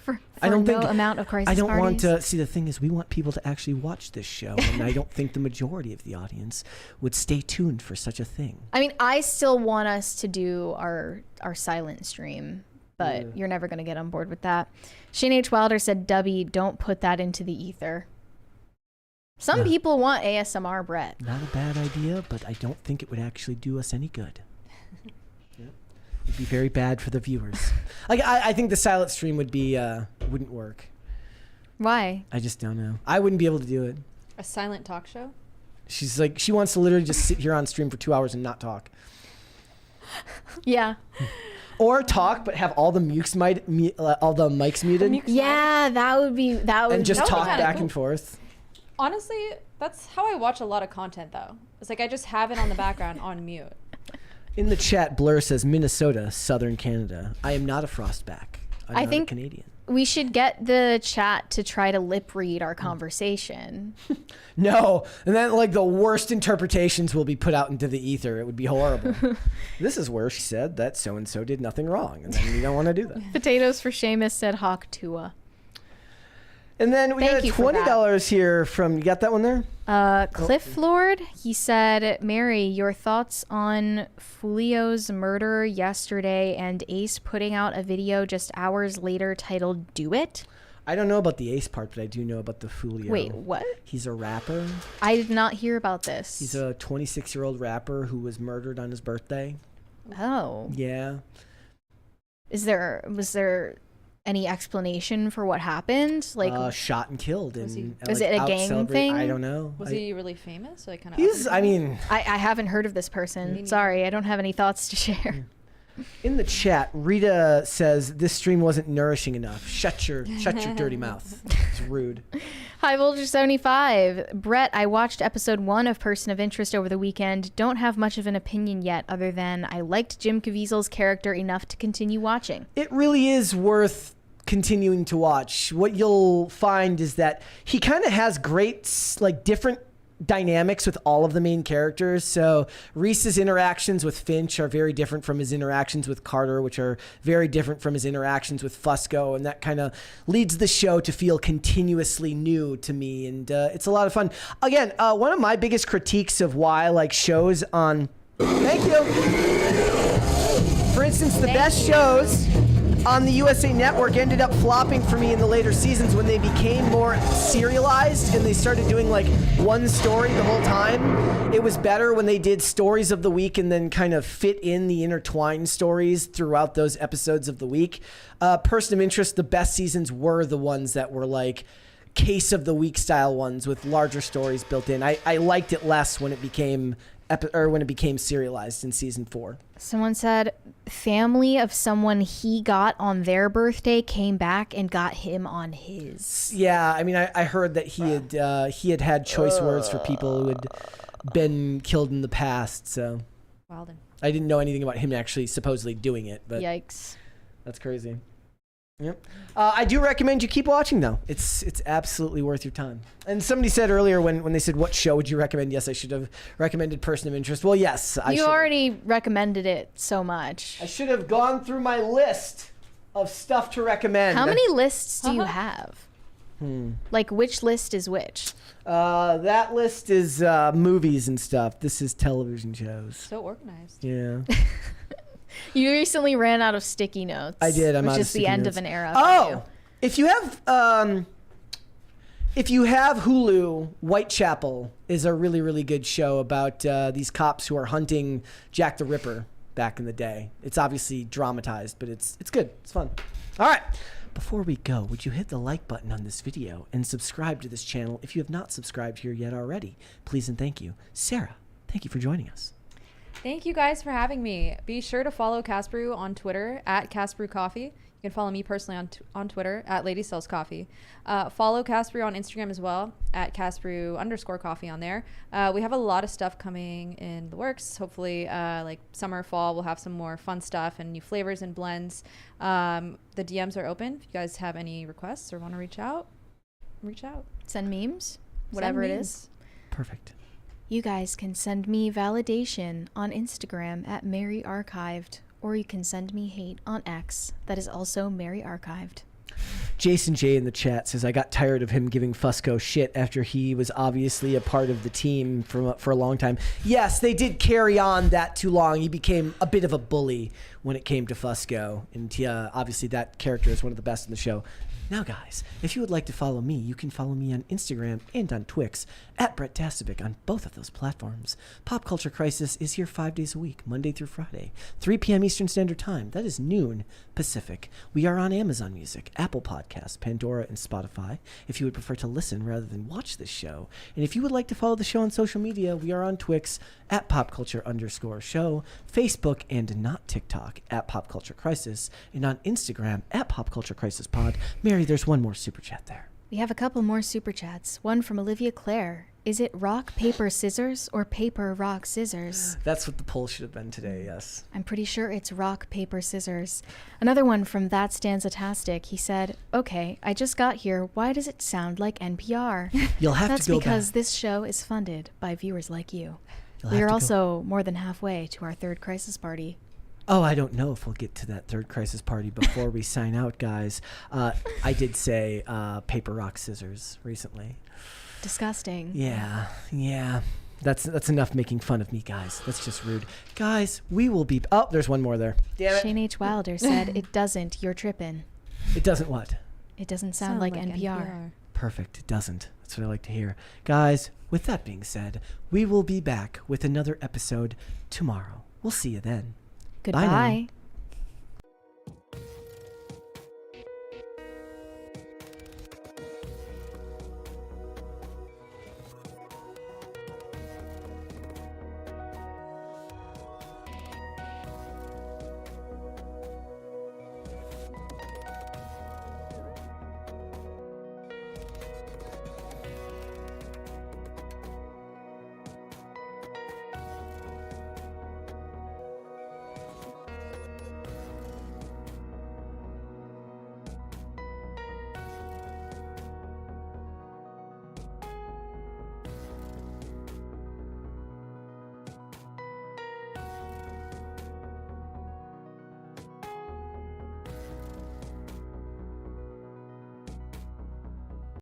for I don't no think amount of crisis I don't parties? want to see. The thing is, we want people to actually watch this show, and I don't think the majority of the audience would stay tuned for such a thing. I mean, I still want us to do our silent stream, but you're never going to get on board with that. Shane H. Wilder said, Dubby, don't put that into the ether. Some people want ASMR Brett. Not a bad idea, but I don't think it would actually do us any good. It'd be very bad for the viewers. Like I think the silent stream wouldn't work. Why? I just don't know. I wouldn't be able to do it. A silent talk show? She wants to literally just sit here on stream for 2 hours and not talk. Yeah. Or talk, but have all the mics muted. Yeah, that would and just talk back cool. and forth. Honestly, that's how I watch a lot of content, though. It's like I just have it on the background on mute. In the chat, Blur says Minnesota, Southern Canada. I am not a frostback. I think a Canadian. We should get the chat to try to lip read our conversation. No, and then like the worst interpretations will be put out into the ether. It would be horrible. This is where she said that so and so did nothing wrong, and then we don't want to do that. Potatoes for Seamus said Hawk Tuah. And then we got $20 here from, you got that one there? Cliff Lord, he said, Mary, your thoughts on Fulio's murder yesterday and Ace putting out a video just hours later titled Do It? I don't know about the Ace part, but I do know about the Fulio. Wait, what? He's a rapper. I did not hear about this. He's a 26-year-old rapper who was murdered on his birthday. Oh. Yeah. Was there any explanation for what happened? Like shot and killed. Was it a gang thing? I don't know. Was he really famous? Like kind of. I haven't heard of this person. Sorry, I don't have any thoughts to share. In the chat, Rita says this stream wasn't nourishing enough. Shut your dirty mouth. It's rude. High Voltage 75. Brett, I watched episode 1 of Person of Interest over the weekend. Don't have much of an opinion yet other than I liked Jim Caviezel's character enough to continue watching. It really is worth continuing to watch. What you'll find is that he kind of has great, like, different dynamics with all of the main characters. So Reese's interactions with Finch are very different from his interactions with Carter, which are very different from his interactions with Fusco, and that kind of leads the show to feel continuously new to me, and it's a lot of fun. Again, one of my biggest critiques of why I like shows on... Thank you. For instance, the best shows on the USA Network ended up flopping for me in the later seasons when they became more serialized and they started doing like one story the whole time. It was better when they did stories of the week and then kind of fit in the intertwined stories throughout those episodes of the week. Person of interest, the best seasons were the ones that were like case of the week style ones with larger stories built in. I liked it less when it became serialized in season 4. Someone said family of someone he got on their birthday came back and got him on his. Yeah, I mean, I heard that he had choice words for people who had been killed in the past. So Wilden. I didn't know anything about him actually supposedly doing it, but yikes, that's crazy. Yep. I do recommend you keep watching though. It's absolutely worth your time. And somebody said earlier when they said what show would you recommend? Yes, I should have recommended Person of Interest. Well, yes, I You should already recommended it so much. I should have gone through my list of stuff to recommend. How many lists do you have? Like which list is which? That list is movies and stuff. This is television shows. So organized. Yeah. You recently ran out of sticky notes. I did. I'm which out of is sticky the end notes. of an era. For Oh, you. if you have Hulu, Whitechapel is a really, really good show about these cops who are hunting Jack the Ripper back in the day. It's obviously dramatized, but it's good. It's fun. All right. Before we go, would you hit the like button on this video and subscribe to this channel if you have not subscribed here yet already? Please and thank you. Sarah, thank you for joining us. Thank you guys for having me. Be sure to follow Casbrew on Twitter at CasbrewCoffee. You can follow me personally on Twitter at LadySellsCoffee. Follow Casbrew on Instagram as well at Casbrew_coffee on there. We have a lot of stuff coming in the works. Hopefully, like summer, fall, we'll have some more fun stuff and new flavors and blends. The DMs are open. If you guys have any requests or want to reach out, reach out. Send memes, whatever it is. Perfect. You guys can send me validation on Instagram at MaryArchived, or you can send me hate on X. That is also MaryArchived. Jason J in the chat says, I got tired of him giving Fusco shit after he was obviously a part of the team for a long time. Yes, they did carry on that too long. He became a bit of a bully when it came to Fusco. And obviously that character is one of the best in the show. Now, guys, if you would like to follow me, you can follow me on Instagram and on Twix at Brett Dasovic on both of those platforms. Pop Culture Crisis is here 5 days a week, Monday through Friday, 3 p.m. Eastern Standard Time. That is noon Pacific. We are on Amazon Music, Apple Podcasts, Pandora, and Spotify if you would prefer to listen rather than watch this show. And if you would like to follow the show on social media, we are on Twix at PopCulture_show, Facebook and not TikTok at Pop Culture Crisis, and on Instagram at Pop Culture Crisis Pod. Mary, there's one more super chat there. We have a couple more super chats. One from Olivia Clare. Is it rock, paper, scissors or paper, rock, scissors? That's what the poll should have been today, yes. I'm pretty sure it's rock, paper, scissors. Another one from That Stanzatastic. He said, okay, I just got here. Why does it sound like NPR? You'll have That's to go because back. this show is funded by viewers like you. You'll We have are to go- also more than halfway to our third crisis party. Oh, I don't know if we'll get to that third crisis party before we sign out, guys. I did say paper, rock, scissors recently. Disgusting. Yeah. That's enough making fun of me, guys. That's just rude. Guys, we will be... Oh, there's one more there. Damn it. Shane H. Wilder said, it doesn't. You're tripping. It doesn't what? It doesn't sound like NPR. Perfect. It doesn't. That's what I like to hear. Guys, with that being said, we will be back with another episode tomorrow. We'll see you then. Goodbye. Bye now.